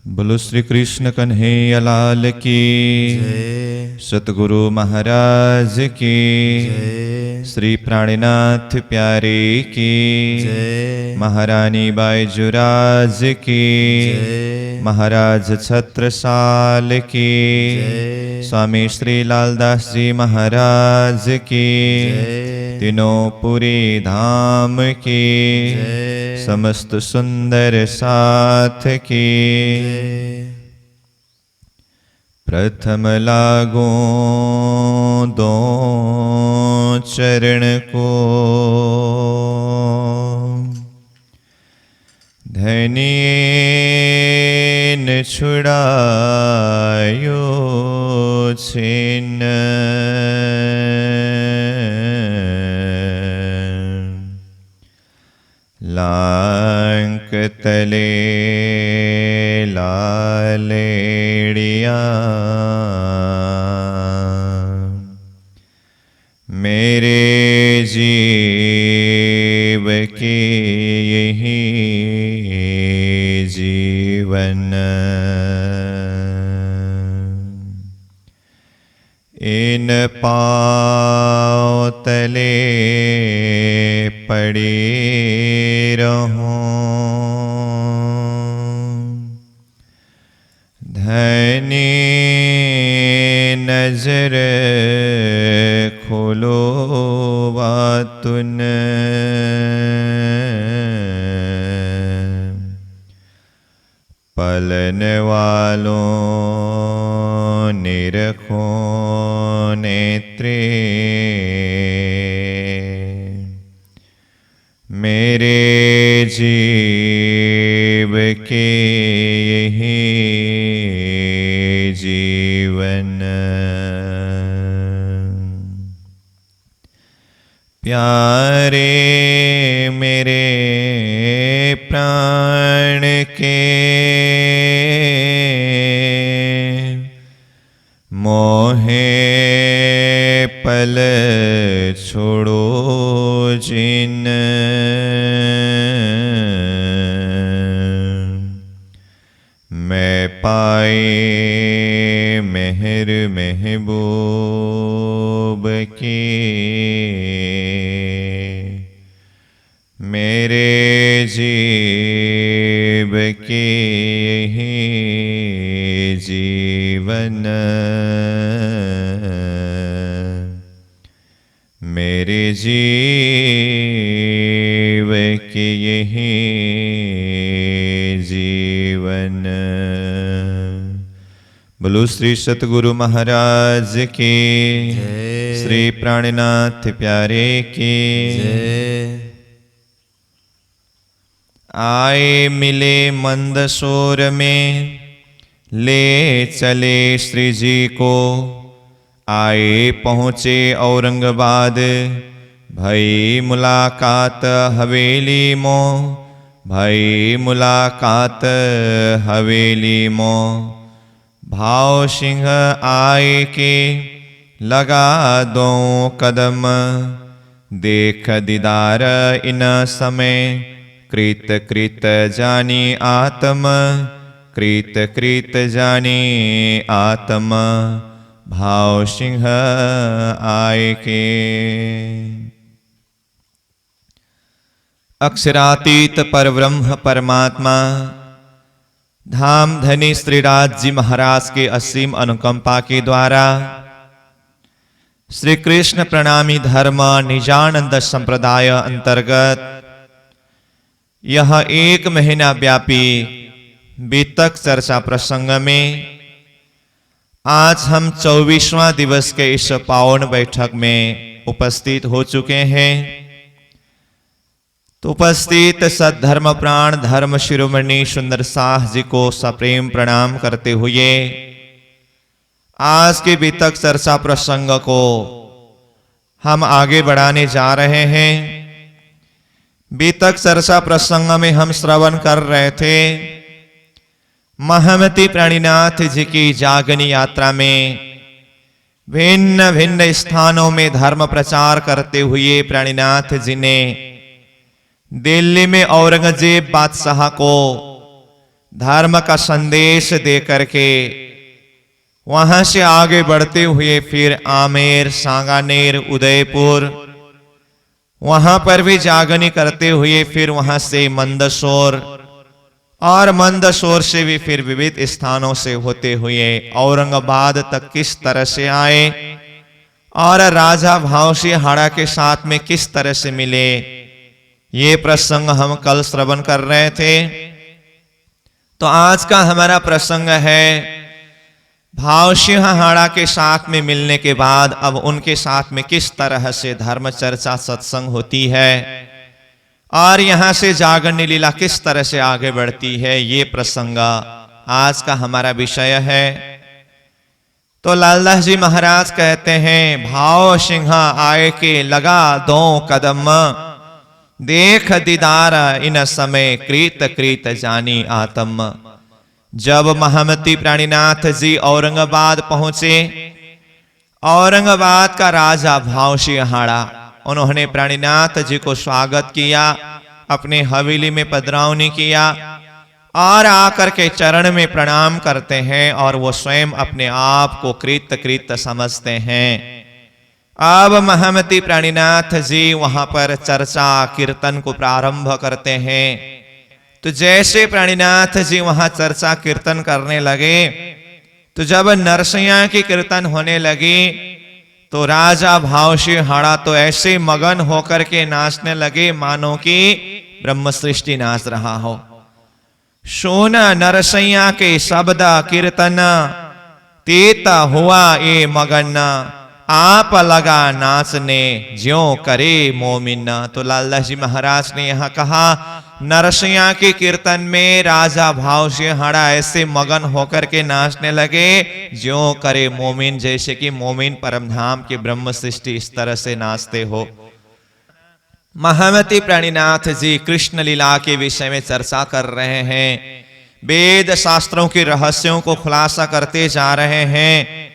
बोलो श्री कृष्ण कन्हैया लाल की, सतगुरु महाराज की, श्री प्राणनाथ प्यारे की, महारानी बाईजुराज की, महाराज छत्रसाल की, स्वामी श्री लालदास जी महाराज की, तीनों पुरी धाम की, समस्त सुंदर साथ की। प्रथम लागो दो चरण को, धनिये न छुड़ायो छिन्न, लांक तले लालेड़िया, मेरे जीव की यही जीवन, इन पाँव तले पड़ी रहूं, धनी नजर खोलो बातुन, पलन वालों निरखो नेत्रे, मेरे जीव के यही जीवन, प्यारे मेरे प्राण के, मोहे पल छोड़ो जिन, मैं पाए मेहर महबूब की, मेरे जीव की यही जीवन, मेरे जीव की यही जीवन। बोलो श्री सतगुरु महाराज की, श्री प्राणनाथ प्यारे की। आए मिले मंदसौर में, ले चले श्री जी को, आए पहुँचे औरंगाबाद, भई मुलाकात हवेली मो, भई मुलाकात हवेली मो। भाव सिंह आए के लगा दो कदम, देख दीदार इन समय, कृत कृत जानी आत्म, कृत कृत जानी आत्म। भाव सिंह आए के अक्षरातीत परब्रह्म परमात्मा धाम धनी श्रीराज जी महाराज के असीम अनुकंपा के द्वारा श्री कृष्ण प्रणामी धर्म निजानंद संप्रदाय अंतर्गत यह 1 महीना व्यापी बीतक चर्चा प्रसंग में आज हम 24वां दिवस के इस पावन बैठक में उपस्थित हो चुके हैं। तो उपस्थित सद्धर्म प्राण धर्म शिरोमणि सुंदर साह जी को सप्रेम प्रणाम करते हुए आज के बीतक चर्चा प्रसंग को हम आगे बढ़ाने जा रहे हैं। बीतक चर्चा प्रसंग में हम श्रवण कर रहे थे महामती प्राणीनाथ जी की जागनी यात्रा में भिन्न भिन्न स्थानों में धर्म प्रचार करते हुए प्राणीनाथ जी ने दिल्ली में औरंगजेब बादशाह को धर्म का संदेश दे करके वहां से आगे बढ़ते हुए फिर आमेर, सांगानेर, उदयपुर, वहां पर भी जागनी करते हुए फिर वहां से मंदसौर, और मंदसौर से भी फिर विविध स्थानों से होते हुए औरंगाबाद तक किस तरह से आए और राजा भावसिंहाड़ा के साथ में किस तरह से मिले, ये प्रसंग हम कल श्रवण कर रहे थे। तो आज का हमारा प्रसंग है भावसिंहाड़ा के साथ में मिलने के बाद अब उनके साथ में किस तरह से धर्म चर्चा सत्संग होती है और यहां से जागरणी लीला किस तरह से आगे बढ़ती है, ये प्रसंग आज का हमारा विषय है। तो लालदास जी महाराज कहते हैं, भाव सिंह आए के लगा दो कदम, देख दीदार इन समय कृत कृत जानी आत्म। जब महामती प्राणीनाथ जी औरंगाबाद पहुंचे, औरंगाबाद का राजा भावसिंहाड़ा, उन्होंने प्राणीनाथ जी को स्वागत किया, अपने हवेली में पधरावनी किया और आकर के चरण में प्रणाम करते हैं और वो स्वयं अपने आप को कृत कृत समझते हैं। अब महामती प्राणीनाथ जी वहां पर चर्चा कीर्तन को प्रारंभ करते हैं। तो जैसे प्राणीनाथ जी वहां चर्चा कीर्तन करने लगे, तो जब नरसिंह की कीर्तन होने लगी तो राजा भावसिंहाड़ा तो ऐसे मगन होकर के नाचने लगे मानो कि ब्रह्म सृष्टि नाच रहा हो। सोना नरसिंह के शब्द कीर्तन, तेता हुआ ये मगन, आप लगा नाचने ज्यों करे मोमिन। तो लालदास जी महाराज ने यहां कहा, नरसिंह के कीर्तन में राजा भावसिंहाड़ा ऐसे मगन होकर के नाचने लगे ज्यों करे मोमिन, जैसे कि मोमिन परमधाम के ब्रह्म सृष्टि इस तरह से नाचते हो। महामती प्राणीनाथ जी कृष्ण लीला के विषय में चर्चा कर रहे हैं, वेद शास्त्रों के रहस्यों को खुलासा करते जा रहे हैं।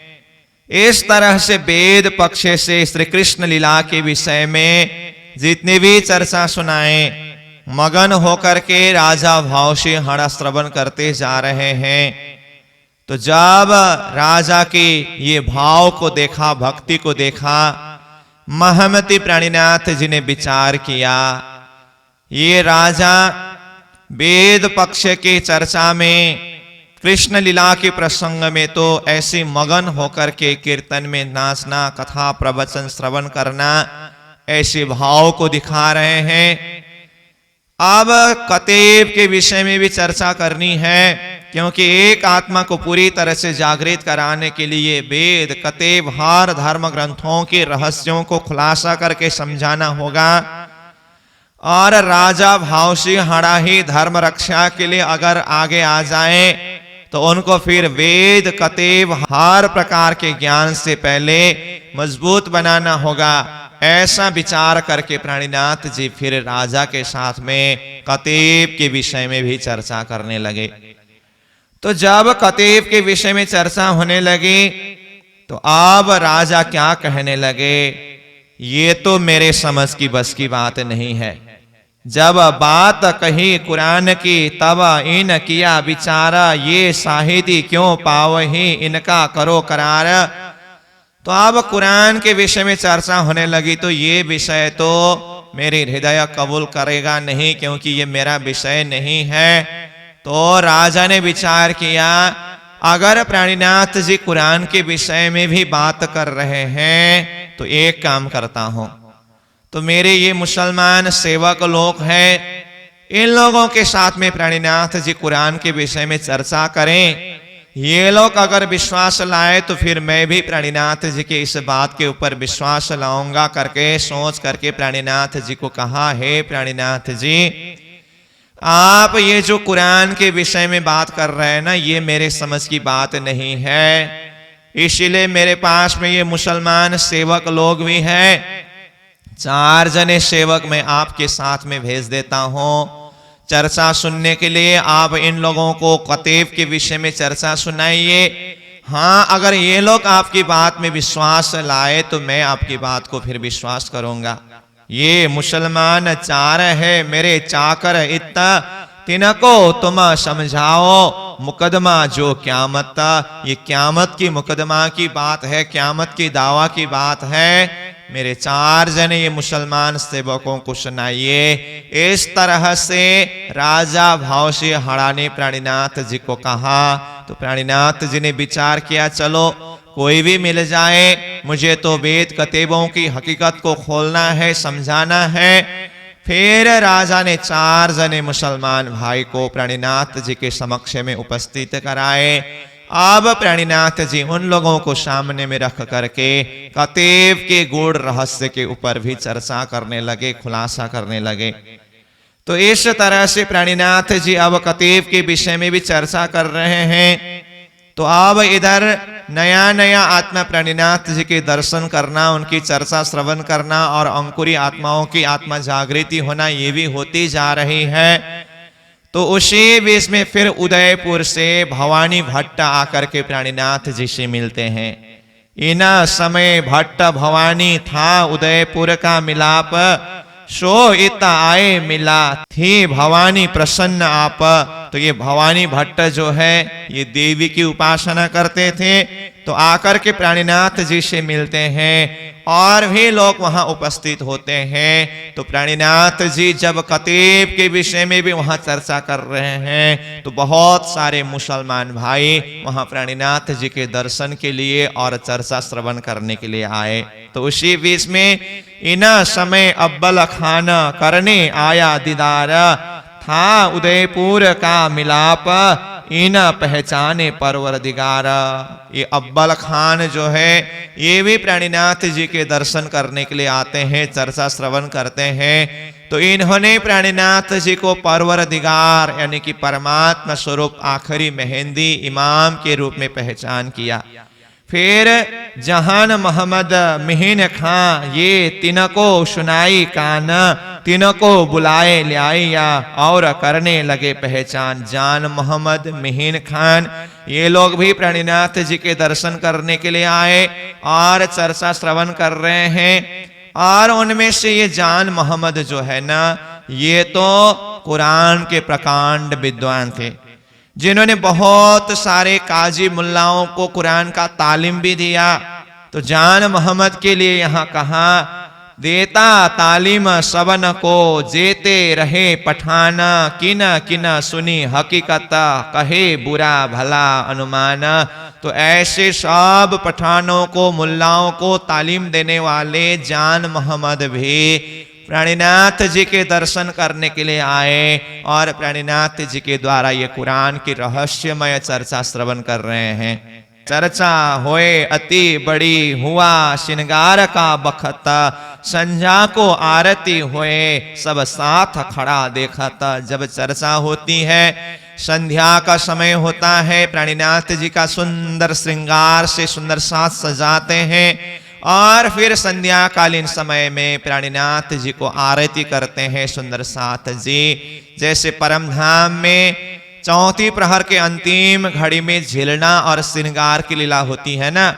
इस तरह से वेद पक्ष से श्री कृष्ण लीला के विषय में जितनी भी चर्चा सुनाए, मगन होकर के राजा भावसिंहाड़ा श्रवण करते जा रहे हैं। तो जब राजा के ये भाव को देखा, भक्ति को देखा, महामती प्राणीनाथ जी ने विचार किया, ये राजा वेद पक्ष के चर्चा में, कृष्ण लीला के प्रसंग में तो ऐसे मगन होकर के कीर्तन में नाचना, कथा प्रवचन श्रवण करना, ऐसे भाव को दिखा रहे हैं। अब कतेव के विषय में भी चर्चा करनी है, क्योंकि एक आत्मा को पूरी तरह से जागृत कराने के लिए वेद, कतेव, हर धर्म ग्रंथों के रहस्यों को खुलासा करके समझाना होगा। और राजा भावसिंहाड़ा ही धर्म रक्षा के लिए अगर आगे आ जाए तो उनको फिर वेद, कतेव, हर प्रकार के ज्ञान से पहले मजबूत बनाना होगा। ऐसा विचार करके प्राणीनाथ जी फिर राजा के साथ में कतेव के विषय में भी चर्चा करने लगे। तो जब कतेव के विषय में चर्चा होने लगी तो अब राजा क्या कहने लगे, ये तो मेरे समझ की बस की बात नहीं है। जब बात कही कुरान की तब इन किया विचारा, ये साहिदी क्यों पावही इनका करो करार। तो अब कुरान के विषय में चर्चा होने लगी तो ये विषय तो मेरे हृदय कबूल करेगा नहीं, क्योंकि ये मेरा विषय नहीं है। तो राजा ने विचार किया, अगर प्राणीनाथ जी कुरान के विषय में भी बात कर रहे हैं तो एक काम करता हूं, तो मेरे ये मुसलमान सेवक लोग हैं, इन लोगों के साथ में प्राणीनाथ जी कुरान के विषय में चर्चा करें। ये लोग अगर विश्वास लाए तो फिर मैं भी प्राणीनाथ जी के इस बात के ऊपर विश्वास लाऊंगा करके सोच करके प्राणीनाथ जी को कहा, हे प्राणीनाथ जी, आप ये जो कुरान के विषय में बात कर रहे हैं ना, ये मेरे समझ की बात नहीं है। इसीलिए मेरे पास में ये मुसलमान सेवक लोग भी हैं, 4 जने सेवक मैं आपके साथ में भेज देता हूं चर्चा सुनने के लिए। आप इन लोगों को कतेव के विषय में चर्चा सुनाइए। हाँ, अगर ये लोग आपकी बात में विश्वास लाए तो मैं आपकी बात को फिर विश्वास करूंगा। ये मुसलमान 4 है, मेरे चाकर इतना तिनको तुम समझाओ मुकदमा जो क्यामत, ये क्यामत की मुकदमा की बात है, क्यामत की दावा की बात है। मेरे 4 जने ये मुसलमान सेवकों को सुनाइए। इस तरह से राजा भाव से हड़ा ने प्राणीनाथ जी को कहा। तो प्राणीनाथ जी ने विचार किया, चलो कोई भी मिल जाए, मुझे तो वेद कतेबों की हकीकत को खोलना है, समझाना है। फिर राजा ने 4 जने मुसलमान भाई को प्राणीनाथ जी के समक्ष में उपस्थित कराए। अब प्राणीनाथ जी उन लोगों को सामने में रख करके कतेब के गूढ़ रहस्य के ऊपर भी चर्चा करने लगे, खुलासा करने लगे। तो इस तरह से प्राणीनाथ जी अब कतेब के विषय में भी चर्चा कर रहे हैं। तो अब इधर नया नया आत्मा प्राणीनाथ जी के दर्शन करना, उनकी चर्चा श्रवण करना और अंकुरी आत्माओं की आत्मा जागृति होना, ये भी होती जा रही है। तो उसी बीच में फिर उदयपुर से भवानी भट्ट आकर के प्राणीनाथ जी से मिलते हैं। इन समय भट्ट भवानी था उदयपुर का मिलाप, सो इत आए मिला थी भवानी प्रसन्न आप। तो ये भवानी भट्ट जो है ये देवी की उपासना करते थे। तो आकर के प्राणीनाथ जी से मिलते हैं और भी लोग वहां उपस्थित होते हैं। तो प्राणीनाथ जी जब कतेब के विषय में भी वहां चर्चा कर रहे हैं तो बहुत सारे मुसलमान भाई वहां प्राणीनाथ जी के दर्शन के लिए और चर्चा श्रवण करने के लिए आए। तो उसी बीच में इन समय अब्बल खान करने आया दीदार, था उदयपुर का मिलाप इन पहचाने परवरदिगार। ये अब्बल खान जो है ये भी प्राणीनाथ जी के दर्शन करने के लिए आते हैं, चर्चा श्रवण करते हैं। तो इन्होंने प्राणीनाथ जी को परवरदिगार यानी कि परमात्मा स्वरूप आखिरी मेहंदी इमाम के रूप में पहचान किया। फिर जहान मोहम्मद मिहिन खां ये तिनको सुनाई कान, तिनको बुलाए ल्याया और करने लगे पहचान। जान मोहम्मद मिहिन खान ये लोग भी प्राणीनाथ जी के दर्शन करने के लिए आए और चर्चा श्रवण कर रहे हैं। और उनमें से ये जान मोहम्मद जो है ना, ये तो कुरान के प्रकांड विद्वान थे, जिन्होंने बहुत सारे काजी मुल्लाओं को कुरान का तालीम भी दिया। तो जान मोहम्मद के लिए यहाँ कहा, देता तालीम सबन को जेते रहे पठान, किन किन सुनी हकीकत कहे बुरा भला अनुमान। तो ऐसे सब पठानों को, मुल्लाओं को तालीम देने वाले जान मोहम्मद भी प्राणीनाथ जी के दर्शन करने के लिए आए और प्राणीनाथ जी के द्वारा ये कुरान की रहस्यमय चर्चा श्रवण कर रहे हैं। चर्चा होए अति बड़ी हुआ श्रृंगार का बखत, संध्या को आरती होए सब साथ खड़ा देखत। जब चर्चा होती है, संध्या का समय होता है, प्राणीनाथ जी का सुंदर श्रृंगार से सुंदर साथ सजाते हैं और फिर संध्या कालीन समय में प्राणीनाथ जी को आरती करते हैं सुंदर साथ जी। जैसे परम धाम में चौथी प्रहर के अंतिम घड़ी में झिलना और श्रृंगार की लीला होती है ना,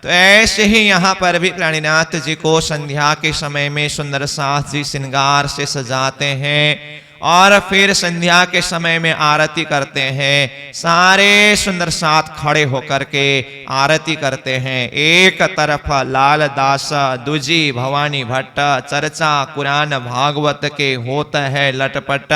तो ऐसे ही यहाँ पर भी प्राणीनाथ जी को संध्या के समय में सुंदर साथ जी श्रृंगार से सजाते हैं और फिर संध्या के समय में आरती करते हैं। सारे सुंदर साथ खड़े होकर के आरती करते हैं। एक तरफ लाल दास, दूजी भवानी भट्ट, चर्चा कुरान भागवत के होता है लटपट।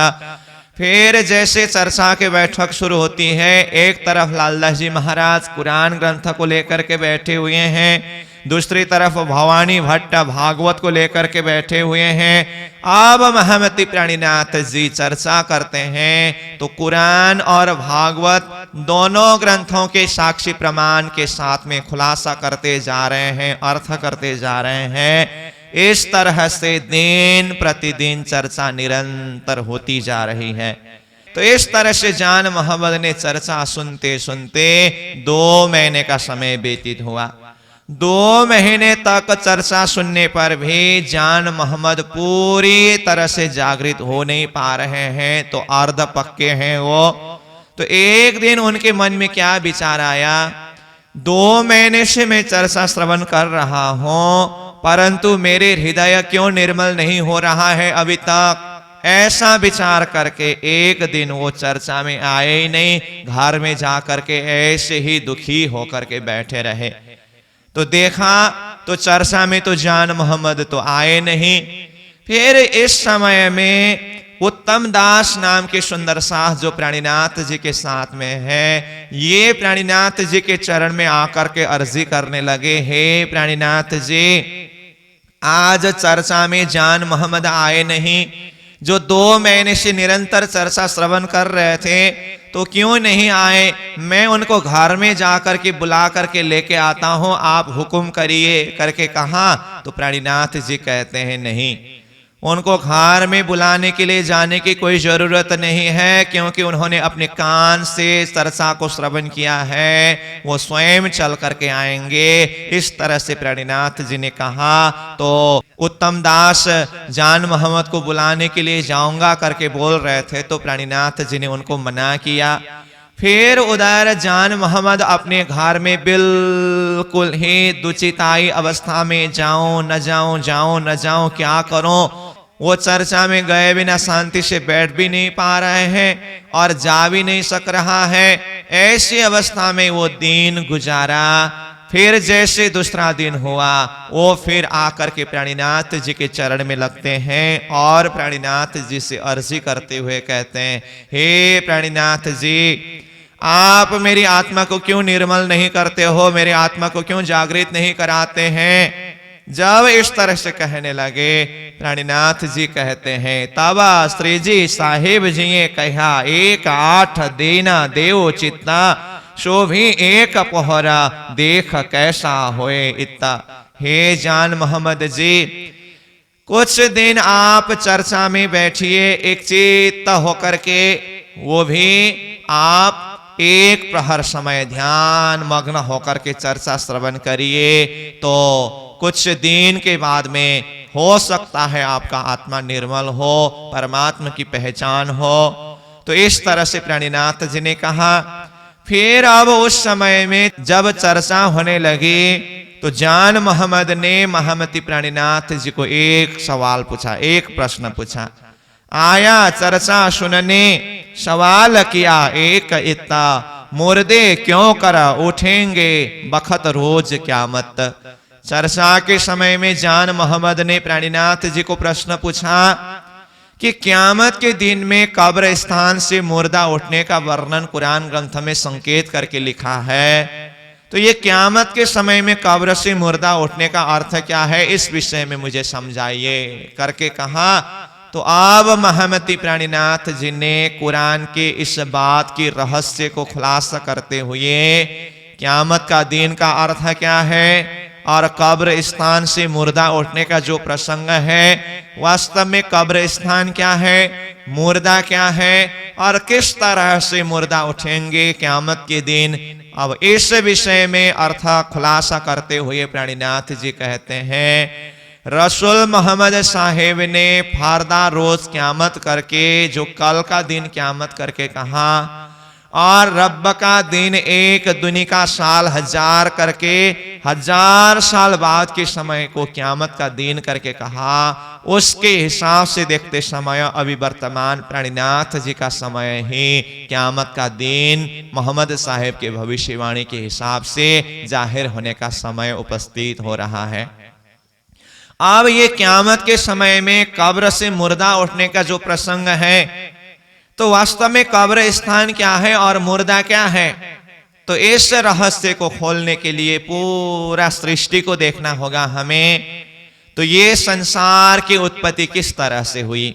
फिर जैसे चर्चा के बैठक शुरू होती है, एक तरफ लालदास जी महाराज कुरान ग्रंथ को लेकर के बैठे हुए हैं, दूसरी तरफ भवानी भट्ट भागवत को लेकर के बैठे हुए हैं। अब महमती प्राणीनाथ जी चर्चा करते हैं तो कुरान और भागवत दोनों ग्रंथों के साक्षी प्रमाण के साथ में खुलासा करते जा रहे हैं, अर्थ करते जा रहे हैं। इस तरह से दिन प्रतिदिन चर्चा निरंतर होती जा रही है। तो इस तरह से जान मोहम्मद ने चर्चा सुनते सुनते 2 महीने का समय व्यतीत हुआ। 2 महीने तक चर्चा सुनने पर भी जान मोहम्मद पूरी तरह से जागृत हो नहीं पा रहे हैं, तो अर्ध पक्के हैं वो। तो एक दिन उनके मन में क्या विचार आया, 2 महीने से मैं चर्चा श्रवण कर रहा हूं, परंतु मेरे हृदय क्यों निर्मल नहीं हो रहा है अभी तक। ऐसा विचार करके एक दिन वो चर्चा में आए ही नहीं, घर में जा करके ऐसे ही दुखी होकर के बैठे रहे। तो देखा तो चर्चा में तो जान मोहम्मद तो आए नहीं। फिर इस समय में उत्तम दास नाम के सुंदर सास जो प्राणीनाथ जी के साथ में है, ये प्राणीनाथ जी के चरण में आकर के अर्जी करने लगे, हे प्राणीनाथ जी, आज चर्चा में जान मोहम्मद आए नहीं, जो 2 महीने से निरंतर चर्चा श्रवण कर रहे थे तो क्यों नहीं आए? मैं उनको घर में जाकर के बुला करके लेके आता हूं, आप हुक्म करिए करके कहा। तो प्राणीनाथ जी कहते हैं नहीं, उनको घर में बुलाने के लिए जाने की कोई जरूरत नहीं है, क्योंकि उन्होंने अपने कान से चर्चा को श्रवण किया है, वो स्वयं चल करके आएंगे। इस तरह से प्राणीनाथ जी ने कहा। तो उत्तम दास जान मोहम्मद को बुलाने के लिए जाऊंगा करके बोल रहे थे, तो प्राणीनाथ जी ने उनको मना किया। फिर उधर जान मोहम्मद अपने घर में बिल्कुल ही दुचिताई अवस्था में, जाऊं न जाऊं, जाऊं न जाऊं, क्या करूं। वो चर्चा में गए बिना शांति से बैठ भी नहीं पा रहे हैं और जा भी नहीं सक रहा है। ऐसी अवस्था में वो दिन गुजारा। फिर जैसे दूसरा दिन हुआ, वो फिर आकर के प्राणीनाथ जी के चरण में लगते हैं और प्राणीनाथ जी से अर्जी करते हुए कहते हैं, हे प्राणीनाथ जी, आप मेरी आत्मा को क्यों निर्मल नहीं करते हो, मेरी आत्मा को क्यों जागृत नहीं कराते हैं। जब इस तरह से कहने लगे, प्राणीनाथ जी कहते हैं, तब श्री जी साहिब जी ने कहा, 1 देना देव चित्ता, सो भी 1 पहरा, देख कैसा होए इत्ता। हे जान मोहम्मद जी, कुछ दिन आप चर्चा में बैठिए एक चित्त होकर के, वो भी आप 1 प्रहर समय ध्यान मग्न होकर के चर्चा श्रवण करिए, तो कुछ दिन के बाद में हो सकता है आपका आत्मा निर्मल हो, परमात्मा की पहचान हो। तो इस तरह से प्राणीनाथ जी ने कहा। फिर अब उस समय में जब चर्चा होने लगी तो जान मोहम्मद ने महामती प्राणीनाथ जी को एक सवाल पूछा, एक प्रश्न पूछा। आया चर्चा सुनने, सवाल किया एक इत्ता, मुर्दे क्यों कर उठेंगे बखत रोज क्यामत। चर्चा के समय में जान मोहम्मद ने प्राणीनाथ जी को प्रश्न पूछा कि क्यामत के दिन में कब्र स्थान से मुर्दा उठने का वर्णन कुरान ग्रंथ में संकेत करके लिखा है, तो ये क्यामत के समय में कब्र से मुर्दा उठने का अर्थ क्या है, इस विषय में मुझे समझाइए करके कहा। तो अब महामती प्राणीनाथ जी ने कुरान के इस बात की रहस्य को खुलासा करते हुए क्यामत का दिन का अर्थ क्या है और कब्र स्थान से मुर्दा उठने का जो प्रसंग है, वास्तव में कब्र स्थान क्या है, मुर्दा क्या है और किस तरह से मुर्दा उठेंगे क्यामत के दिन। अब इस विषय में अर्थ खुलासा करते हुए प्राणीनाथ जी कहते हैं, रसूल मोहम्मद साहेब ने फरदा रोज क्यामत करके, जो कल का दिन क्यामत करके कहा, और रब का दिन 1 दुनिया का साल 1000 करके 1000 साल बाद के समय को क्यामत का दिन करके कहा। उसके हिसाब से देखते समय अभी वर्तमान प्राणीनाथ जी का समय ही क्यामत का दिन मोहम्मद साहेब के भविष्यवाणी के हिसाब से जाहिर होने का समय उपस्थित हो रहा है। अब ये क्यामत के समय में कब्र से मुर्दा उठने का जो प्रसंग है, तो वास्तव में कब्र स्थान क्या है और मुर्दा क्या है, तो इस रहस्य को खोलने के लिए पूरा सृष्टि को देखना होगा हमें। तो ये संसार की उत्पत्ति किस तरह से हुई।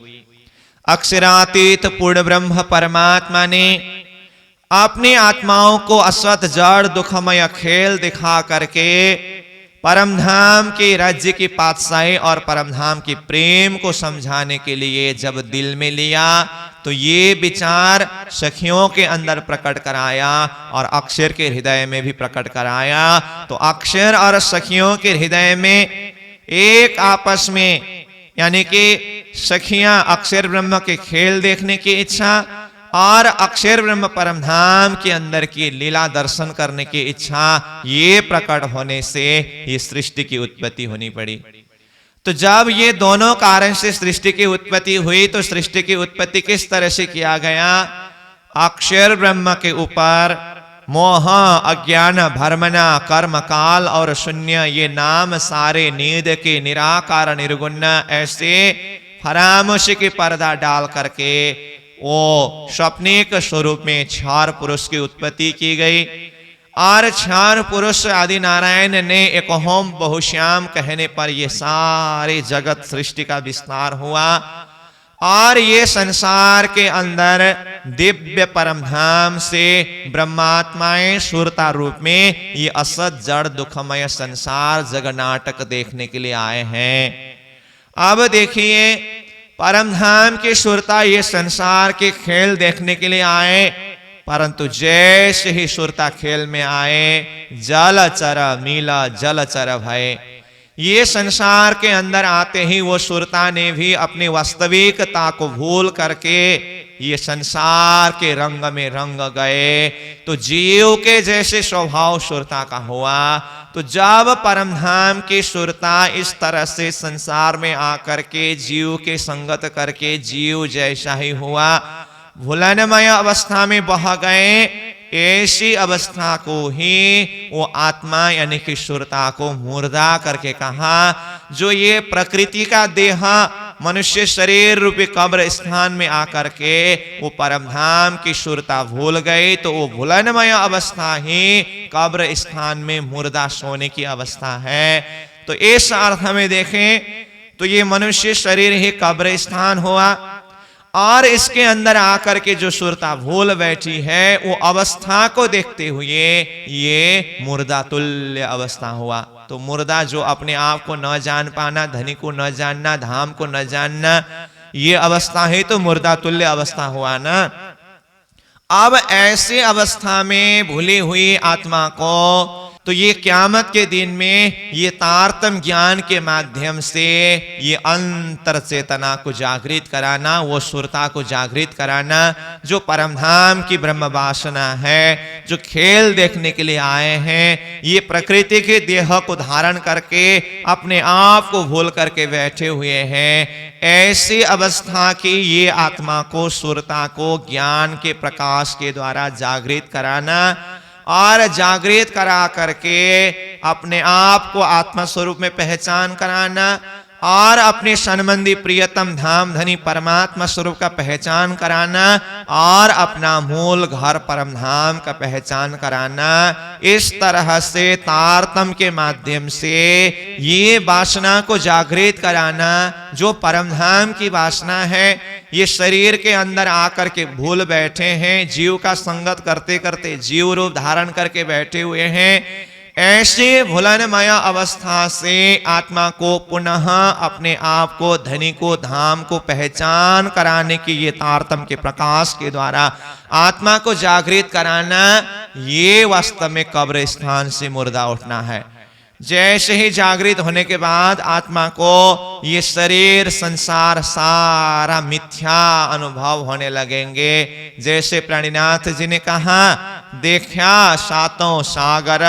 अक्षरातीत पूर्ण ब्रह्म परमात्मा ने अपनी आत्माओं को अश्वत जड़ दुखमय खेल दिखा करके परमधाम के राज्य की पातशाही और परमधाम की प्रेम को समझाने के लिए जब दिल में लिया, तो ये विचार सखियों के अंदर प्रकट कराया और अक्षर के हृदय में भी प्रकट कराया। तो अक्षर और सखियों के हृदय में एक आपस में, यानी कि सखियां अक्षर ब्रह्म के खेल देखने की इच्छा और अक्षर ब्रह्म परमधाम के अंदर की लीला दर्शन करने की इच्छा, ये प्रकट होने से ये सृष्टि की उत्पत्ति होनी पड़ी। तो जब ये दोनों कारण से सृष्टि की उत्पत्ति हुई, तो सृष्टि की उत्पत्ति किस तरह से किया गया? अक्षर ब्रह्म के ऊपर मोह, अज्ञान, भ्रमणा, कर्म, काल और शून्य, ये नाम सारे नींद के निराकार निर्गुण ऐसे फरामोशी की पर्दा डाल करके वो स्वप्निक स्वरूप में क्षार पुरुष की उत्पत्ति की गई। और क्षार पुरुष आदि नारायण ने एक होम बहुश्याम कहने पर ये सारे जगत सृष्टि का विस्तार हुआ। और ये संसार के अंदर दिव्य परम धाम से ब्रह्मात्माएं सुरता रूप में ये असत जड़ दुखमय संसार जग नाटक देखने के लिए आए हैं। अब देखिए, परम धाम की सुरता ये संसार के खेल देखने के लिए आए, परंतु जैसे ही सुरता खेल में आए, जलचर मीला जलचर भय। ये संसार के अंदर आते ही वो सुरता ने भी अपनी वास्तविकता को भूल करके ये संसार के रंग में रंग गए। तो जीव के जैसे स्वभाव सुरता का हुआ। तो जब परमधाम की सुरता इस तरह से संसार में आकर के जीव के संगत करके जीव जैसा ही हुआ, भुलनमय अवस्था में बह गए, ऐसी अवस्था को ही वो आत्मा यानी कि सुरता को मुर्दा करके कहा। जो ये प्रकृति का देह मनुष्य शरीर रूपी कब्र स्थान में आकर के वो परमधाम की सुरता भूल गई, तो वो भुलनमय अवस्था ही कब्र स्थान में मुर्दा सोने की अवस्था है। तो इस अर्थ में देखें तो ये मनुष्य शरीर ही कब्र स्थान हुआ, और इसके अंदर आकर के जो सुरता भूल बैठी है वो अवस्था को देखते हुए ये मुर्दा तुल्य अवस्था हुआ। तो मुर्दा जो अपने आप को न जान पाना, धनी को न जानना, धाम को न जानना, ये अवस्था है तो मुर्दा तुल्य अवस्था हुआ ना। अब ऐसे अवस्था में भूली हुई आत्मा को तो ये क़यामत के दिन में ये तारतम ज्ञान के माध्यम से ये अंतर चेतना को जागृत कराना, वो सुरता को जागृत कराना, जो परमधाम की ब्रह्म वासना है, जो खेल देखने के लिए आए हैं, ये प्रकृति के देह को धारण करके अपने आप को भूल करके बैठे हुए हैं। ऐसी अवस्था की ये आत्मा को, सुरता को ज्ञान के प्रकाश के द्वारा जागृत कराना, और जागृत करा करके अपने आप को आत्मा स्वरूप में पहचान कराना, और अपने संबंधी प्रियतम धाम धनी परमात्मा स्वरूप का पहचान कराना, और अपना मूल घर परम धाम का पहचान कराना। इस तरह से तारतम के माध्यम से ये वासना को जागृत कराना, जो परम धाम की वासना है। ये शरीर के अंदर आकर के भूल बैठे हैं, जीव का संगत करते करते जीव रूप धारण करके बैठे हुए हैं। ऐसे भुलनमय अवस्था से आत्मा को पुनः अपने आप को, धनी को, धाम को पहचान कराने की ये तारतम के प्रकाश के द्वारा आत्मा को जागृत कराना, ये वास्तव में कब्र स्थान से मुर्दा उठना है। जैसे ही जागृत होने के बाद आत्मा को ये शरीर संसार सारा मिथ्या अनुभव होने लगेंगे। जैसे प्राणीनाथ जी ने कहा, देखा सातों सागर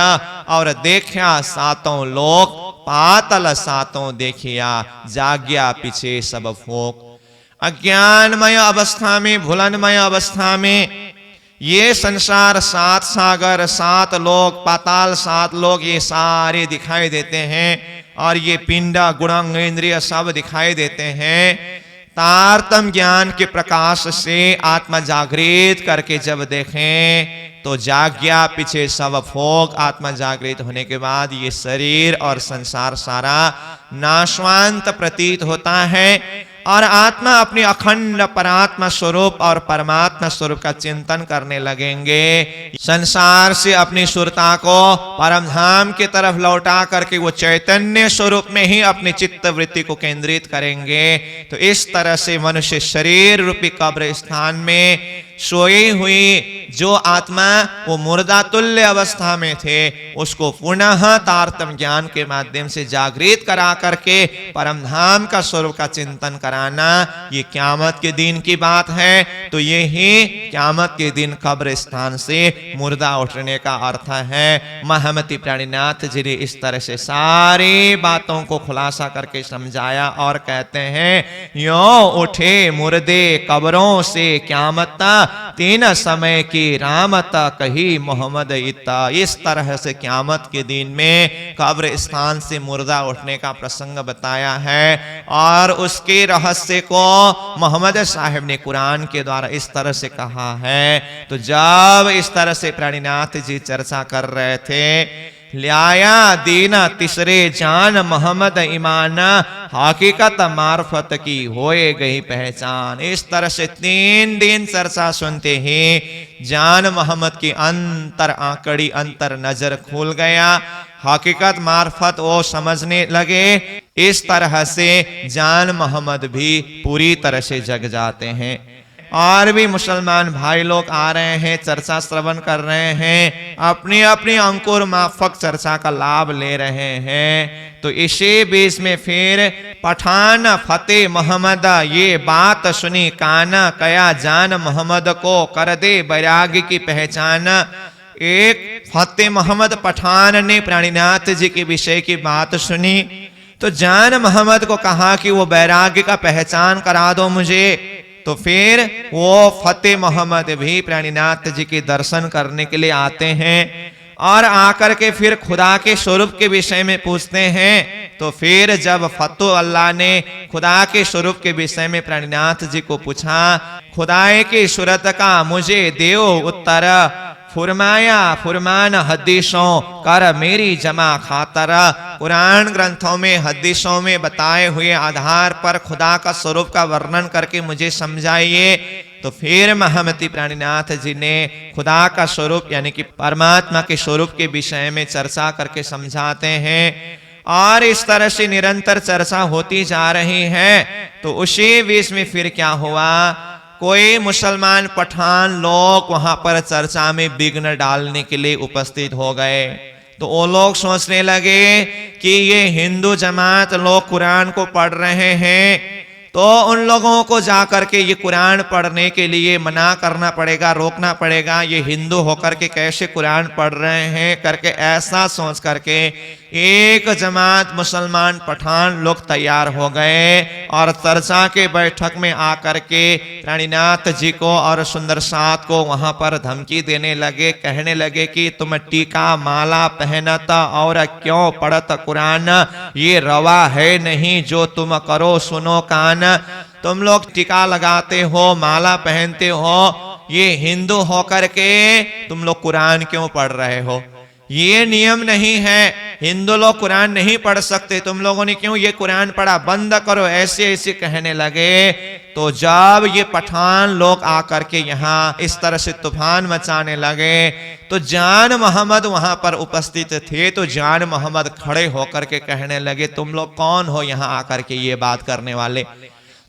और देखा सातों लोक, पातल सातों देखिया, जाग्या पीछे सब फोक। अज्ञानमय अवस्था में, भुलनमय अवस्था में ये संसार, सात सागर, सात लोक, पाताल सात लोक, ये सारे दिखाई देते हैं, और ये पिंडा गुणांग इंद्रिय सब दिखाई देते हैं। तारतम ज्ञान के प्रकाश से आत्मा जागृत करके जब देखें तो जाग्या पीछे सब फोक। आत्मा जागृत होने के बाद ये शरीर और संसार सारा नाशवांत प्रतीत होता है, और आत्मा अपनी अखंड परात्मा स्वरूप और परमात्मा स्वरूप का चिंतन करने लगेंगे। संसार से अपनी सुरता को परमधाम की तरफ लौटा करके वो चैतन्य स्वरूप में ही अपनी चित्त वृत्ति को केंद्रित करेंगे। तो इस तरह से मनुष्य शरीर रूपी कब्र स्थान में सोई हुई जो आत्मा वो मुर्दा तुल्य अवस्था में थे उसको पुनः तारतम्य ज्ञान के माध्यम से जागृत करा करके परम धाम का स्वरूप का चिंतन कराना, ये क़यामत के दिन की बात है। तो ये ही क़यामत के दिन कब्रिस्तान से मुर्दा उठने का अर्थ है। महमती प्राणीनाथ जी ने इस तरह से सारी बातों को खुलासा करके समझाया और कहते हैं, यो उठे मुर्दे कब्रों से क़यामत, तीन समय की रामता कही मोहम्मद इत्ता। इस तरह से क़यामत के दिन में कब्रिस्तान से मुर्दा उठने का प्रसंग बताया है और उसके रहस्य को मोहम्मद साहिब ने कुरान के द्वारा इस तरह से कहा है। तो जब इस तरह से प्राणीनाथ जी चर्चा कर रहे थे, लिया दीना तीसरे जान मोहम्मद ईमान, हकीकत मार्फत की होए गई पहचान। इस तरह से 3 दिन चर्चा सुनते ही जान मोहम्मद की अंतर आंकड़ी अंतर नजर खुल गया, हकीकत मार्फत वो समझने लगे। इस तरह से जान मोहम्मद भी पूरी तरह से जग जाते हैं। और भी मुसलमान भाई लोग आ रहे हैं, चर्चा श्रवण कर रहे हैं, अपनी अपनी अंकुर माफक चर्चा का लाभ ले रहे हैं। तो इसी बीच में फिर पठान फतेह मोहम्मद ये बात सुनी काना, कया जान मोहम्मद को कर दे बैरागी की पहचान। एक फतेह मोहम्मद पठान ने प्राणीनाथ जी के विषय की बात सुनी तो जान मोहम्मद को कहा कि वो बैरागी का पहचान करा दो मुझे। तो फिर वो फतेह मोहम्मद भी प्राणीनाथ जी के दर्शन करने के लिए आते हैं और आकर के फिर खुदा के स्वरूप के विषय में पूछते हैं। तो फिर जब फतू अल्लाह ने खुदा के स्वरूप के विषय में प्राणीनाथ जी को पूछा, खुदाए की सूरत का मुझे देओ उत्तर, फुरमाया फुरमान हदीसों कर मेरी जमा खातर। कुरान ग्रंथों में हदीसों में बताए हुए आधार पर खुदा का स्वरूप का वर्णन करके मुझे समझाइए। तो फिर महमती प्राणीनाथ जी ने खुदा का स्वरूप यानी कि परमात्मा के स्वरूप के विषय में चर्चा करके समझाते हैं और इस तरह से निरंतर चर्चा होती जा रही है। तो उसी बीच में फिर क्या हुआ, कोई मुसलमान पठान लोग वहां पर चर्चा में विघ्न डालने के लिए उपस्थित हो गए। तो वो लोग सोचने लगे कि ये हिंदू जमात लोग कुरान को पढ़ रहे हैं, तो उन लोगों को जाकर के ये कुरान पढ़ने के लिए मना करना पड़ेगा, रोकना पड़ेगा। ये हिंदू होकर के कैसे कुरान पढ़ रहे हैं करके ऐसा सोच करके एक जमात मुसलमान पठान लोग तैयार हो गए और चर्चा के बैठक में आकर के प्राणीनाथ जी को और सुंदर साथ को वहां पर धमकी देने लगे, कहने लगे कि तुम टीका माला पहनत और क्यों पढ़त कुरान, ये रवा है नहीं जो तुम करो सुनो कान। तुम लोग टीका लगाते हो, माला पहनते हो, ये हिंदू होकर के तुम लोग कुरान क्यों पढ़ रहे हो? ये नियम नहीं है, हिंदू लोग कुरान नहीं पढ़ सकते, तुम लोगों ने क्यों ये कुरान पढ़ा, बंद करो, ऐसे ऐसे कहने लगे। तो जब ये पठान लोग आकर के यहाँ इस तरह से तूफान मचाने लगे तो जान मोहम्मद वहां पर उपस्थित थे। तो जान मोहम्मद खड़े होकर के कहने लगे, तुम लोग कौन हो यहाँ आकर के ये बात करने वाले?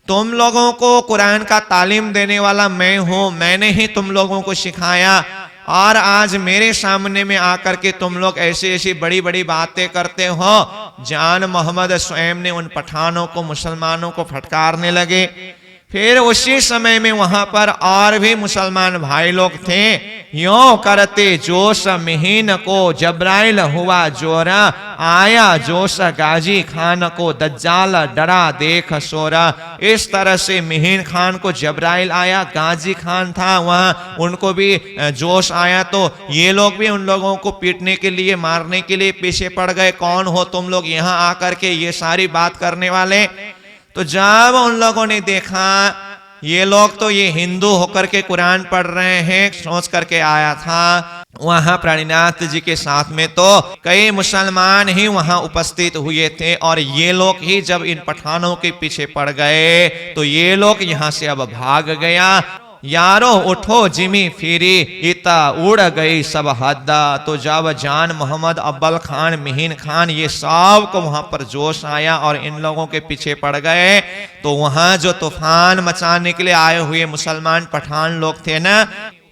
तुम लोगों को कुरान का तालीम देने वाला मैं हूं, मैंने ही तुम लोगों को सिखाया और आज मेरे सामने में आकर के तुम लोग ऐसी ऐसी बड़ी बड़ी बातें करते हो। जान मोहम्मद स्वयं ने उन पठानों को, मुसलमानों को फटकारने लगे। फिर उसी समय में वहां पर और भी मुसलमान भाई लोग थे। यों करते जोश मिहीन को जब्राइल हुआ जोरा, आया जोश गाजी खान को दज्जाल डरा देख सोरा। इस तरह से मिहीन खान को जब्राइल आया, गाजी खान था वहां, उनको भी जोश आया। तो ये लोग भी उन लोगों को पीटने के लिए, मारने के लिए पीछे पड़ गए। कौन हो तुम लोग यहाँ आकर के ये सारी बात करने वाले? तो जब उन लोगों ने देखा ये लोग तो ये हिंदू होकर के कुरान पढ़ रहे हैं, सोच करके आया था। वहां प्राणीनाथ जी के साथ में तो कई मुसलमान ही वहां उपस्थित हुए थे और ये लोग ही जब इन पठानों के पीछे पड़ गए तो ये लोग यहां से अब भाग गया। यारो उठो जिमी फिरी इता उड़ गई सब हद। तो जब जान मोहम्मद, अव्वल खान, मिहिन खान ये सब को वहां पर जोश आया और इन लोगों के पीछे पड़ गए, तो वहां जो तूफान मचाने के लिए आए हुए मुसलमान पठान लोग थे ना,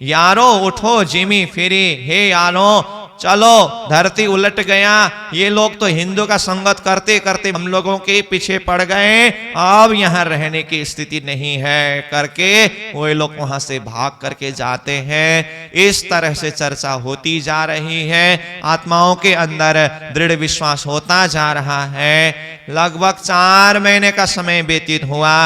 यारो उठो जिमी फिरी, हे यारो चलो धरती उलट गया, ये लोग तो हिंदू का संगत करते करते हम लोगों के पीछे पड़ गए, अब यहाँ रहने की स्थिति नहीं है करके वो लोग वहां से भाग करके जाते हैं। इस तरह से चर्चा होती जा रही है, आत्माओं के अंदर दृढ़ विश्वास होता जा रहा है। लगभग 4 महीने का समय व्यतीत हुआ।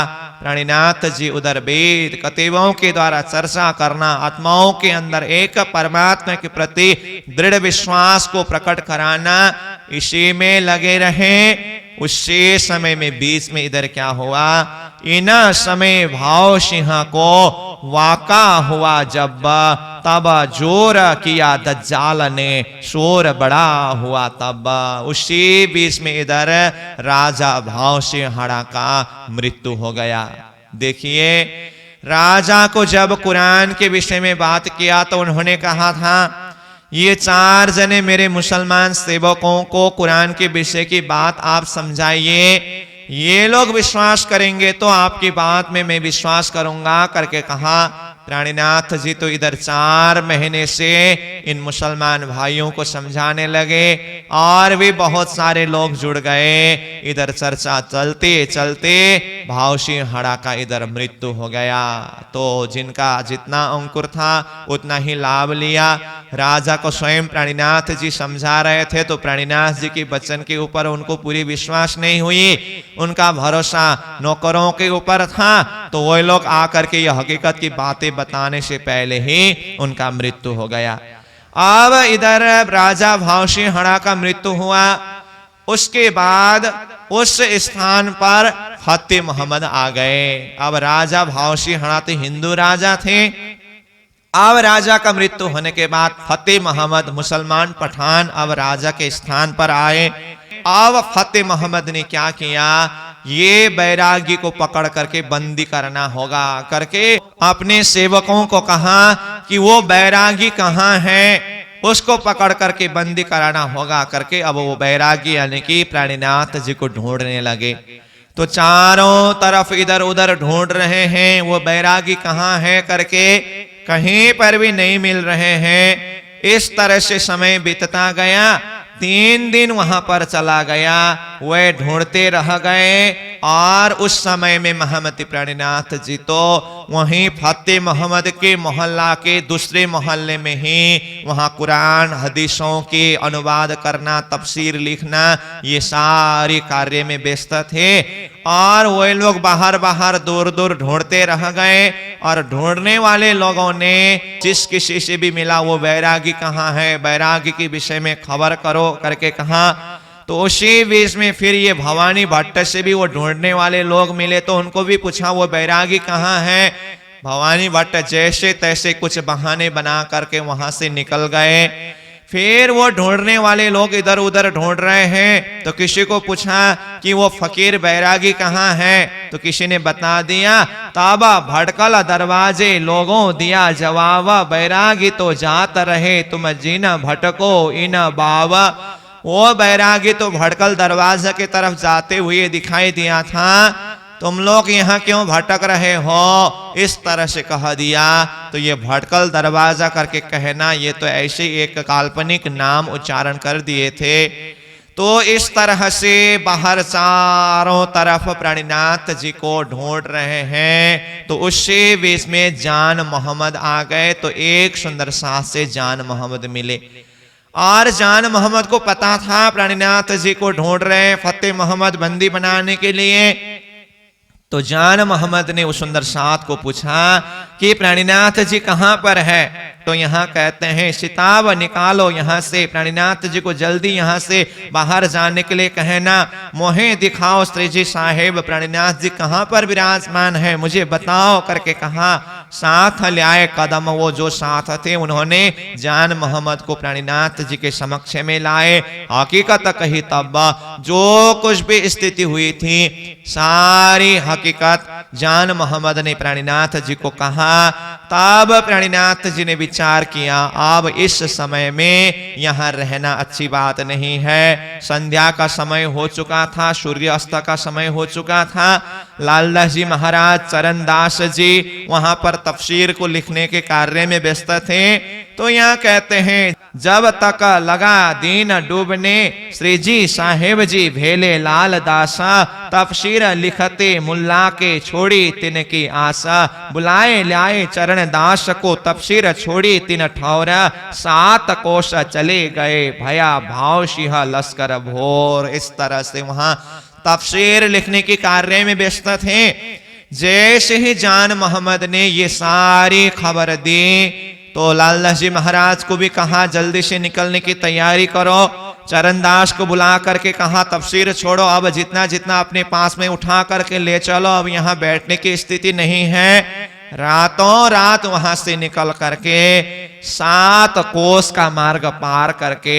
प्राणीनाथ जी उधर वेद कतेवों के द्वारा चर्चा करना, आत्माओं के अंदर एक परमात्मा के प्रति दृढ़ विश्वास को प्रकट कराना, इसी में लगे रहे। उसी समय में बीच में इधर क्या हुआ, इन समय भाव सिंह को वाका हुआ जब, तब जोर किया दज्जाल ने, शोर बड़ा हुआ तब। उसी बीच में इधर राजा भाव सिंह का मृत्यु हो गया। देखिए, राजा को जब कुरान के विषय में बात किया तो उन्होंने कहा था, ये 4 जने मेरे मुसलमान सेवकों को कुरान के विषय की बात आप समझाइए, ये लोग विश्वास करेंगे तो आपकी बात में मैं विश्वास करूंगा करके कहा। प्राणीनाथ जी तो इधर 4 महीने से इन मुसलमान भाइयों को समझाने लगे और भी बहुत सारे लोग जुड़ गए। इधर चर्चा चलते चलते भाव सिंह हड़ा का इधर मृत्यु हो गया। तो जिनका जितना अंकुर था उतना ही लाभ लिया। राजा को स्वयं प्राणीनाथ जी समझा रहे थे तो प्राणीनाथ जी के वचन के ऊपर उनको पूरी विश्वास नहीं हुई, उनका भरोसा नौकरों के ऊपर था। तो वो लोग आकर के यह हकीकत की बातें बताने से पहले ही उनका मृत्यु हो गया। अब इधर राजा भाव सिंह हड़ा का मृत्यु हुआ। उसके बाद उस स्थान पर फतेह मोहम्मद आ गए। अब राजा भाव सिंह हड़ा तो हिंदू राजा थे। अब राजा का मृत्यु होने के बाद फतेह मोहम्मद मुसलमान पठान अब राजा के स्थान पर आए। अब फतेह मोहम्मद ने क्या किया, ये बैरागी को पकड़ करके बंदी करना होगा करके अपने सेवकों को कहा कि वो बैरागी कहाँ है, उसको पकड़ करके बंदी कराना होगा करके अब वो बैरागी यानी कि प्राणीनाथ जी को ढूंढने लगे। तो चारों तरफ इधर उधर ढूंढ रहे हैं, वो बैरागी कहाँ है करके कहीं पर भी नहीं मिल रहे हैं। इस तरह से समय बीतता गया। 3 दिन वहां पर चला गया, वे ढूंढते रह गए। और उस समय में महमती प्राणीनाथ जी तो वहीं फतेह मोहम्मद के मोहल्ला के दूसरे मोहल्ले में ही वहां कुरान हदीसों के अनुवाद करना, तफसीर लिखना, ये सारी कार्य में व्यस्त थे। और वे लोग बाहर बाहर दूर दूर ढूंढते रह गए। और ढूंढने वाले लोगों ने जिस किसी से भी मिला वो बैरागी कहाँ है, बैरागी के विषय में खबर करो करके कहा। तो उसी बीच में फिर ये भवानी भट्ट से भी वो ढूंढने वाले लोग मिले तो उनको भी पूछा वो बैरागी कहाँ है। भवानी भट्ट जैसे तैसे कुछ बहाने बना करके वहां से निकल गए। फिर वो ढूंढने वाले लोग इधर उधर ढूंढ रहे हैं तो किसी को पूछा कि वो फकीर बैरागी कहाँ है, तो किसी ने बता दिया। ताबा भटकल दरवाजे लोगों दिया जवाब, बैरागी तो जात रहे तुम जीना भटको इन बाबा। वो बैरागी तो भटकल दरवाजा की तरफ जाते हुए दिखाई दिया था, तुम लोग यहाँ क्यों भटक रहे हो, इस तरह से कह दिया। तो ये भटकल दरवाजा करके कहना ये तो ऐसे एक काल्पनिक नाम उच्चारण कर दिए थे। तो इस तरह से बाहर चारों तरफ प्राणीनाथ जी को ढूंढ रहे हैं। तो उसी बीच में जान मोहम्मद आ गए। तो एक सुंदर साथ से जान मोहम्मद मिले और जान मोहम्मद को पता था प्राणीनाथ जी को ढूंढ रहे हैं फतेह मोहम्मद बंदी बनाने के लिए। तो जान मोहम्मद ने उस सुंदर साथ को पूछा कि प्राणीनाथ जी कहाँ पर है। तो यहाँ कहते हैं सिताब निकालो यहाँ से, प्राणीनाथ जी को जल्दी यहाँ से बाहर जाने के लिए कहना। मोहे दिखाओ श्री जी साहेब प्राणीनाथ जी कहाँ पर विराजमान है, मुझे बताओ करके कहा। साथ ले आए कदम, वो जो साथ थे उन्होंने जान मोहम्मद को प्राणीनाथ जी के समक्ष में लाए। हकीकत कही तब जो कुछ भी स्थिति हुई थी सारी हकीकत जान मोहम्मद ने प्राणीनाथ जी को कहा। तब प्राणीनाथ जी ने विचार किया, अब इस समय में यहाँ रहना अच्छी बात नहीं है। संध्या का समय हो चुका था, सूर्यास्त का समय हो चुका था। लालदास जी महाराज, चरणदास जी वहां पर तफसीर को लिखने के कार्य में व्यस्त थे। तो यहाँ कहते हैं, जब तक लगा दिन डूबने, श्री जी साहेब जी भेले लाल दासा, तफसीर लिखते मुल्ला के छोड़ी तिनकी आशा, बुलाए लाए चरण दास को तफसीर छोड़ी तिन ठौरा, 7 कोश चले गए भया भाव सिंह लश्कर भोर। इस तरह से वहां तफसीर लिखने के कार्य में व्यस्त थे। जैसे ही जान मोहम्मद ने ये सारी खबर दी तो लालदास जी महाराज को भी कहा, जल्दी से निकलने की तैयारी करो। चरणदास को बुला करके कहा, तफसीर छोड़ो, अब जितना जितना अपने पास में उठा करके ले चलो, अब यहाँ बैठने की स्थिति नहीं है। रातों रात वहां से निकल करके 7 कोस का मार्ग पार करके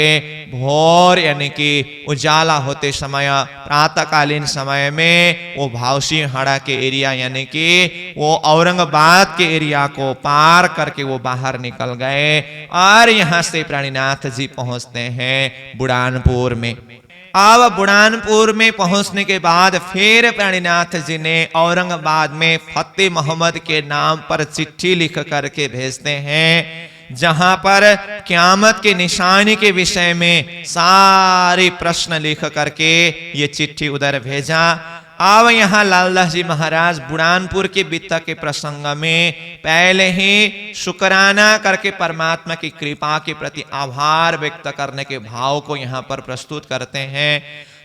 भोर यानी कि उजाला होते समय, प्रातःकालीन समय में वो भावसिंहहाड़ा के एरिया यानी कि वो औरंगाबाद के एरिया को पार करके वो बाहर निकल गए और यहाँ से प्राणीनाथ जी पहुंचते हैं बुढ़ानपुर में। अब बुढ़ानपुर में पहुंचने के बाद फिर प्राणीनाथ जी ने औरंगाबाद में फतेह मोहम्मद के नाम पर चिट्ठी लिख करके भेजते हैं, जहां पर क़यामत के निशानी के विषय में सारे प्रश्न लिख करके ये चिट्ठी उधर भेजा। अब यहाँ लालदास जी महाराज बुढ़ानपुर के बित्ता के प्रसंग में पहले ही शुक्राना करके परमात्मा की कृपा के प्रति आभार व्यक्त करने के भाव को यहाँ पर प्रस्तुत करते हैं।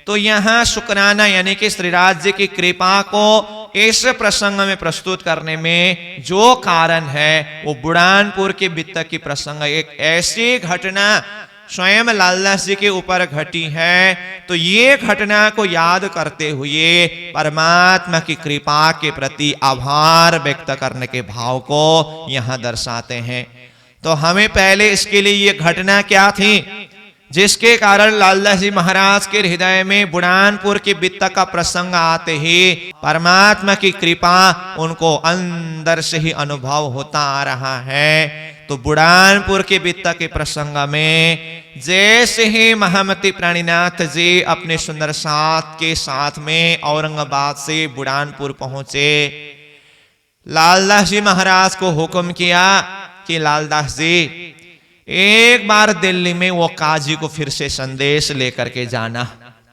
तो यहाँ शुक्राना यानी कि श्रीराज जी की कृपा को इस प्रसंग में प्रस्तुत करने में जो कारण है वो बुढ़ानपुर के बित्ता की प्रसंग एक ऐसी घटना स्वयं लालदास जी के ऊपर घटी है। तो ये घटना को याद करते हुए परमात्मा की कृपा के प्रति आभार व्यक्त करने के भाव को यहाँ दर्शाते हैं। तो हमें पहले इसके लिए ये घटना क्या थी जिसके कारण लालदास जी महाराज के हृदय में बुढ़ानपुर के बित्ता का प्रसंग आते ही परमात्मा की कृपा उनको अंदर से ही अनुभव होता आ रहा है। तो बुढ़ानपुर के बित्ता के प्रसंग में जैसे ही महामती प्राणीनाथ जी अपने सुंदर साथ के साथ में औरंगाबाद से बुढ़ानपुर पहुंचे, लालदास जी महाराज को हुक्म किया कि लालदास जी एक बार दिल्ली में वो काजी को फिर से संदेश लेकर के जाना।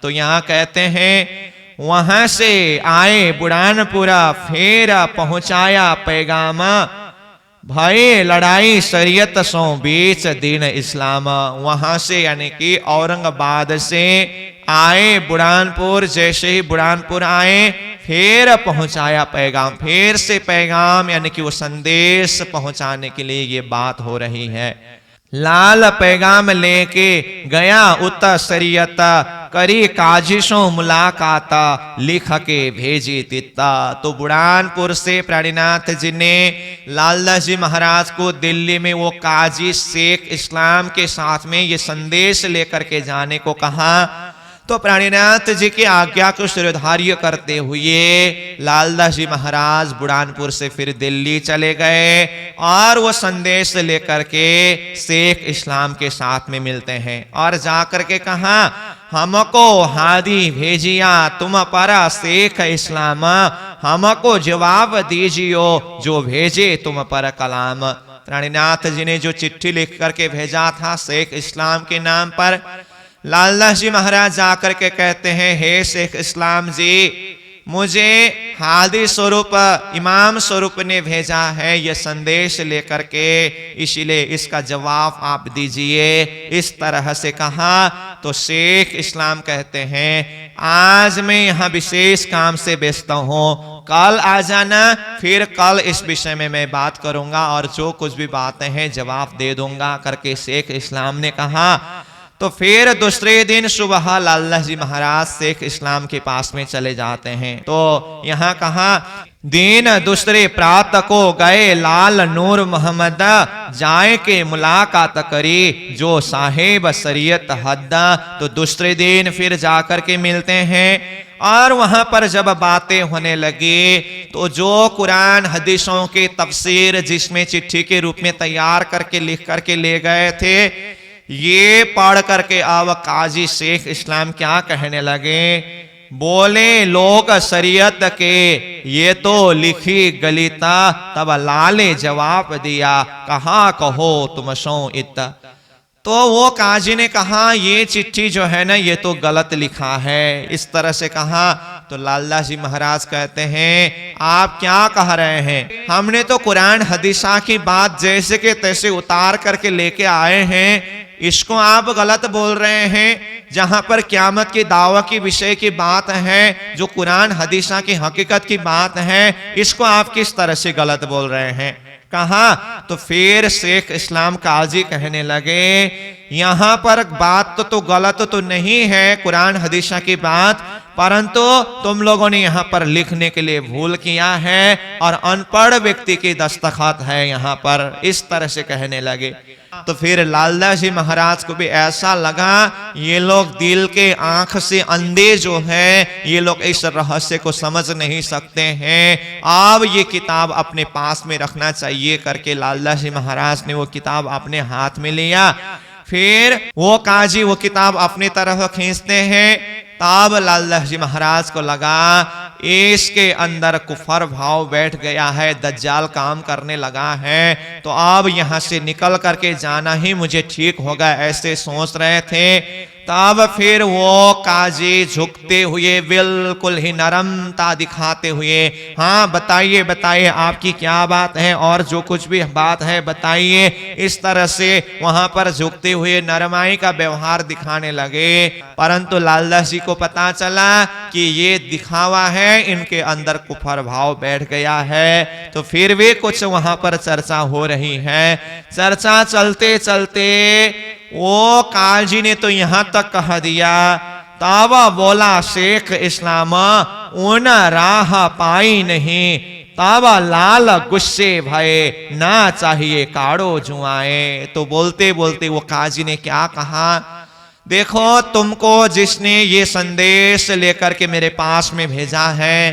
तो यहाँ कहते हैं वहां से आए बुढ़ानपुरा, फिर पहुंचाया पैगाम, भय लड़ाई शरीयत सो बीच दीन इस्लाम। वहां से यानी कि औरंगाबाद से आए बुढ़ानपुर, जैसे ही बुढ़ानपुर आए फिर पहुंचाया पैगाम, फिर से पैगाम यानी कि वो संदेश पहुंचाने के लिए ये बात हो रही है। लाल पैगाम लेके गया उत शरीयत, करी काजिशों मुलाकात, लिख के भेजी तित्ता। तो बुढ़ानपुर से प्राणीनाथ जी ने लालदास जी महाराज को दिल्ली में वो काजी शेख इस्लाम के साथ में ये संदेश लेकर के जाने को कहा। तो प्राणीनाथ जी की आज्ञा को शिरोधार्य करते हुए लालदास जी महाराज बुढ़ानपुर से फिर दिल्ली चले गए और वो संदेश लेकर के शेख इस्लाम के साथ में मिलते हैं और जाकर के कहा, हमको हादी भेजिया तुम पर शेख इस्लाम, हमको जवाब दीजियो जो भेजे तुम पर कलाम। प्राणीनाथ जी ने जो चिट्ठी लिख करके भेजा था शेख इस्लाम के नाम पर, लालदास जी महाराज जाकर के कहते हैं, हे शेख इस्लाम जी, मुझे हादी स्वरूप इमाम स्वरूप ने भेजा है ये संदेश लेकर के, इसीलिए इसका जवाब आप दीजिए। इस तरह से कहा। तो शेख इस्लाम कहते हैं, आज मैं यहाँ विशेष काम से व्यस्त हूँ, कल आ जाना, फिर कल इस विषय में मैं बात करूंगा और जो कुछ भी बातें हैं जवाब दे दूंगा करके शेख इस्लाम ने कहा। तो फिर दूसरे दिन सुबह लालदास जी महाराज शेख इस्लाम के पास में चले जाते हैं। तो यहाँ कहा, दिन दूसरे प्रात को गए लाल नूर मोहम्मद, जाए के मुलाकात करी जो साहेब शरीयत हद्दा। तो दूसरे दिन फिर जाकर के मिलते हैं और वहां पर जब बातें होने लगी तो जो कुरान हदीसों के तफसीर जिसमें चिट्ठी के रूप में तैयार करके लिख करके ले गए थे, ये पढ़ करके अब काजी शेख इस्लाम क्या कहने लगे, बोले लोग शरीयत के ये तो लिखी गलिता। तब लाले जवाब दिया, कहा कहो तुम सो इत। तो वो काजी ने कहा ये चिट्ठी जो है ना ये तो गलत लिखा है, इस तरह से कहा। तो लाला जी महाराज कहते हैं आप क्या कह रहे हैं, हमने तो कुरान हदीसा की बात जैसे के तैसे उतार करके लेके आए हैं, इसको आप गलत बोल रहे हैं। जहां पर क़यामत की दावा की विषय की बात है, जो कुरान हदीसा की हकीकत की बात है, इसको आप किस तरह से गलत बोल रहे हैं। कहा तो फिर शेख इस्लाम काजी कहने लगे यहां पर बात तो गलत तो नहीं है कुरान हदीसा की बात, परंतु तुम लोगों ने यहाँ पर लिखने के लिए भूल किया है और अनपढ़ व्यक्ति की दस्तखत है यहाँ पर, इस तरह से कहने लगे। तो फिर लाला जी महाराज को भी ऐसा लगा ये लोग दिल के आंख से अंधे जो है, ये लोग इस रहस्य को समझ नहीं सकते हैं, अब ये किताब अपने पास में रखना चाहिए करके लाला जी महाराज ने वो किताब अपने हाथ में लिया। फिर वो काजी वो किताब अपनी तरफ खींचते हैं, तब लाला जी महाराज को लगा इसके अंदर कुफर भाव बैठ गया है, दज्जाल काम करने लगा है, तो अब यहां से निकल करके जाना ही मुझे ठीक होगा, ऐसे सोच रहे थे। तब फिर वो काजी झुकते हुए बिल्कुल ही नरमता दिखाते हुए, हाँ बताइए बताइए आपकी क्या बात है और जो कुछ भी बात है बताइए, इस तरह से वहां पर झुकते हुए नरमाई का व्यवहार दिखाने लगे। परंतु लाला जी को पता चला कि ये दिखावा है, इनके अंदर कुफर भाव बैठ गया है। तो फिर भी कुछ वहां पर चर्चा हो रही है। चर्चा चलते चलते वो काजी ने तो यहां तक कह दिया, तब बोला शेख इस्लाम उन राह पाई नहीं, तब लाल गुस्से भये ना चाहिए काड़ो जुआए। तो बोलते बोलते वो काजी ने क्या कहा, देखो तुमको जिसने ये संदेश लेकर के मेरे पास में भेजा है,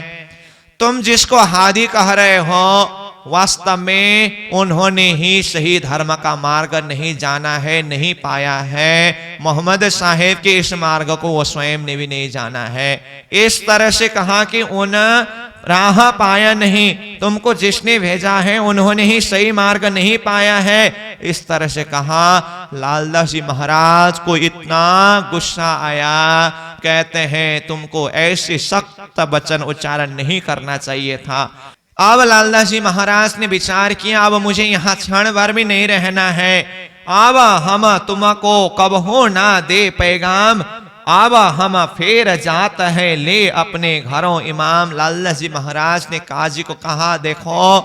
तुम जिसको हादी कह रहे हो, वास्तव में उन्होंने ही सही धर्म का मार्ग नहीं जाना है, नहीं पाया है। मोहम्मद साहेब के इस मार्ग को वो स्वयं ने भी नहीं जाना है। इस तरह से कहा कि उन राह पाया नहीं, तुमको जिसने भेजा है उन्होंने ही सही मार्ग नहीं पाया है, इस तरह से कहा। लाला जी महाराज को इतना गुस्सा आया, कहते हैं तुमको ऐसे सख्त वचन उच्चारण नहीं करना चाहिए था। अब लाला जी महाराज ने विचार किया, अब मुझे यहाँ क्षण भर भी नहीं रहना है, अब हम तुमको कबहू ना दे पैगाम, अब हम फिर जात है ले अपने घरों इमाम। लाला जी महाराज ने काजी को कहा, देखो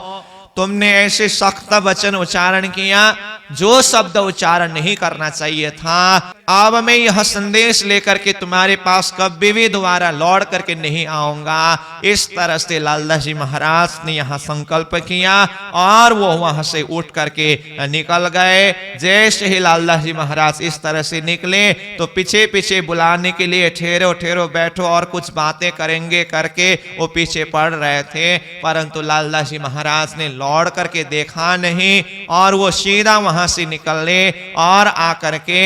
तुमने ऐसे सख्त वचन उच्चारण किया जो शब्द उच्चारण नहीं करना चाहिए था। अब मैं यह संदेश लेकर के तुम्हारे पास कभी भी दोबारा लौट करके नहीं आऊंगा। इस तरह से लाला जी महाराज ने यहाँ संकल्प किया और वो वहां से उठ करके निकल गए। जैसे ही लाला जी महाराज इस तरह से निकले तो पीछे पीछे बुलाने के लिए ठहरो ठहरो बैठो और कुछ बातें करेंगे करके वो पीछे पड़ रहे थे, परंतु लाला जी महाराज ने लौट करके देखा नहीं और वो सीधा वहां से निकले और आकर के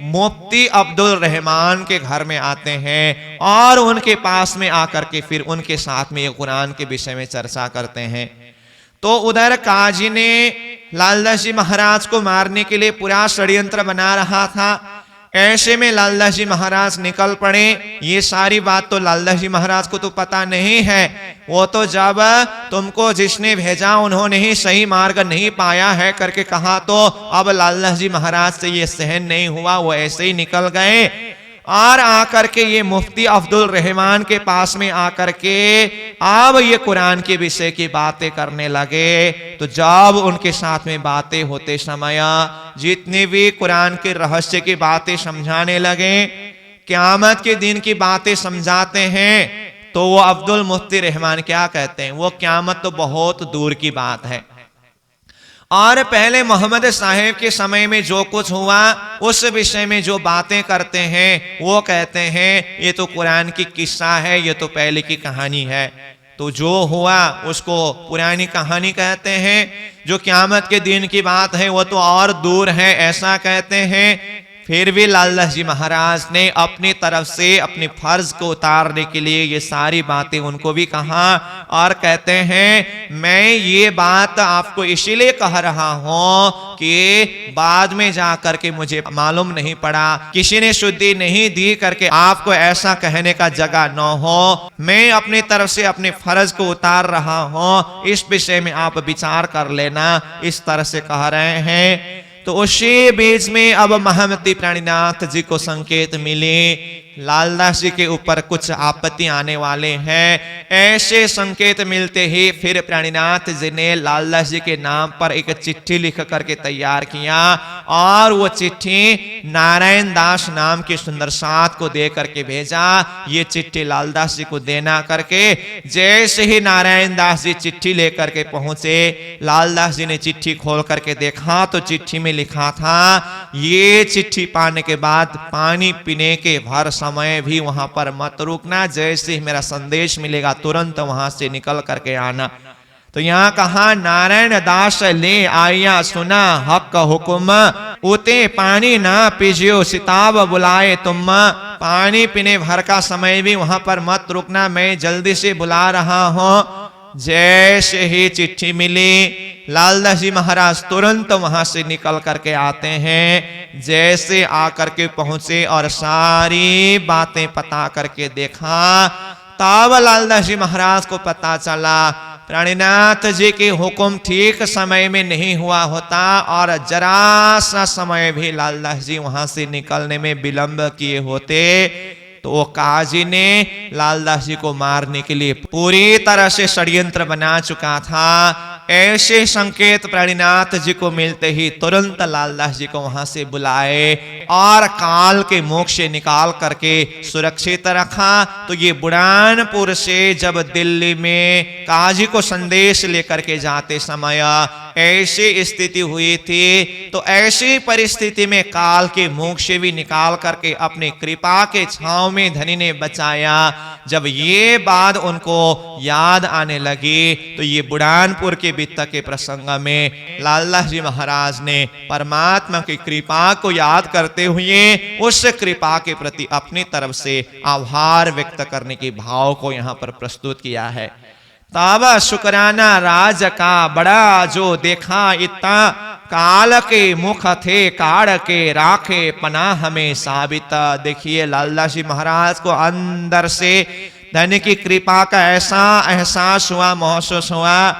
मुफ्ती अब्दुल रहमान के घर में आते हैं और उनके पास में आकर के फिर उनके साथ में ये कुरान के विषय में चर्चा करते हैं। तो उधर काजी ने लाला जी महाराज को मारने के लिए पूरा षड्यंत्र बना रहा था। ऐसे में लाला जी महाराज निकल पड़े। ये सारी बात तो लाला जी महाराज को तो पता नहीं है, वो तो जब तुमको जिसने भेजा उन्होंने ही सही मार्ग नहीं पाया है करके कहा, तो अब लाला जी महाराज से ये सहन नहीं हुआ, वो ऐसे ही निकल गए और आकर के ये मुफ्ती अब्दुल रहमान के पास में आकर के अब ये कुरान के विषय की बातें करने लगे। तो जब उनके साथ में बातें होते समय जितने भी कुरान के रहस्य की बातें समझाने लगे, क़यामत के दिन की बातें समझाते हैं, तो वो अब्दुल मुफ्ती रहमान क्या कहते हैं, वो क़यामत तो बहुत दूर की बात है, और पहले मोहम्मद साहेब के समय में जो कुछ हुआ उस विषय में जो बातें करते हैं वो कहते हैं ये तो कुरान की किस्सा है, ये तो पहले की कहानी है। तो जो हुआ उसको पुरानी कहानी कहते हैं, जो क़यामत के दिन की बात है वो तो और दूर है, ऐसा कहते हैं। फिर भी लालदास जी महाराज ने अपनी तरफ से अपने फर्ज को उतारने के लिए ये सारी बातें उनको भी कहा और कहते हैं मैं ये बात आपको इसीलिए कह रहा हूं कि बाद में जा करके मुझे मालूम नहीं पड़ा, किसी ने शुद्धि नहीं दी करके आपको ऐसा कहने का जगह न हो। मैं अपनी तरफ से अपने फर्ज को उतार रहा हूं, इस विषय में आप विचार कर लेना, इस तरह से कह रहे हैं। तो उसी बीच में अब महमती प्राणीनाथ जी को संकेत मिले लालदास जी के ऊपर कुछ आपत्ति आने वाले हैं। ऐसे संकेत मिलते ही फिर प्राणीनाथ जी ने लालदास जी के नाम पर एक चिट्ठी लिख करके तैयार किया और वो चिट्ठी नारायण दास नाम के सुंदर साथ को दे करके भेजा। ये चिट्ठी लालदास जी को देना करके जैसे ही नारायण दास जी चिट्ठी लेकर के पहुंचे, लालदास जी ने चिट्ठी खोल करके देखा तो चिट्ठी में लिखा था ये चिट्ठी पाने के बाद पानी पीने के भर समय भी वहां पर मत रुकना, जैसे ही मेरा संदेश मिलेगा तुरंत वहां से निकल करके आना। तो यहाँ कहा नारायण दास ले आया सुना हक हुकुम, उते पानी ना पीजियो सिताब बुलाए तुम। पानी पीने भर का समय भी वहां पर मत रुकना, मैं जल्दी से बुला रहा हूं। जैसे ही चिट्ठी मिली लालदास जी महाराज तुरंत वहां से निकल करके आते हैं। जैसे आकर के पहुंचे और सारी बातें पता करके देखा, तब लालदास जी महाराज को पता चला प्राणीनाथ जी के हुक्म ठीक समय में नहीं हुआ होता और जरा सा समय भी लालदास जी वहां से निकलने में विलंब किए होते तो वो काजी ने लालदास जी को मारने के लिए पूरी तरह से षड्यंत्र बना चुका था। ऐसे संकेत प्राणीनाथ जी को मिलते ही तुरंत लालदास जी को वहां से बुलाए और काल के मुख से निकाल करके सुरक्षित रखा। तो ये बुरहानपुर से जब दिल्ली में काजी को संदेश लेकर के जाते समय ऐसी स्थिति हुई थी, तो ऐसी परिस्थिति में काल के मुख से भी निकाल करके अपनी कृपा के छांव में धनी ने बचाया। जब ये बात उनको याद आने लगी तो ये बुरहानपुर के बीता के प्रसंग में लालदास जी महाराज ने परमात्मा की कृपा को याद करते हुए उस कृपा के प्रति अपनी तरफ से आभार व्यक्त करने के भाव को यहाँ पर प्रस्तुत किया है। तब शुक्राना राज का बड़ा जो देखा इतना, काल के मुख थे काड़ के राखे पनाह में साबित। देखिए लालदास जी महाराज को अंदर से धन की कृपा का ऐसा एहसास हुआ, महसूस हुआ।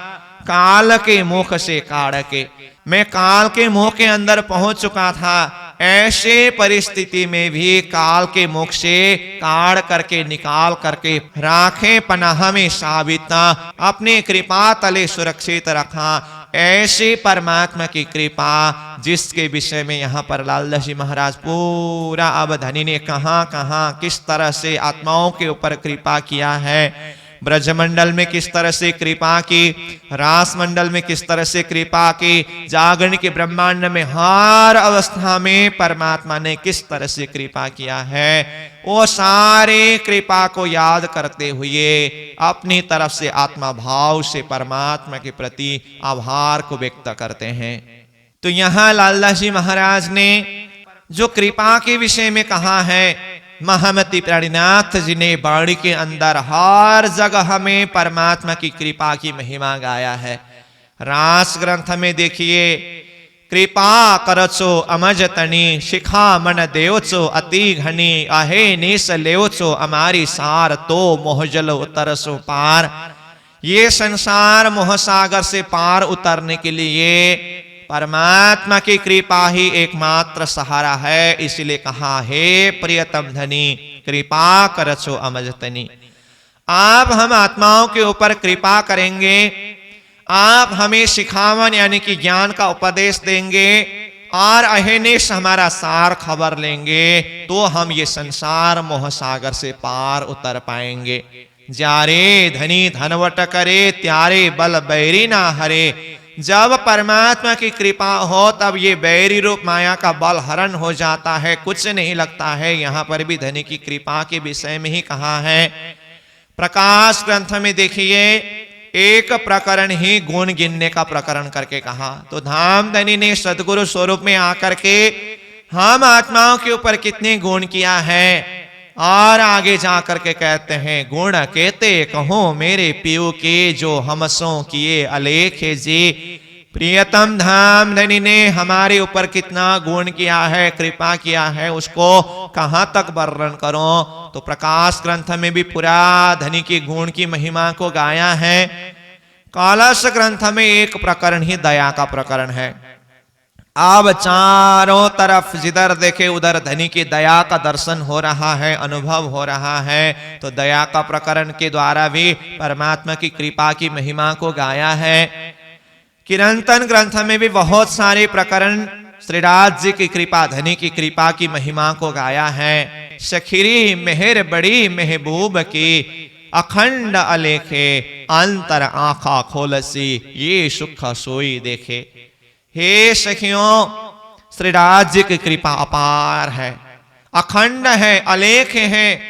काल के मुख से काड़ के, मैं काल के मुख के अंदर पहुंच चुका था। ऐसे परिस्थिति में भी काल के मुख से काढ़ करके निकाल करके राखे पनाह में साबित, अपनी कृपा तले सुरक्षित रखा। ऐसी परमात्मा की कृपा जिसके विषय में यहाँ पर लालदास जी महाराज पूरा अब धनी ने कहां कहां किस तरह से आत्माओं के ऊपर कृपा किया है, ब्रजमंडल में किस तरह से कृपा की, रास मंडल में किस तरह से कृपा की, जागरण के ब्रह्मांड में हर अवस्था में परमात्मा ने किस तरह से कृपा किया है, वो सारे कृपा को याद करते हुए अपनी तरफ से आत्मा भाव से परमात्मा के प्रति आभार को व्यक्त करते हैं। तो यहाँ लालदास जी महाराज ने जो कृपा के विषय में कहा है, महमती प्राणीनाथ जी ने वाणी के अंदर हर जगह में परमात्मा की कृपा की महिमा गाया है। रास ग्रंथ में देखिए, कृपा करचो अमज तनी शिखा मन देवचो अति घनी अहे निस लेवचो अमारी सार तो मोहजल उतरसो पार। ये संसार मोहसागर से पार उतरने के लिए परमात्मा की कृपा ही एकमात्र सहारा है। इसलिए कहा हे प्रियतम धनी कृपा करछो अमजतनी, आप हम आत्माओं के ऊपर कृपा करेंगे, आप हमें शिखावन यानी कि ज्ञान का उपदेश देंगे और अहनिश हमारा सार खबर लेंगे तो हम ये संसार मोहसागर से पार उतर पाएंगे। जारे धनी धनवट करे त्यारे बल बैरी ना हरे, जब परमात्मा की कृपा हो तब ये बैरी रूप माया का बल हरण हो जाता है, कुछ नहीं लगता है। यहां पर भी धनी की कृपा के विषय में ही कहा है। प्रकाश ग्रंथ में देखिए एक प्रकरण ही गुण गिनने का प्रकरण करके कहा। तो धाम धनी ने सदगुरु स्वरूप में आकर के हम आत्माओं के ऊपर कितने गुण किया है, और आगे जाकर के कहते हैं गुण कहते कहो मेरे पियो के जो हमसों किए अलेख जी। प्रियतम धाम धनी ने हमारे ऊपर कितना गुण किया है, कृपा किया है, उसको कहां तक वर्णन करो। तो प्रकाश ग्रंथ में भी पूरा धनी के गुण की महिमा को गाया है। कलश ग्रंथ में एक प्रकरण ही दया का प्रकरण है। अब चारों तरफ जिधर देखे उधर धनी की दया का दर्शन हो रहा है, अनुभव हो रहा है। तो दया का प्रकरण के द्वारा भी परमात्मा की कृपा की महिमा को गाया है। किरंतन ग्रंथ में भी बहुत सारे प्रकरण श्रीराज जी की कृपा, धनी की कृपा की महिमा को गाया है। सखीरी मेहर बड़ी महबूब की अखंड अलेखे अंतर आंखा खोलसी ये सुख सोई देखे। हे सखियों, श्रीराज जी की कृपा अपार है, अखंड है, अलेख है,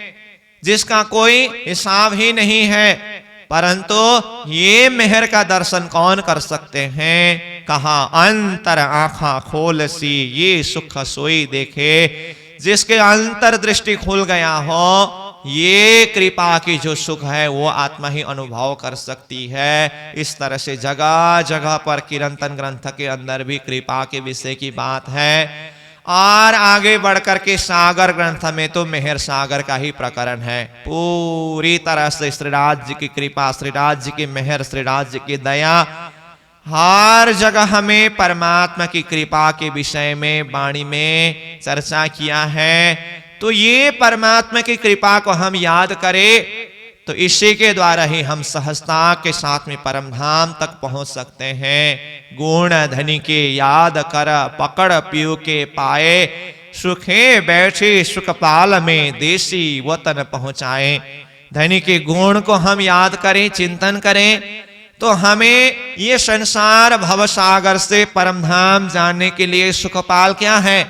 जिसका कोई हिसाब ही नहीं है। परंतु ये मेहर का दर्शन कौन कर सकते हैं? कहा अंतर आंखा खोलसी ये सुख सोई देखे। जिसके अंतर दृष्टि खुल गया हो, ये कृपा की जो सुख है वो आत्मा ही अनुभव कर सकती है। इस तरह से जगह जगह पर किरंतन ग्रंथ के अंदर भी कृपा के विषय की बात है। और आगे बढ़कर के सागर ग्रंथ में तो मेहर सागर का ही प्रकरण है। पूरी तरह से श्रीराज जी की कृपा, श्रीराज जी की मेहर, श्रीराज जी की दया, हर जगह हमें परमात्मा की कृपा के विषय में वाणी में चर्चा किया है। तो ये परमात्मा की कृपा को हम याद करें तो इसी के द्वारा ही हम सहजता के साथ में परम धाम तक पहुंच सकते हैं। गुण धनी के याद कर पकड़ पियो के पाए, सुखे बैठे सुखपाल में देसी वतन पहुंचाए। धनी के गुण को हम याद करें, चिंतन करें, तो हमें ये संसार भवसागर से परम धाम जानने के लिए सुखपाल क्या है?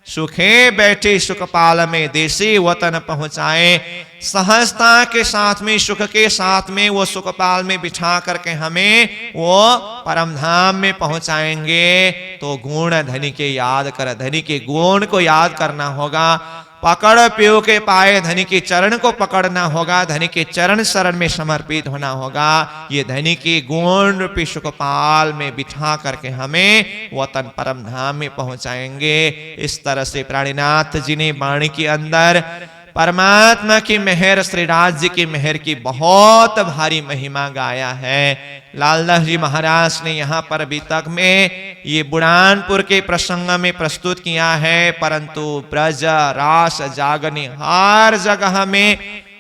सुखे बैठे सुखपाल में देसी वतन पहुंचाए। सहजता के साथ में, सुख के साथ में वो सुखपाल में बिठा करके हमें वो परम धाम में पहुंचाएंगे। तो गुण धनी के याद कर, धनी के गुण को याद करना होगा। पकड़ पियो के पाए, धनी के चरण को पकड़ना होगा, धनी के चरण शरण में समर्पित होना होगा। ये धनी के गुण रूपी सुखपाल में बिठा करके हमें वतन परम धाम में पहुंचाएंगे। इस तरह से प्राणीनाथ जी ने वाणी के अंदर परमात्मा की मेहर, श्रीराज जी की मेहर की बहुत भारी महिमा गाया है। लालदास जी महाराज ने यहाँ पर अभी तक में ये बुढ़ानपुर के प्रसंग में प्रस्तुत किया है। परंतु ब्रज रास जागने हर जगह में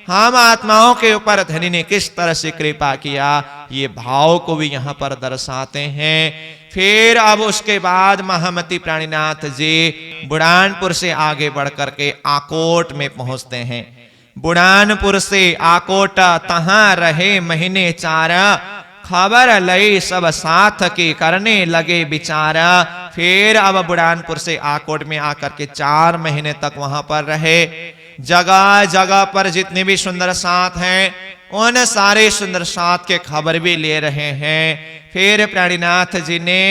हम आत्माओं के ऊपर धनी ने किस तरह से कृपा किया, ये भाव को भी यहाँ पर दर्शाते हैं। फिर अब उसके बाद महामती प्राणीनाथ जी बुढ़ानपुर से आगे बढ़ करके आकोट में पहुंचते हैं। बुढ़ानपुर से आकोट तहां रहे महीने 4, खबर लई सब साथ के करने लगे विचारा। फिर अब बुढ़ानपुर से आकोट में आकर के 4 महीने तक वहां पर रहे। जगह जगह पर जितने भी सुंदर साथ हैं उन सारे सुंदर साथ के खबर भी ले रहे हैं। फिर प्राणीनाथ जी ने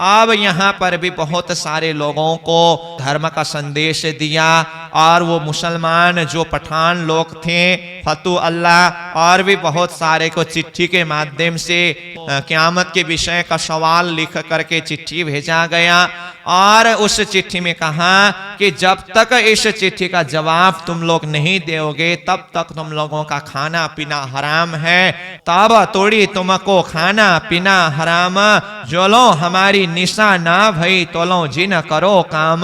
अब यहाँ पर भी बहुत सारे लोगों को धर्म का संदेश दिया। और वो मुसलमान जो पठान लोग थे, फतू अल्लाह और भी बहुत सारे को चिट्ठी के माध्यम से क़यामत के विषय का सवाल लिख करके चिट्ठी भेजा गया। और उस चिट्ठी में कहा कि जब तक इस चिट्ठी का जवाब तुम लोग नहीं दोगे तब तक तुम लोगों का खाना पीना हराम है। तब तोड़ी तुमको खाना पीना हराम, जो लो हमारी निशा ना भई तो लो जिन करो काम।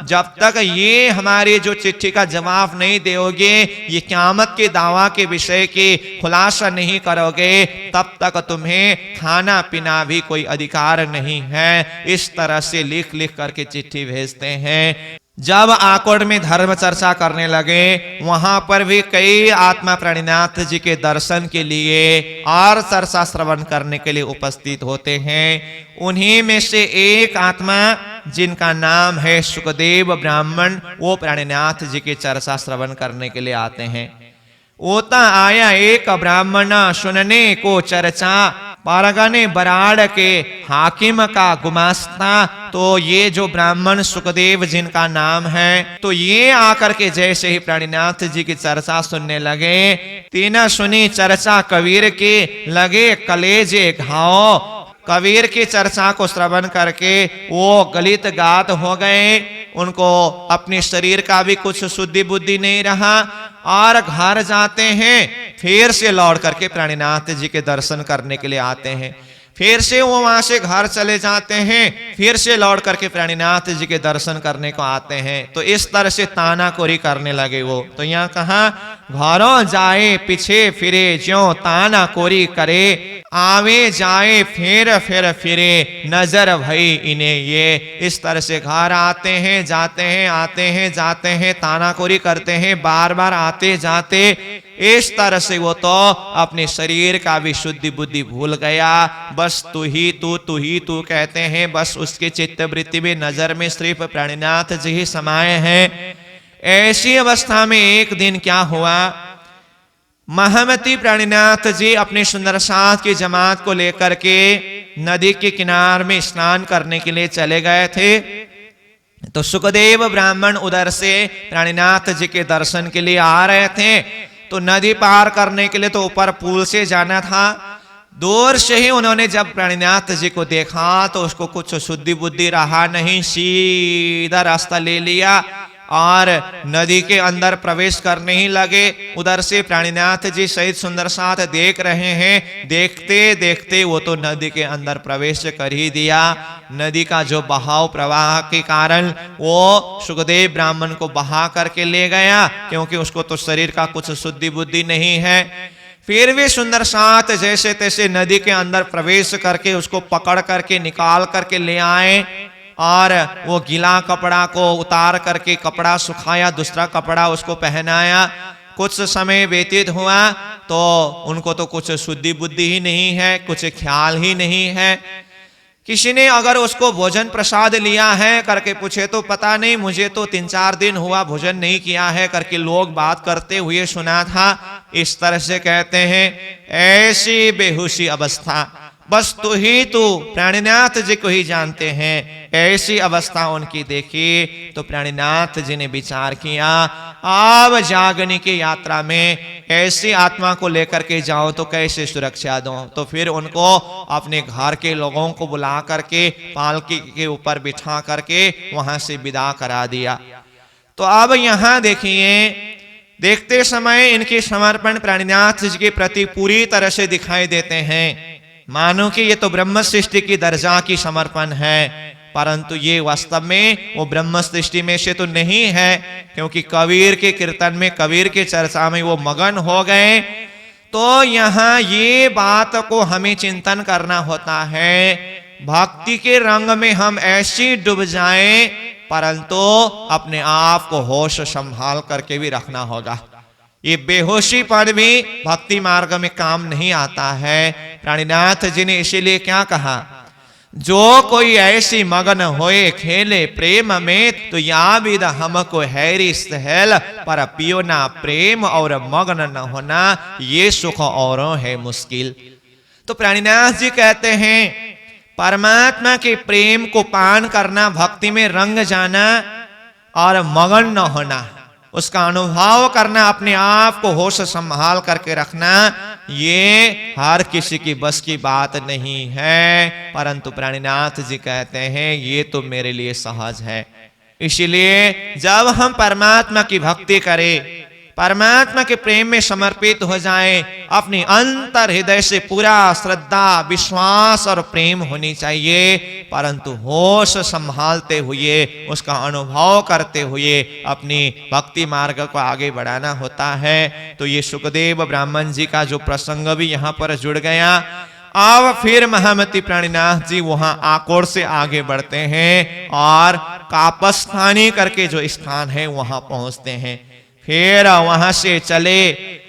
जब तक ये हमारी जो चिट्ठी का जवाब नहीं दोगे, ये क़यामत के दावा के विषय की खुलासा नहीं करोगे, तब तक तुम्हें खाना पीना भी कोई अधिकार नहीं है। इस तरह से लिख लिख करके चिट्ठी भेजते हैं। जब आकोट में धर्म चर्चा करने लगे, वहां पर भी कई आत्मा प्राणीनाथ जी के दर्शन के लिए और चर्चा श्रवण करने के लिए उपस्थित होते हैं। उन्हीं में से एक आत्मा जिनका नाम है सुखदेव ब्राह्मण, वो प्राणीनाथ जी की चर्चा श्रवण करने के लिए आते हैं। ओता आया एक ब्राह्मण सुनने को चर्चा, परगने बराड़ के हाकिम का गुमास्ता। तो ये जो ब्राह्मण सुखदेव जिनका नाम है, तो ये आकर के जैसे ही प्राणीनाथ जी की चर्चा सुनने लगे, तीन सुनी चर्चा कबीर के, लगे कलेजे घाव। कबीर की चर्चा को श्रवण करके वो गलित गात हो गए। उनको अपने शरीर का भी कुछ शुद्धि बुद्धि नहीं रहा, और घर जाते हैं, फिर से लौट करके प्राणीनाथ जी के दर्शन करने के लिए आते हैं। फिर से वो वहां से घर चले जाते हैं, फिर से लौट करके प्राणीनाथ जी के दर्शन करने को आते हैं। तो इस तरह से तानाकोरी करने लगे वो। तो यहाँ कहा, घरों जाए पीछे फिरे, ज्यों तानाकोरी करे, आवे जाए फिर फिरे, नजर भई इन्हें ये। इस तरह से घर आते हैं, जाते हैं, आते हैं, जाते हैं, तानाकोरी करते हैं, बार बार आते जाते। इस तरह से वो तो अपने शरीर का भी शुद्धि बुद्धि भूल गया। बस तू ही तू कहते हैं। बस उसके चित्त वृत्ति में, नजर में सिर्फ प्राणीनाथ जी ही समाये हैं। ऐसी अवस्था में एक दिन क्या हुआ, महामती प्राणीनाथ जी अपने सुंदर साथ की जमात को लेकर के नदी के किनारे में स्नान करने के लिए चले गए थे। तो सुखदेव ब्राह्मण उधर से प्राणीनाथ जी के दर्शन के लिए आ रहे थे। तो नदी पार करने के लिए तो ऊपर पुल से जाना था। दूर से ही उन्होंने जब प्राणीनाथ जी को देखा, तो उसको कुछ शुद्धि बुद्धि रहा नहीं, सीधा रास्ता ले लिया और नदी के अंदर प्रवेश करने ही लगे। उधर से प्राणीनाथ जी सहित सुंदर साथ देख रहे हैं। देखते देखते वो तो नदी के अंदर प्रवेश कर ही दिया। नदी का जो बहाव प्रवाह के कारण वो सुखदेव ब्राह्मण को बहा करके ले गया, क्योंकि उसको तो शरीर का कुछ शुद्धि बुद्धि नहीं है। फिर भी सुंदर साथ जैसे तैसे नदी के अंदर प्रवेश करके उसको पकड़ करके निकाल करके ले आए, और वो गीला कपड़ा को उतार करके कपड़ा सुखाया, दूसरा कपड़ा उसको पहनाया। कुछ समय व्यतीत हुआ तो उनको तो कुछ शुद्धि बुद्धि ही नहीं है, कुछ ख्याल ही नहीं है। किसी ने अगर उसको भोजन प्रसाद लिया है करके पूछे तो पता नहीं, मुझे तो 3-4 दिन हुआ भोजन नहीं किया है करके लोग बात करते हुए सुना था। इस तरह से कहते हैं, ऐसी बेहोशी अवस्था बस तू प्राणीनाथ जी को ही जानते हैं। ऐसी अवस्था उनकी देखी तो प्राणीनाथ जी ने विचार किया, अब जागने की यात्रा में ऐसी आत्मा को लेकर के जाओ तो कैसे सुरक्षा दो। तो फिर उनको अपने घर के लोगों को बुला करके पालकी के ऊपर बिठा करके वहां से विदा करा दिया। तो अब यहाँ देखिए, देखते समय इनके समर्पण प्राणीनाथ जी के प्रति पूरी तरह से दिखाई देते हैं। मानो कि ये तो ब्रह्म सृष्टि की दर्जा की समर्पण है, परंतु ये वास्तव में वो ब्रह्म सृष्टि में से तो नहीं है, क्योंकि कबीर के कीर्तन में, कबीर के चर्चा में वो मगन हो गए। तो यहाँ ये बात को हमें चिंतन करना होता है, भक्ति के रंग में हम ऐसी डूब जाएं, परंतु अपने आप को होश संभाल करके भी रखना होगा। ये बेहोशी पद भी भक्ति मार्ग में काम नहीं आता है। प्राणीनाथ जी ने इसीलिए क्या कहा, जो कोई ऐसी मगन होए खेले प्रेम में, तो या विद हमको हैरी सहल, पर पियो ना प्रेम और मगन न होना, ये सुख औरों है मुश्किल। तो प्राणीनाथ जी कहते हैं, परमात्मा के प्रेम को पान करना, भक्ति में रंग जाना और मगन न होना, उसका अनुभव करना, अपने आप को होश संभाल करके रखना, ये हर किसी की बस की बात नहीं है। परंतु प्राणीनाथ जी कहते हैं, ये तो मेरे लिए सहज है। इसलिए जब हम परमात्मा की भक्ति करें, परमात्मा के प्रेम में समर्पित हो जाएं, अपने अंतर हृदय से पूरा श्रद्धा, विश्वास और प्रेम होनी चाहिए, परंतु होश संभालते हुए, उसका अनुभव करते हुए अपनी भक्ति मार्ग को आगे बढ़ाना होता है। तो ये सुखदेव ब्राह्मण जी का जो प्रसंग भी यहाँ पर जुड़ गया। अब फिर महामती प्राणीनाथ जी वहां आकोर से आगे बढ़ते हैं और कापस्थानी करके जो स्थान है वहां पहुंचते हैं। फिर वहां से चले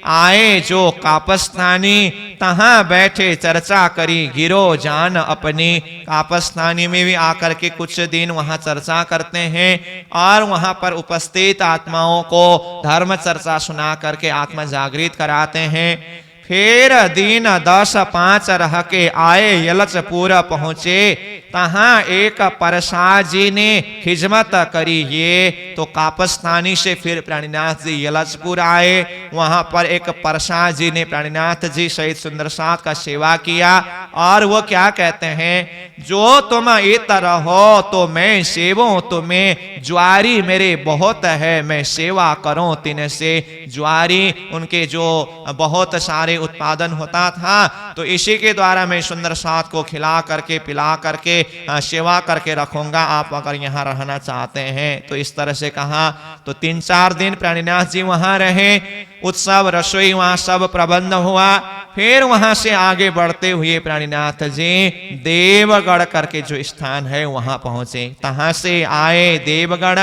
आए जो कापस्थानी, तहां बैठे चर्चा करी गिरो जान अपनी। कापस्थानी में भी आकर के कुछ दिन वहां चर्चा करते हैं और वहां पर उपस्थित आत्माओं को धर्म चर्चा सुना करके आत्मा जागृत कराते हैं। फिर दिन 10-5 रह के आए यलचपुर पहुंचे, तहां एक परसा जी ने खिजमत करी। ये तो कापस्थानी से फिर प्राणीनाथ जी यलचपुर आए, वहां पर एक परसा जी ने प्राणीनाथ जी सहित सुंदर साथ का सेवा किया और वो क्या कहते हैं, जो तुम इतर हो तो मैं सेवो तुम्हें, ज्वारी मेरे बहुत है मैं सेवा करूं तिन से। ज्वारी उनके जो बहुत सारे उत्पादन होता था, तो इसी के द्वारा मैं सुंदर साथ को खिला करके पिला करके सेवा करके रखूंगा, आप अगर यहाँ रहना चाहते हैं। तो इस तरह से कहा। तो 3-4 दिन प्राणीनाथ जी वहां रहे, उत्सव रसोई वहां सब प्रबंध हुआ। फिर वहां से आगे बढ़ते हुए प्राणीनाथ जी देवगढ़ करके जो स्थान है वहां पहुंचे। तहां से आए देवगढ़,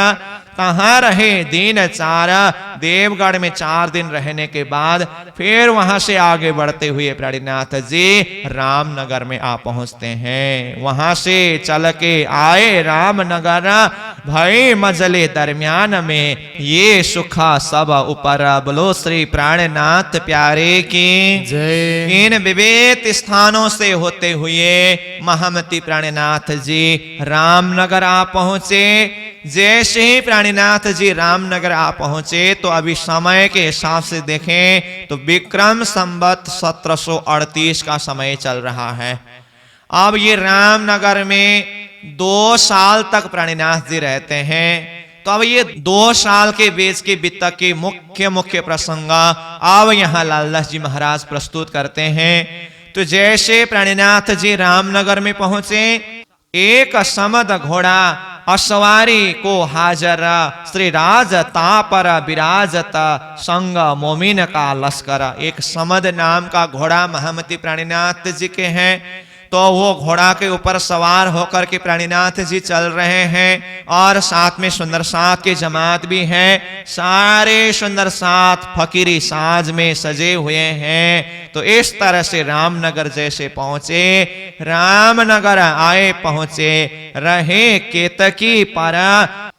तहां रहे दिन 4। देवगढ़ में 4 दिन रहने के बाद फिर वहां से आगे बढ़ते हुए प्राणीनाथ जी रामनगर में आ पहुंचते हैं। वहां से चल के आए रामनगर, भई मजले दरमियान में ये सुखा सब ऊपर। बोलो श्री प्राणनाथ प्यारे की जय। इन विविध स्थानों से होते हुए महामती प्राणनाथ जी रामनगर आ पहुंचे। जैसे ही प्राणीनाथ जी रामनगर आ पहुंचे, तो अभी समय के हिसाब से देखें तो विक्रम संवत 1738 का समय चल रहा है। अब ये रामनगर में 2 साल तक प्राणीनाथ जी रहते हैं। तो अब ये 2 साल के बीच के बीतक के मुख्य प्रसंग अब यहाँ लालदास जी महाराज प्रस्तुत करते हैं। तो जैसे प्राणीनाथ जी रामनगर में पहुंचे, एक समद घोड़ा असवारी को हाजर, श्री राज तापर विराजत संग मोमिन का लश्कर। एक समद नाम का घोड़ा महामती प्राणीनाथ जी के हैं। तो वो घोड़ा के ऊपर सवार होकर के प्राणीनाथ जी चल रहे हैं और साथ में सुंदर साथ की जमात भी है। सारे सुंदर साथ फकीरी साज में सजे हुए हैं। तो इस तरह से रामनगर जैसे पहुंचे, रामनगर आए पहुंचे, रहे केतकी पर,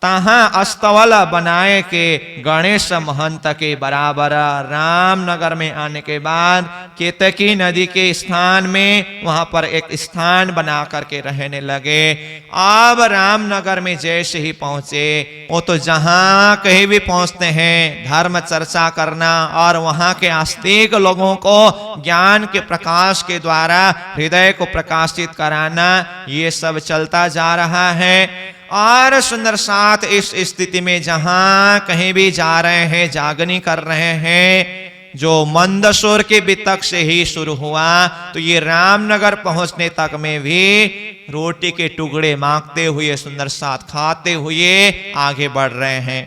तहां अस्तवल बनाए के गणेश महंत के बराबर। रामनगर में आने के बाद केतकी नदी के स्थान में वहां पर एक स्थान बना करके रहने लगे। अब रामनगर में जैसे ही पहुंचे, वो तो जहां कहीं भी पहुंचते हैं धर्म चर्चा करना और वहां के आस्तिक लोगों को ज्ञान के प्रकाश के द्वारा हृदय को प्रकाशित कराना, ये सब चलता जा रहा है। और सुंदर साथ इस स्थिति में जहां कहीं भी जा रहे हैं, जागनी कर रहे हैं, जो मंदसौर के बीतक से ही शुरू हुआ, तो ये रामनगर पहुंचने तक में भी रोटी के टुकड़े मांगते हुए सुंदर साथ खाते हुए आगे बढ़ रहे हैं।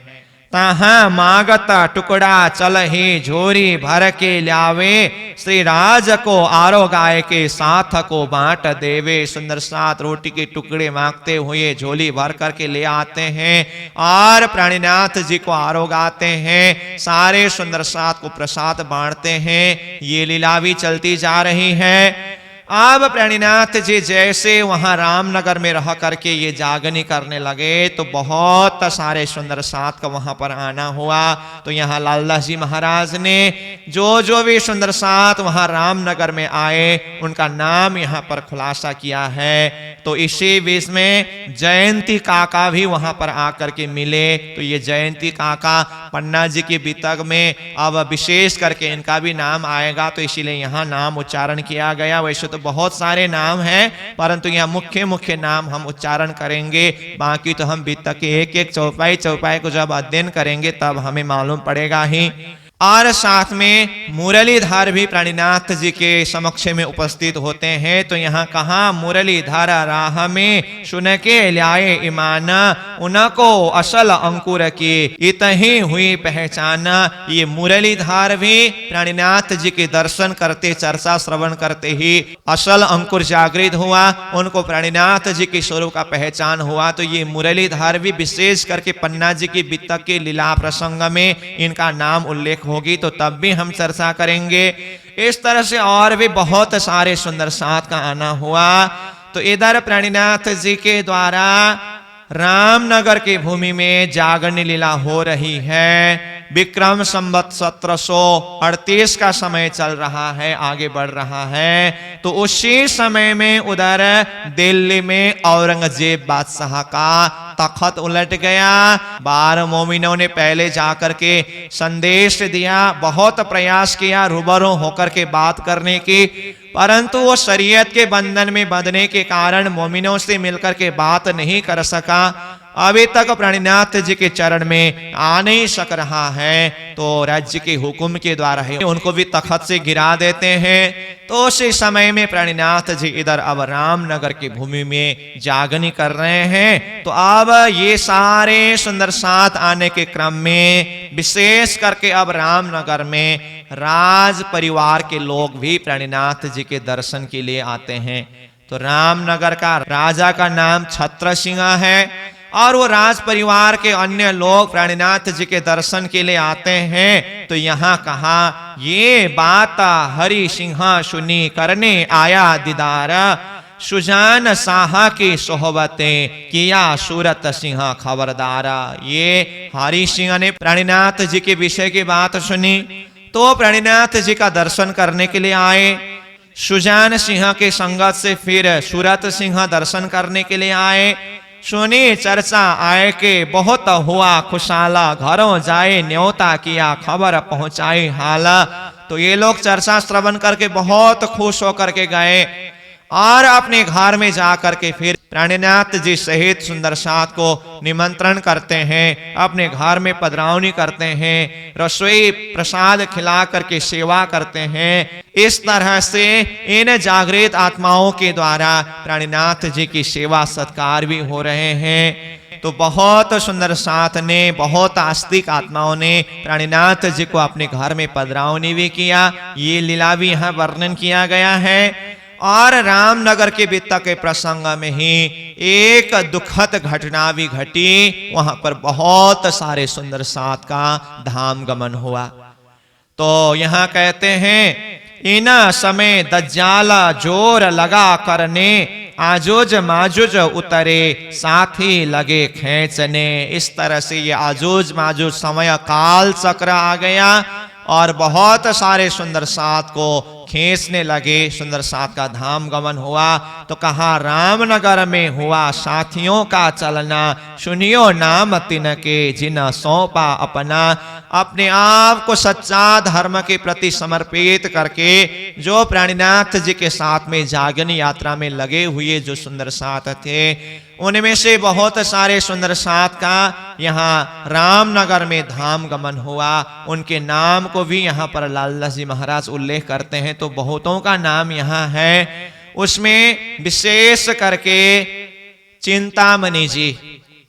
तहां मांगत टुकड़ा चल ही झोरी भर के लावे, श्री राज को आरोगाय के साथ को बांट देवे। सुंदर साथ रोटी के टुकड़े मांगते हुए झोली भर करके ले आते हैं और प्राणीनाथ जी को आरोगाते हैं, सारे सुंदर साथ को प्रसाद बांटते हैं। ये लीला भी चलती जा रही है। अब प्राणीनाथ जी जैसे वहां रामनगर में रह करके ये जागनी करने लगे, तो बहुत सारे सुंदर साथ का वहां पर आना हुआ। तो यहाँ लालदास जी महाराज ने जो भी सुंदर साथ वहां रामनगर में आए, उनका नाम यहाँ पर खुलासा किया है। तो इसी बीच में जयंती काका भी वहां पर आकर के मिले। तो ये जयंती काका पन्ना जी के बीतक में अब विशेष करके इनका भी नाम आएगा, तो इसीलिए यहाँ नाम उच्चारण किया गया। वैसे तो बहुत सारे नाम हैं, परंतु यहाँ मुख्य नाम हम उच्चारण करेंगे। बाकी तो हम बीतक के एक चौपाई को जब अध्ययन करेंगे तब हमें मालूम पड़ेगा ही। और साथ में मुरलीधर भी प्राणीनाथ जी के समक्ष में उपस्थित होते हैं। तो यहाँ कहा मुरलीधर राह में सुन के ल्याए ईमान, उनको असल अंकुर की इतही हुई पहचान। ये मुरलीधर भी प्राणीनाथ जी के दर्शन करते, चर्चा श्रवण करते ही असल अंकुर जागृत हुआ, उनको प्राणीनाथ जी के स्वरूप का पहचान हुआ। तो ये मुरलीधर भी विशेष करके पन्ना जी की वितक के लीला प्रसंग में इनका नाम उल्लेख होगी, तो तब भी हम चर्चा करेंगे। इस तरह से और भी बहुत सारे सुंदर साथ का आना हुआ। तो इधर प्राणीनाथ जी के द्वारा रामनगर की भूमि में जागरण लीला हो रही है। विक्रम संवत 1738 का समय चल रहा है, आगे बढ़ रहा है। तो उसी समय में उधर दिल्ली में औरंगजेब बादशाह का तखत उलट गया। 12 मोमिनों ने पहले जाकर के संदेश दिया, बहुत प्रयास किया रूबरू होकर के बात करने की, परंतु वो शरीयत के बंधन में बंधने के कारण मोमिनों से मिलकर के बात नहीं कर सका। अभी तक प्राणीनाथ जी के चरण में आ नहीं सक रहा है। तो राज्य के हुक्म के द्वारा है उनको भी तखत से गिरा देते हैं। तो उसी समय में प्राणीनाथ जी इधर अब रामनगर की भूमि में जागनी कर रहे हैं। तो अब ये सारे सुंदर साथ आने के क्रम में विशेष करके अब रामनगर में राज परिवार के लोग भी प्राणीनाथ जी के दर्शन के लिए आते हैं। तो रामनगर का राजा का नाम छत्र सिंह है और वो राज परिवार के अन्य लोग प्राणीनाथ जी के दर्शन के लिए आते हैं। तो यहाँ कहा ये बात हरि सिंह सुनी करने आया दीदार, सुजान शाह की सोहबतें किया सूरत सिंह खबरदार। ये हरि सिंह ने प्राणीनाथ जी के विषय की बात सुनी तो प्राणीनाथ जी का दर्शन करने के लिए आए। सुजान सिंह के संगत से फिर सूरत सिंह दर्शन करने के लिए आए। सुनी चर्चा आए के बहुत हुआ खुशाला, घरों जाए न्योता किया खबर पहुंचाई हाला। तो ये लोग चर्चा श्रवण करके बहुत खुश होकर के गए और अपने घर में जाकर के फिर प्राणीनाथ जी सहित सुंदर साथ को निमंत्रण करते हैं, अपने घर में पधरावनी करते हैं, रसोई प्रसाद खिला करके सेवा करते हैं। इस तरह से इन जागृत आत्माओं के द्वारा प्राणीनाथ जी की सेवा सत्कार भी हो रहे हैं। तो बहुत सुंदर साथ ने, बहुत आस्तिक आत्माओं ने प्राणीनाथ जी को अपने घर में पधरावनी भी किया। ये लीला भी यहाँ वर्णन किया गया है। और रामनगर के वितक के प्रसंग में ही एक दुखद घटना भी घटी। वहां पर बहुत सारे सुंदर साथ का धाम गमन हुआ। तो यहाँ कहते हैं इन समय दज्जाल जोर लगा करने, आजोज माजोज उतरे साथी लगे खींचने। इस तरह से ये आजोज माजोज समय काल चक्र आ गया और बहुत सारे सुंदर साथ को खींचने लगे। सुंदर साथ का धाम गमन हुआ। तो कहा रामनगर में हुआ साथियों का चलना, सुनियो नाम तिनके जिन सौंपा अपना। अपने आप को सच्चा धर्म के प्रति समर्पित करके जो प्राणीनाथ जी के साथ में जागनी यात्रा में लगे हुए जो सुंदर साथ थे, उनमें से बहुत सारे सुंदर साथ का यहाँ रामनगर में धाम गमन हुआ। उनके नाम को भी यहाँ पर लालदास जी महाराज उल्लेख करते हैं। तो बहुतों का नाम यहाँ है। उसमें विशेष करके चिंतामणि जी,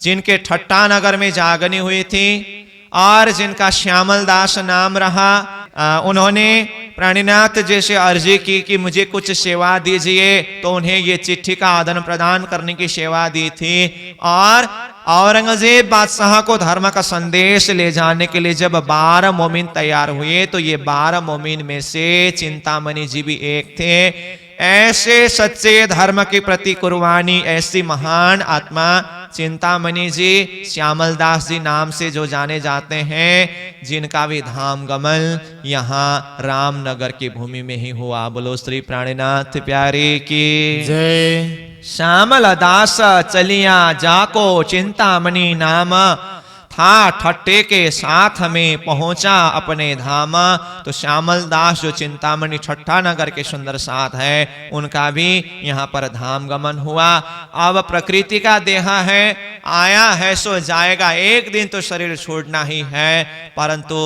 जिनके ठट्टा नगर में जागनी हुई थी और जिनका श्यामल दास नाम रहा, उन्होंने प्राणीनाथ जी से अर्जी की कि मुझे कुछ सेवा दीजिए। तो उन्हें ये चिट्ठी का आदान प्रदान करने की सेवा दी थी। और औरंगजेब बादशाह को धर्म का संदेश ले जाने के लिए जब 12 मोमिन तैयार हुए, तो ये 12 मोमिन में से चिंतामणि जी भी एक थे। ऐसे सच्चे धर्म के प्रति कुर्बानी, ऐसी महान आत्मा चिंतामणि जी, श्यामल दास जी नाम से जो जाने जाते हैं, जिनका भी धाम गमन यहाँ रामनगर की भूमि में ही हुआ। बोलो श्री प्राणीनाथ प्यारे की जय। श्यामल दास चलिया जाको चिंतामणि नाम, था ठट्टे के साथ में पहुंचा अपने धाम। तो श्यामल दास जो चिंतामणि छठा नगर के सुंदर साथ है, उनका भी यहाँ पर धाम गमन हुआ। अब प्रकृति का देह है, आया है सो जाएगा, एक दिन तो शरीर छोड़ना ही है। परंतु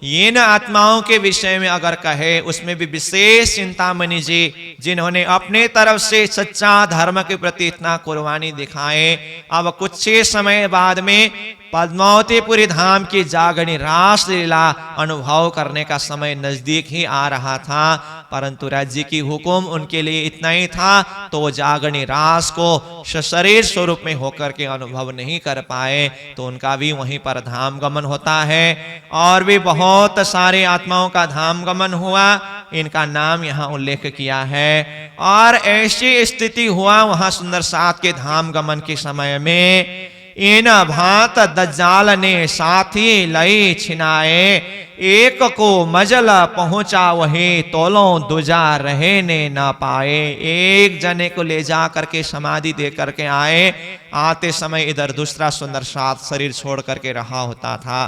ये न आत्माओं के विषय में अगर कहे, उसमें भी विशेष चिंतामणि जी, जिन्होंने अपने तरफ से सच्चा धर्म के प्रति इतना कुर्बानी दिखाए। अब कुछ ही समय बाद में पद्मावतीपुरी धाम की जागनी रास लीला अनुभव करने का समय नजदीक ही आ रहा था। परंतु राज्य की हुक्म उनके लिए इतना ही था, तो वो जागनी रास को शरीर स्वरूप में होकर के अनुभव नहीं कर पाए। तो उनका भी वहीं पर धाम गमन होता है। और भी बहुत सारे आत्माओं का धाम गमन हुआ, इनका नाम यहाँ उल्लेख किया है। और ऐसी स्थिति हुआ वहां सुंदर साथ के धाम गमन के समय में, इन भांत दज्जाल ने साथी लई छिनाए, एक को मजल पहुंचा वही तोलों दूजा रहने न पाए। एक जने को ले जा करके समाधि दे करके आए, आते समय इधर दूसरा सुंदर साथ शरीर छोड़ करके रहा होता था।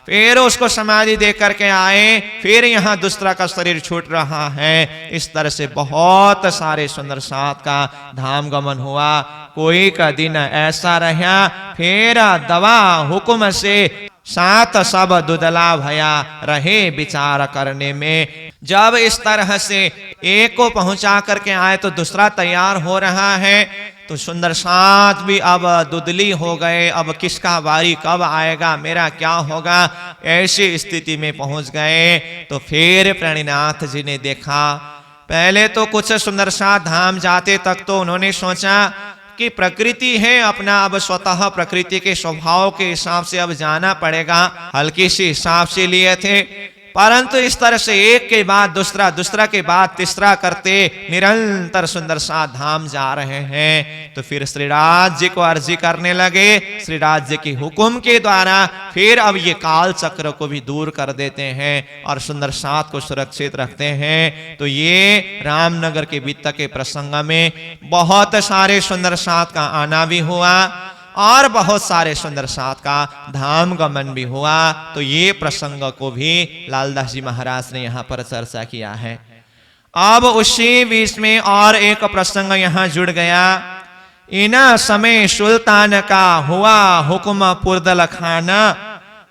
फिर उसको समाधि दे करके आए, फिर यहाँ दूसरा का शरीर छूट रहा है। इस तरह से बहुत सारे सुंदर साथ का धाम गमन हुआ। कोई का दिन ऐसा रहा, फिर दवा हुक्म से साथ सब दुदला भया रहे विचार करने में। जब इस तरह से एक को पहुंचा करके आए तो दूसरा तैयार हो रहा है। तो सुंदर साथ भी अब दुदली हो गए, अब किसका बारी कब आएगा, मेरा क्या होगा, ऐसी स्थिति में पहुंच गए। तो फिर प्रणिनाथ जी ने देखा, पहले तो कुछ सुंदर साथ धाम जाते तक तो उन्होंने सोचा कि प्रकृति है अपना, अब स्वतः प्रकृति के स्वभाव के हिसाब से अब जाना पड़ेगा, हल्की सी हिसाब से लिए थे। परंतु इस तरह से एक के बाद दूसरा, दूसरा के बाद तीसरा करते निरंतर सुंदर साथ धाम जा रहे हैं। तो फिर श्रीराज जी को अर्जी करने लगे, श्रीराज जी की हुक्म के द्वारा फिर अब ये काल चक्र को भी दूर कर देते हैं और सुंदर साथ को सुरक्षित रखते हैं। तो ये रामनगर के वित्त के प्रसंग में बहुत सारे सुंदर साथ का आना भी हुआ और बहुत सारे सुंदर साथ का धाम गमन भी हुआ। तो ये प्रसंग को भी लालदास जी महाराज ने यहाँ पर चर्चा किया है। अब उसी बीच में और एक प्रसंग यहाँ जुड़ गया। इन समय सुल्तान का हुआ हुक्म पुरदल खाना,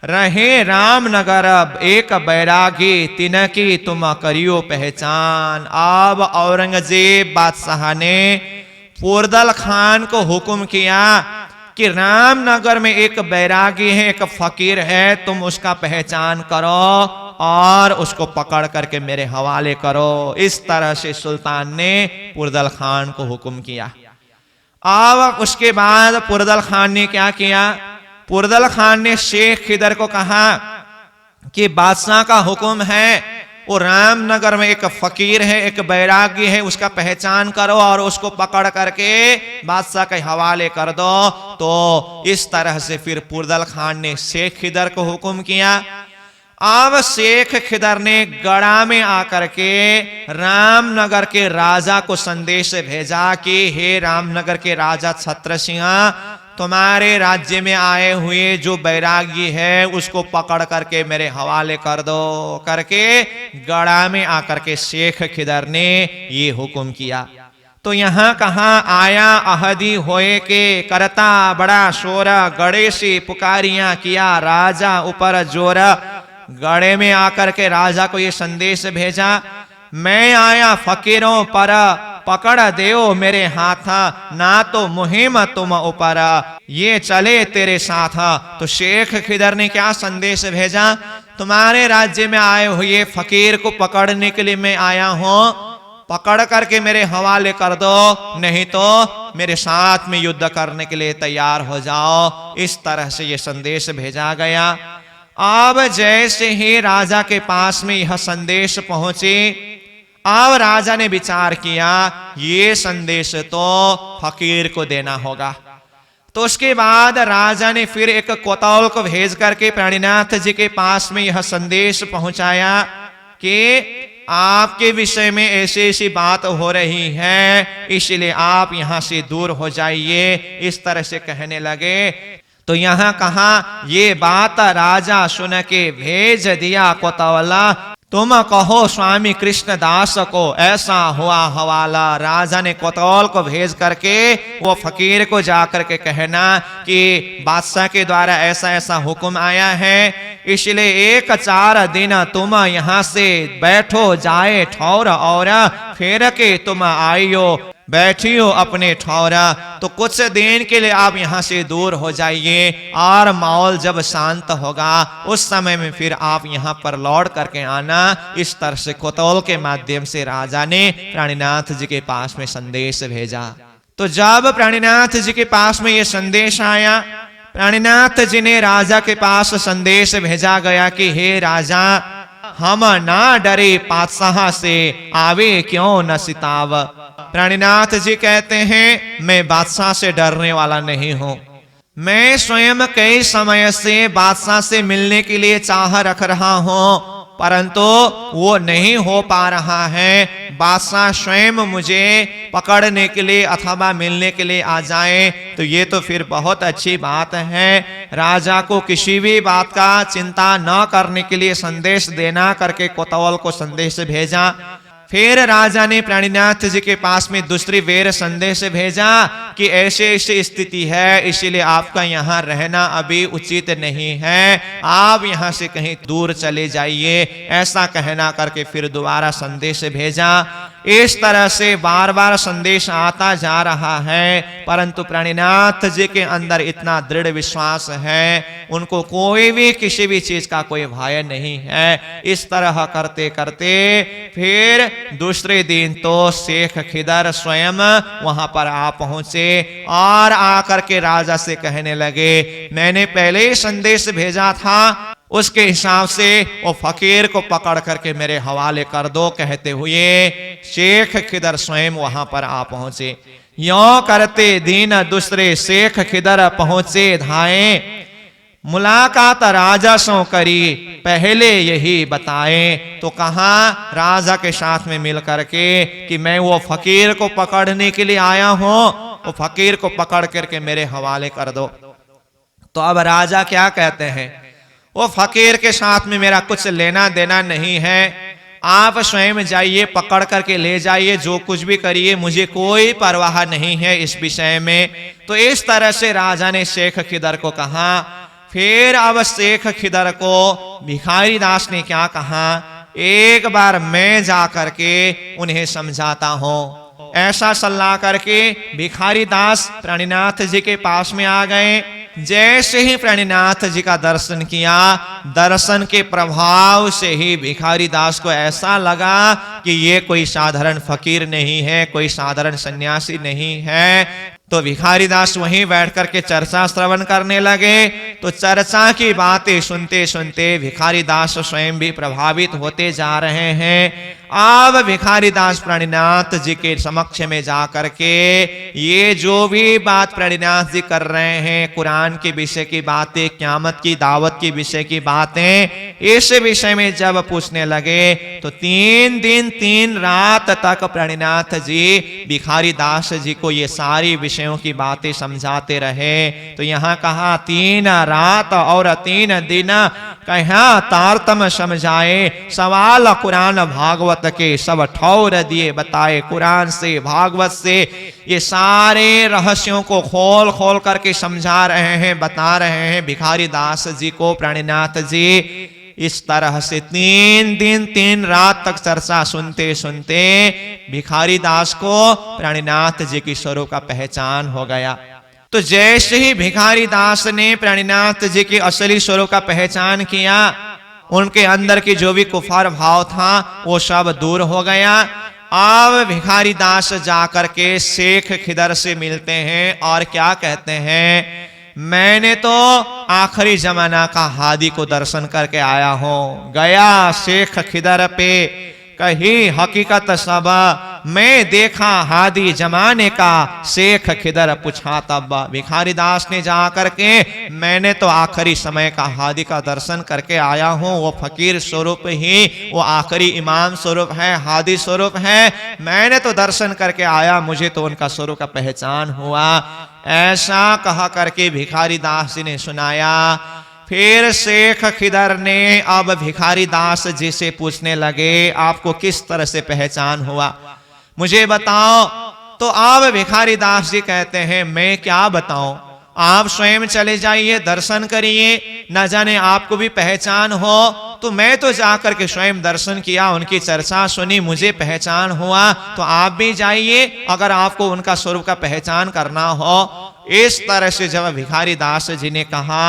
रहे रामनगर एक बैरागी तिनकी तुम करियो पहचान। अब औरंगजेब बादशाह ने पुरदल खान को हुक्म किया कि रामनगर में एक बैरागी है, एक फकीर है, तुम उसका पहचान करो और उसको पकड़ करके मेरे हवाले करो। इस तरह से सुल्तान ने पुरदल खान को हुक्म किया। अब उसके बाद पुरदल खान ने क्या किया, पुरदल खान ने शेख खिदर को कहा कि बादशाह का हुक्म है, वो रामनगर में एक फकीर है, एक बैरागी है, उसका पहचान करो और उसको पकड़ करके बादशाह के हवाले कर दो। तो इस तरह से फिर पुरदल खान ने शेख खिदर को हुक्म किया। अब शेख खिदर ने गड़ा में आकर के रामनगर के राजा को संदेश भेजा कि हे रामनगर के राजा छत्र सिंह, तुम्हारे राज्य में आए हुए जो बैरागी है उसको पकड़ करके मेरे हवाले कर दो करके गड़ा में आकर के शेख खिदर ने ये हुक्म किया। तो यहाँ कहाँ आया अहदी होए के करता बड़ा शोरा, गड़े से पुकारियां किया राजा ऊपर जोरा। गड़े में आकर के राजा को ये संदेश भेजा, मैं आया फकीरों पर, पकड़ देओ मेरे हाथ, ना तो मुहिम तुम ऊपर, ये चले तेरे साथ। तो शेख खिदर ने क्या संदेश भेजा, तुम्हारे राज्य में आए हुए फकीर को पकड़ने के लिए मैं आया हूं, पकड़ करके मेरे हवाले कर दो, नहीं तो मेरे साथ में युद्ध करने के लिए तैयार हो जाओ। इस तरह से ये संदेश भेजा गया। अब जैसे ही राजा के पास में यह संदेश पहुंचे, अब राजा ने विचार किया ये संदेश तो फकीर को देना होगा। तो उसके बाद राजा ने फिर एक कोतवाल को भेज करके प्राणीनाथ जी के पास में यह संदेश पहुंचाया कि आपके विषय में ऐसी ऐसी बात हो रही है, इसलिए आप यहां से दूर हो जाइए। इस तरह से कहने लगे। तो यहाँ कहा, ये बात राजा सुन के भेज दिया कोतवाला, तुम कहो स्वामी कृष्णदास को ऐसा हुआ हवाला। राजा ने कोतवाल को भेज करके वो फकीर को जाकर के कहना कि बादशाह के द्वारा ऐसा ऐसा हुक्म आया है, इसलिए 1-4 दिन तुम यहाँ से बैठो जाए ठौर, और फिर के तुम आइयो बैठियो अपने ठौरा। तो कुछ दिन के लिए आप यहाँ से दूर हो जाइए, और माहौल जब शांत होगा उस समय में फिर आप यहाँ पर लौट करके आना। इस तरह से कोतवाल के माध्यम से राजा ने प्राणीनाथ जी के पास में संदेश भेजा। तो जब प्राणीनाथ जी के पास में ये संदेश आया, प्राणीनाथ जी ने राजा के पास संदेश भेजा गया कि हे राजा, हम ना डरे पातशाह से, आवे क्यों न सिताव। प्राणीनाथ जी कहते हैं, मैं बादशाह से डरने वाला नहीं हूं। मैं स्वयं कई समय से बादशाह से मिलने के लिए चाह रख रहा हूं, परंतु वो नहीं हो पा रहा है। बादशाह स्वयं मुझे पकड़ने के लिए अथवा मिलने के लिए आ जाए तो ये तो फिर बहुत अच्छी बात है। राजा को किसी भी बात का चिंता न करने के लिए संदेश देना करके कोतवाल को संदेश भेजा। फिर राजा ने प्राणीनाथ जी के पास में दूसरी बेर संदेश भेजा कि ऐसे ऐसी स्थिति है, इसीलिए आपका यहाँ रहना अभी उचित नहीं है, आप यहाँ से कहीं दूर चले जाइए, ऐसा कहना करके फिर दोबारा संदेश भेजा। इस तरह से बार बार संदेश आता जा रहा है, परंतु प्राणीनाथ जी के अंदर इतना दृढ़ विश्वास है, उनको कोई भी किसी भी चीज का कोई भय नहीं है। इस तरह करते करते फिर दूसरे दिन तो शेख खिदर स्वयं वहां पर आ पहुंचे और आकर के राजा से कहने लगे, मैंने पहले ही संदेश भेजा था, उसके हिसाब से वो फकीर को पकड़ करके मेरे हवाले कर दो। कहते हुए शेख खिदर स्वयं वहां पर आ पहुंचे। यों करते दिन दूसरे शेख खिदर पहुंचे धाए, मुलाकात राजा सो करी पहले यही बताए। तो कहा राजा के साथ में मिल करके कि मैं वो फकीर को पकड़ने के लिए आया हूं, वो फकीर को पकड़ करके मेरे हवाले कर दो। तो अब राजा क्या कहते हैं, वो फकीर के साथ में मेरा कुछ लेना देना नहीं है, आप स्वयं जाइए पकड़ करके ले जाइए, जो कुछ भी करिए, मुझे कोई परवाह नहीं है इस विषय में। तो इस तरह से राजा ने शेख खिदर को कहा। फिर अब शेख खिदर को भिखारी दास ने क्या कहा, एक बार मैं जा करके उन्हें समझाता हूं। ऐसा सलाह करके भिखारी दास प्राणीनाथ जी के पास में आ गए। जैसे ही प्राणीनाथ जी का दर्शन किया, दर्शन के प्रभाव से ही भिखारी दास को ऐसा लगा कि ये कोई साधारण फकीर नहीं है, कोई साधारण सन्यासी नहीं है। तो भिखारी दास वहीं बैठ करके चर्चा श्रवण करने लगे। तो चर्चा की बातें सुनते सुनते भिखारी दास स्वयं भी प्रभावित होते जा रहे हैं। अब भिखारी दास प्राणीनाथ जी के समक्ष में जा करके ये जो भी बात प्राणीनाथ जी कर रहे हैं, कुरान के विषय की बातें, क़यामत की दावत की विषय की बातें, इस विषय में जब पूछने लगे तो 3 दिन 3 रात तक प्राणीनाथ जी भिखारी दास जी को ये सारी विषयों की बातें समझाते रहे। तो यहाँ कहा 3 रात और 3 दिन कहा तारतम समझाए, सवाल कुरान भागवत के सब ठौर दिए बताए। कुरान से भागवत से ये सारे रहस्यों को खोल खोल करके समझा रहे हैं, बता रहे हैं भिखारी दास जी को प्राणीनाथ जी। इस तरह से 3 दिन 3 रात तक चर्चा सुनते सुनते भिखारी दास को प्राणीनाथ जी की स्वरूप का पहचान हो गया। तो जैसे ही भिखारी दास ने प्राणीनाथ जी की असली स्वरूप का पहचान किया, उनके अंदर की जो भी कुफर भाव था वो सब दूर हो गया। अब भिखारी दास जाकर के शेख खिदर से मिलते हैं और क्या कहते हैं, मैंने तो आखिरी जमाना का हादी को दर्शन करके आया हूं। गया शेख खिदर पे कही हकीकत सब, मैं देखा हादी जमाने का शेख खिदर पूछा तब। भिखारी दास ने जा करके मैंने तो आखिरी समय का हादी का दर्शन करके आया हूँ। वो फकीर स्वरूप ही वो आखिरी इमाम स्वरूप है, हादी स्वरूप है। मैंने तो दर्शन करके आया, मुझे तो उनका स्वरूप का पहचान हुआ। ऐसा कहा करके भिखारी दास जी ने सुनाया। फिर शेख खिदर ने अब भिखारी दास जी से पूछने लगे, आपको किस तरह से पहचान हुआ, मुझे बताओ। तो अब भिखारी दास जी कहते हैं, मैं क्या बताऊं, आप स्वयं चले जाइए, दर्शन करिए, न जाने आपको भी पहचान हो। तो मैं तो जाकर के स्वयं दर्शन किया, उनकी चर्चा सुनी, मुझे पहचान हुआ। तो आप भी जाइए, अगर आपको उनका स्वरूप का पहचान करना हो। इस तरह से जब भिखारी दास जी ने कहा,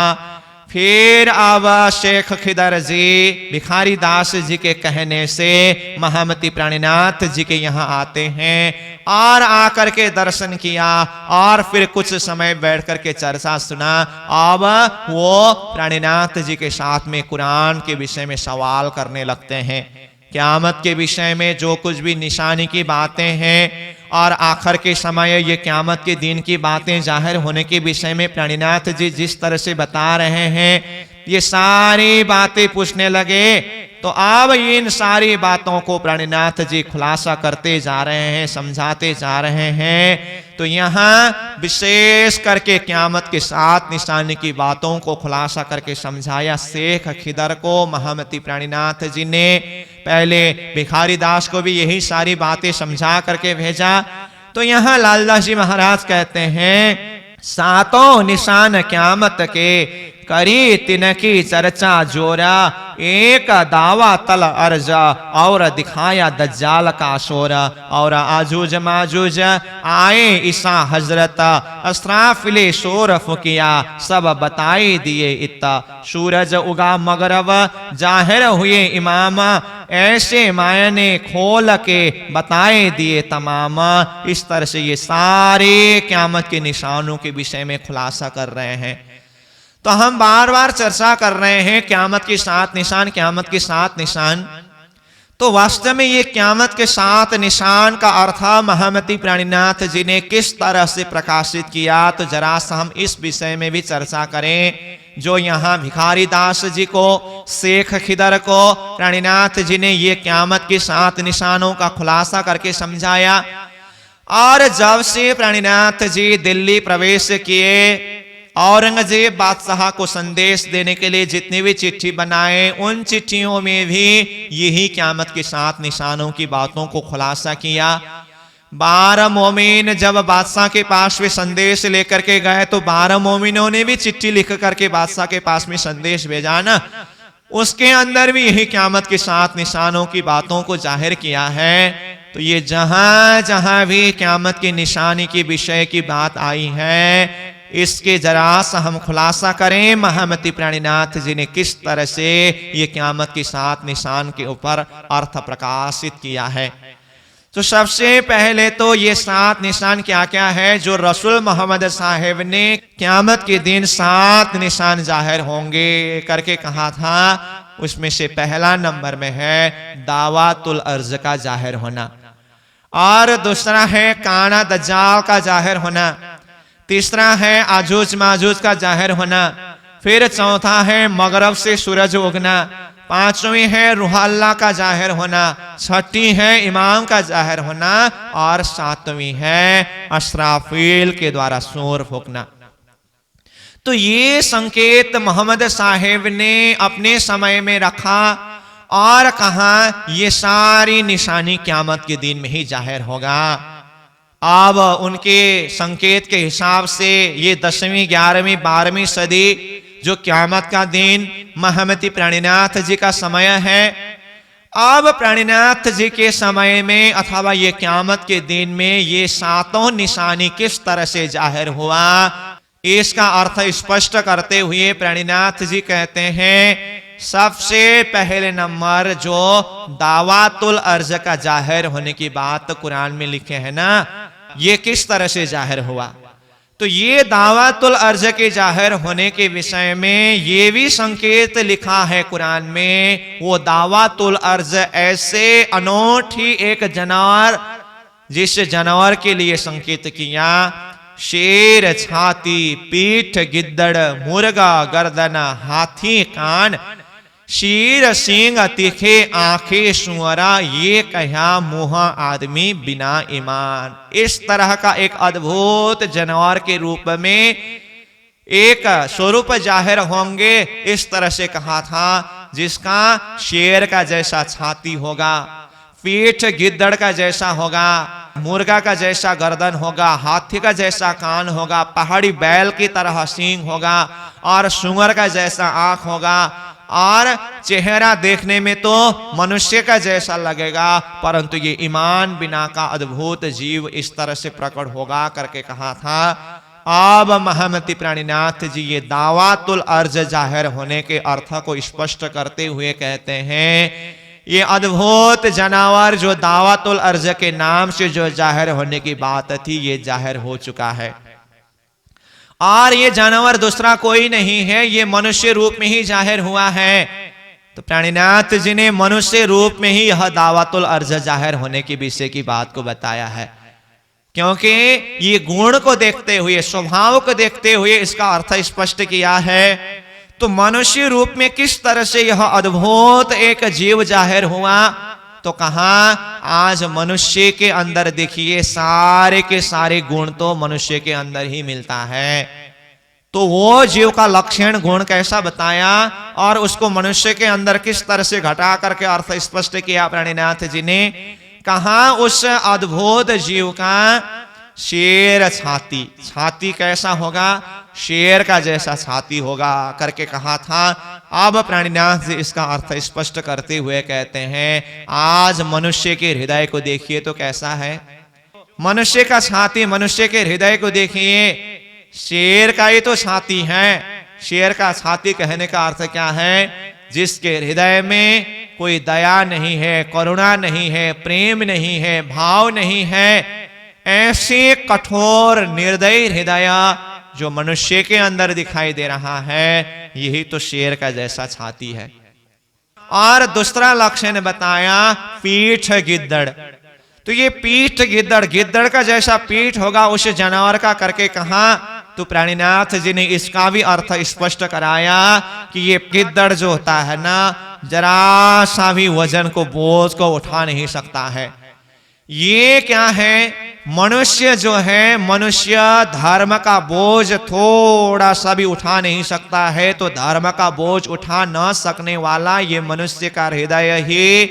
फिर अब शेख खिदर जी भिखारी दास जी के कहने से महामती प्राणीनाथ जी के यहाँ आते हैं और आकर के दर्शन किया और फिर कुछ समय बैठ करके चर्चा सुना। अब वो प्राणीनाथ जी के साथ में कुरान के विषय में सवाल करने लगते हैं, क़यामत के विषय में जो कुछ भी निशानी की बातें हैं और आखिर के समय ये क़यामत के दिन की बातें जाहिर होने के विषय में प्राणीनाथ जी जिस तरह से बता रहे हैं, ये सारी बातें पूछने लगे। तो अब इन सारी बातों को प्राणीनाथ जी खुलासा करते जा रहे हैं, समझाते जा रहे हैं। तो यहाँ विशेष करके क़यामत के 7 निशानी की बातों को खुलासा करके समझाया शेख खिदर को महामती प्राणीनाथ जी ने। पहले भिखारी दास को भी यही सारी बातें समझा करके भेजा। तो यहाँ लालदास जी महाराज कहते हैं, 7 निशान क़यामत के करी तिनकी चर्चा जोरा, एक दावा तल अर्जा और दिखाया दज्जाल का शोरा, और आजूज माजूज आए ईसा हजरत, अस्राफिले शोर फुकिया सब बताई दिए इत्ता, सूरज उगा मगरब जाहिर हुए इमाम, ऐसे मायने खोल के बताए दिए तमाम। इस तरह से ये सारे क़यामत के निशानों के विषय में खुलासा कर रहे हैं। तो हम बार बार चर्चा कर रहे हैं क़यामत के 7 निशान, क़यामत के 7 निशान। तो वास्तव में ये क़यामत के 7 निशान का अर्थ महामती प्राणीनाथ जी ने किस तरह से प्रकाशित किया, तो जरा सा हम इस विषय में भी चर्चा करें। जो यहाँ भिखारी दास जी को, शेख खिदर को प्राणीनाथ जी ने ये क़यामत के 7 निशानों का खुलासा करके समझाया। और जब से प्राणीनाथ जी दिल्ली प्रवेश किए, औरंगजेब बादशाह को संदेश देने के लिए जितनी भी चिट्ठी बनाए, उन चिट्ठियों में भी यही क़यामत के 7 निशानों की बातों को खुलासा किया। 12 मोमिन जब बादशाह के पास में संदेश लेकर के गए, तो 12 मोमिनों ने भी चिट्ठी लिख करके बादशाह के पास में संदेश भेजा ना, उसके अंदर भी यही क़यामत के 7 निशानों की बातों को जाहिर किया है। तो ये जहां जहां भी क़यामत की निशानी के विषय की बात आई है, इसके जरा सा हम खुलासा करें महामती प्राणीनाथ जी ने किस तरह से ये क़यामत के 7 निशान के ऊपर अर्थ प्रकाशित किया है। तो सबसे पहले तो ये 7 निशान क्या क्या है जो रसूल मोहम्मद साहेब ने क़यामत के दिन 7 निशान जाहिर होंगे करके कहा था, उसमें से पहला नंबर में है दावातुल अर्ज का जाहिर होना, और दूसरा है काना दज्जाल का जाहिर होना, तीसरा है आजूज माजूज का जाहिर होना, फिर चौथा है मगरब से सूरज उगना, पांचवी है रूह अल्लाह का जाहिर होना, छठी है इमाम का जाहिर होना, और सातवीं है अस्राफील के द्वारा सूर फूंकना। तो ये संकेत मोहम्मद साहेब ने अपने समय में रखा और कहा ये सारी निशानी क़यामत के दिन में ही जाहिर होगा। अब उनके संकेत के हिसाब से ये 10वीं 11वीं 12वीं सदी जो क़यामत का दिन महामती प्राणीनाथ जी का समय है, अब प्राणीनाथ जी के समय में अथवा ये क़यामत के दिन में ये 7 निशानी किस तरह से जाहिर हुआ, इसका अर्थ स्पष्ट करते हुए प्राणीनाथ जी कहते हैं, सबसे पहले नंबर जो दावातुल अर्ज का जाहिर होने की बात कुरान में लिखे है ना, ये किस तरह से जाहिर हुआ। तो ये दावातुल अर्ज के जाहिर होने के विषय में ये भी संकेत लिखा है कुरान में। वो दावातुल अर्ज ऐसे अनोखी एक जानवर, जिस जानवर के लिए संकेत किया, शेर छाती, पीठ गिद्दड़, मुर्गा गर्दन, हाथी कान, शीर सींग तीखे आंखें सुअरा, ये कहा मुंह आदमी बिना ईमान। इस तरह का एक अद्भुत जानवर के रूप में एक स्वरूप जाहिर होंगे, इस तरह से कहा था, जिसका शेर का जैसा छाती होगा, पीठ गिद्दड़ का जैसा होगा, मुर्गा का जैसा गर्दन होगा, हाथी का जैसा कान होगा, पहाड़ी बैल की तरह सींग होगा और सुअर का जैसा आंख होगा, और चेहरा देखने में तो मनुष्य का जैसा लगेगा, परंतु ये ईमान बिना का अद्भुत जीव इस तरह से प्रकट होगा करके कहा था। अब महमति प्राणीनाथ जी ये दावातुल अर्ज जाहिर होने के अर्थ को स्पष्ट करते हुए कहते हैं, ये अद्भुत जानवर जो दावातुल अर्ज के नाम से जो जाहिर होने की बात थी, ये जाहिर हो चुका है। और ये जानवर दूसरा कोई नहीं है, ये मनुष्य रूप में ही जाहिर हुआ है। तो प्राणीनाथ जी ने मनुष्य रूप में ही यह दावातुल अर्ज जाहिर होने की विषय की बात को बताया है, क्योंकि ये गुण को देखते हुए, स्वभाव को देखते हुए इसका अर्थ स्पष्ट किया है। तो मनुष्य रूप में किस तरह से यह अद्भुत एक जीव जाहिर हुआ, तो कहा आज मनुष्य के अंदर देखिए सारे के सारे गुण तो मनुष्य के अंदर ही मिलता है। तो वो जीव का लक्षण गुण कैसा बताया और उसको मनुष्य के अंदर किस तरह से घटा करके अर्थ स्पष्ट किया प्राणीनाथ जी ने। कहा उस अद्भुत जीव का शेर छाती, छाती कैसा होगा, शेर का जैसा छाती होगा करके कहा था। अब प्राणीनाथ जी इसका अर्थ स्पष्ट करते हुए कहते हैं, आज मनुष्य के हृदय को देखिए तो कैसा है, मनुष्य का छाती, मनुष्य के हृदय को देखिए, शेर का ही तो छाती है। शेर का छाती कहने का अर्थ क्या है, जिसके हृदय में कोई दया नहीं है, करुणा नहीं है, प्रेम नहीं है, भाव नहीं है, ऐसे कठोर निर्दयी हृदय जो मनुष्य के अंदर दिखाई दे रहा है, यही तो शेर का जैसा छाती है। और दूसरा लक्षण बताया पीठ गिद्दड़। तो ये पीठ गिद्दड़, गिद्दड़ का जैसा पीठ होगा उस जानवर का करके कहा। तो प्राणीनाथ जी ने इसका भी अर्थ स्पष्ट कराया कि ये गिद्दड़ जो होता है ना, जरा सा भी वजन को, बोझ को उठा नहीं सकता है। ये क्या है, मनुष्य जो है, मनुष्य धर्म का बोझ थोड़ा सा भी उठा नहीं सकता है। तो धर्म का बोझ उठा न सकने वाला ये मनुष्य का हृदय ही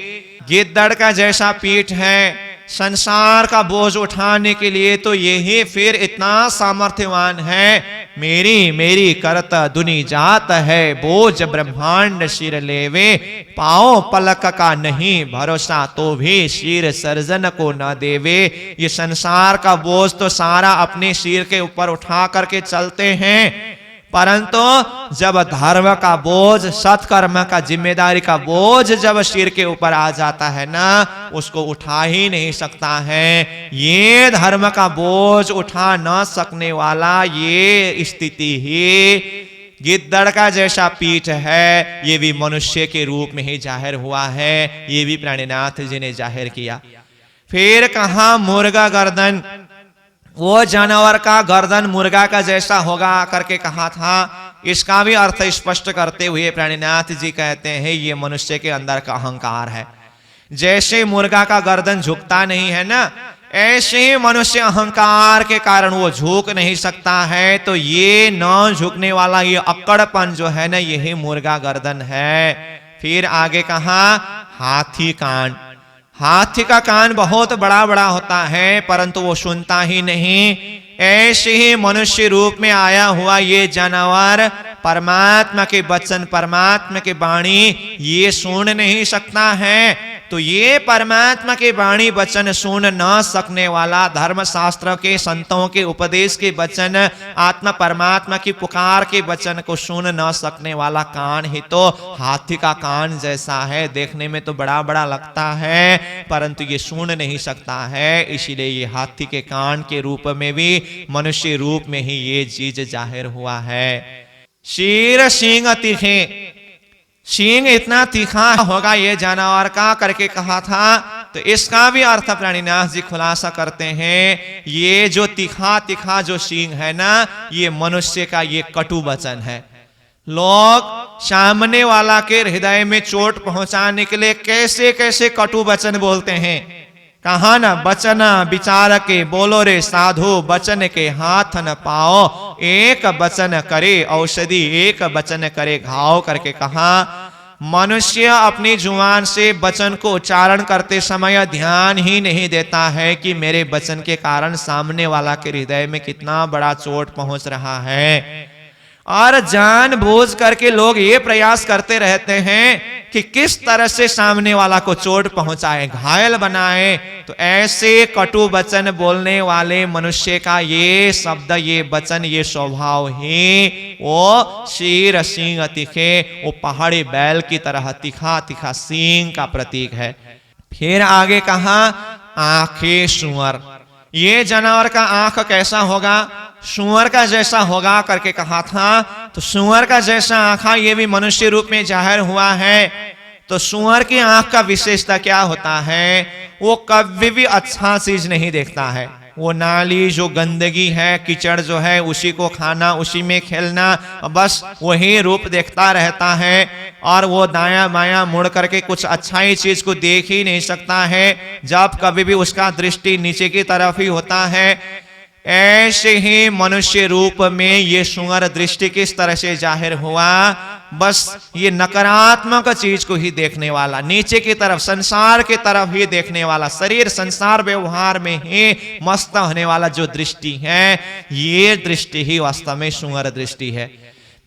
गिद्दड़ का जैसा पीठ है। संसार का बोझ उठाने के लिए तो यही फिर इतना सामर्थ्यवान है। मेरी मेरी करत दुनी जात है, बोझ ब्रह्मांड सिर लेवे, पाओ पलक का नहीं भरोसा, तो भी सिर सर्जन को न देवे। ये संसार का बोझ तो सारा अपने सिर के ऊपर उठा करके चलते हैं, परंतु जब धर्म का बोझ, सत्कर्म का जिम्मेदारी का बोझ जब सिर के ऊपर आ जाता है ना, उसको उठा ही नहीं सकता है। ये धर्म का बोझ उठा न सकने वाला ये स्थिति ही गिद्दड़ का जैसा पीठ है, ये भी मनुष्य के रूप में ही जाहिर हुआ है। ये भी प्राणीनाथ जी ने जाहिर किया। फिर कहा मुर्गा गर्दन, वो जानवर का गर्दन मुर्गा का जैसा होगा करके कहा था। इसका भी अर्थ स्पष्ट करते हुए प्राणीनाथ जी कहते हैं, ये मनुष्य के अंदर का अहंकार है। जैसे मुर्गा का गर्दन झुकता नहीं है ना, ऐसे ही मनुष्य अहंकार के कारण वो झुक नहीं सकता है। तो ये न झुकने वाला ये अक्कड़पन जो है ना, यही मुर्गा गर्दन है। फिर आगे कहा हाथी कान। हाथी का कान बहुत बड़ा बड़ा होता है, परंतु वो सुनता ही नहीं। ऐसे ही मनुष्य रूप में आया हुआ ये जानवर परमात्मा के वचन, परमात्मा के वाणी ये सुन नहीं सकता है। तो ये परमात्मा के वाणी वचन सुन न सकने वाला, धर्म शास्त्र के, संतों के उपदेश के वचन, आत्मा परमात्मा की पुकार के वचन को सुन न सकने वाला कान ही तो हाथी का कान जैसा है। देखने में तो बड़ा बड़ा लगता है, परंतु ये सुन नहीं सकता है। इसीलिए ये हाथी के कान के रूप में भी मनुष्य रूप में ही ये चीज जाहिर हुआ है। शीर सींग तीखे, सींग इतना तीखा होगा ये जानवर का करके कहा था। तो इसका भी अर्थ प्राणीनाथ जी खुलासा करते हैं, ये जो तीखा तीखा जो सींग है ना, ये मनुष्य का ये कटु वचन है। लोग सामने वाला के हृदय में चोट पहुंचाने के लिए कैसे कैसे कटु वचन बोलते हैं। कहा ना वचन विचार के बोलो रे साधु, वचन के हाथ न पाओ, एक वचन करे औषधि, एक वचन करे घाव करके कहा। मनुष्य अपनी जुबान से वचन को उच्चारण करते समय ध्यान ही नहीं देता है कि मेरे वचन के कारण सामने वाला के हृदय में कितना बड़ा चोट पहुंच रहा है। और जानबूझ करके लोग ये प्रयास करते रहते हैं कि किस तरह से सामने वाला को चोट पहुंचाए, घायल बनाए। तो ऐसे कटु वचन बोलने वाले मनुष्य का ये शब्द, ये वचन, ये स्वभाव ही वो शीर सिंह तीखे, वो पहाड़ी बैल की तरह तीखा तीखा सिंह का प्रतीक है। फिर आगे कहा आंखें सुअर, ये जानवर का आंख कैसा होगा, सुअर का जैसा होगा करके कहा था। तो सुअर का जैसा आंखा ये भी मनुष्य रूप में जाहिर हुआ है। तो सुअर की आंख का विशेषता क्या होता है, वो कभी भी अच्छा चीज नहीं देखता है। वो नाली जो गंदगी है, कीचड़ जो है, उसी को खाना, उसी में खेलना, बस वही रूप देखता रहता है। और वो दायां बायां मुड़ करके कुछ अच्छाई चीज को देख ही नहीं सकता है। जब कभी भी उसका दृष्टि नीचे की तरफ ही होता है। ऐसे ही मनुष्य रूप में ये सुअर दृष्टि किस तरह से जाहिर हुआ, बस ये नकारात्मक चीज को ही देखने वाला, नीचे की तरफ संसार की तरफ ही देखने वाला, शरीर संसार व्यवहार में ही मस्त होने वाला जो दृष्टि है, ये दृष्टि ही वास्तव में सुअर दृष्टि है।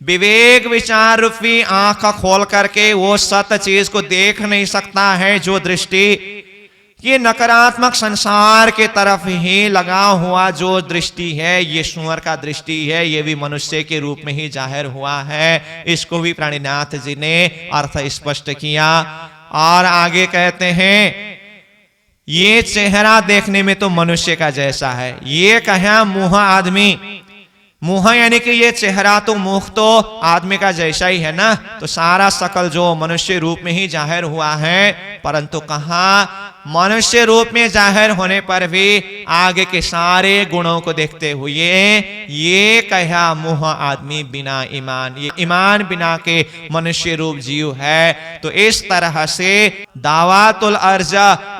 विवेक विचार रूपी आंख खोल करके वो सत्य चीज को देख नहीं सकता है। जो दृष्टि ये नकारात्मक संसार के तरफ ही लगा हुआ जो दृष्टि है, ये सुअर का दृष्टि है। ये भी मनुष्य के रूप में ही जाहिर हुआ है। इसको भी प्राणीनाथ जी ने अर्थ स्पष्ट किया। और आगे कहते हैं ये चेहरा देखने में तो मनुष्य का जैसा है। ये कहा मुंह आदमी, मुंह यानी कि ये चेहरा तो मुख तो आदमी का जैसा ही है ना। तो सारा शकल जो मनुष्य रूप में ही जाहिर हुआ है, परंतु कहा मनुष्य रूप में जाहिर होने पर भी आगे के सारे गुणों को देखते हुए ये कहा मुंह आदमी बिना ईमान, ये ईमान बिना के मनुष्य रूप जीव है। तो इस तरह से दावातुल अर्ज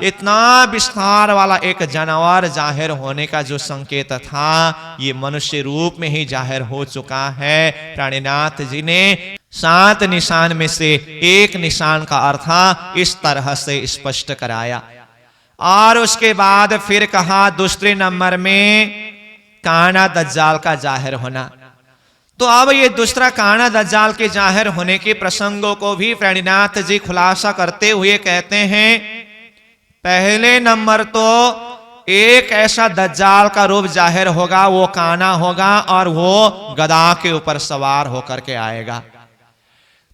इतना विस्तार वाला एक जानवर जाहिर होने का जो संकेत था, ये मनुष्य रूप में ही जाहिर हो चुका है। प्राणीनाथ जी ने 7 निशान में से एक निशान का अर्थ इस तरह से स्पष्ट कराया। और उसके बाद फिर कहा दूसरे नंबर में काना दज्जाल का जाहिर होना। तो अब ये दूसरा काना दज्जाल के जाहिर होने के प्रसंगों को भी प्राणीनाथ जी खुलासा करते हुए कहते हैं, पहले नंबर तो एक ऐसा दज्जाल का रूप जाहिर होगा, वो काना होगा और वो गधा के ऊपर सवार होकर के आएगा।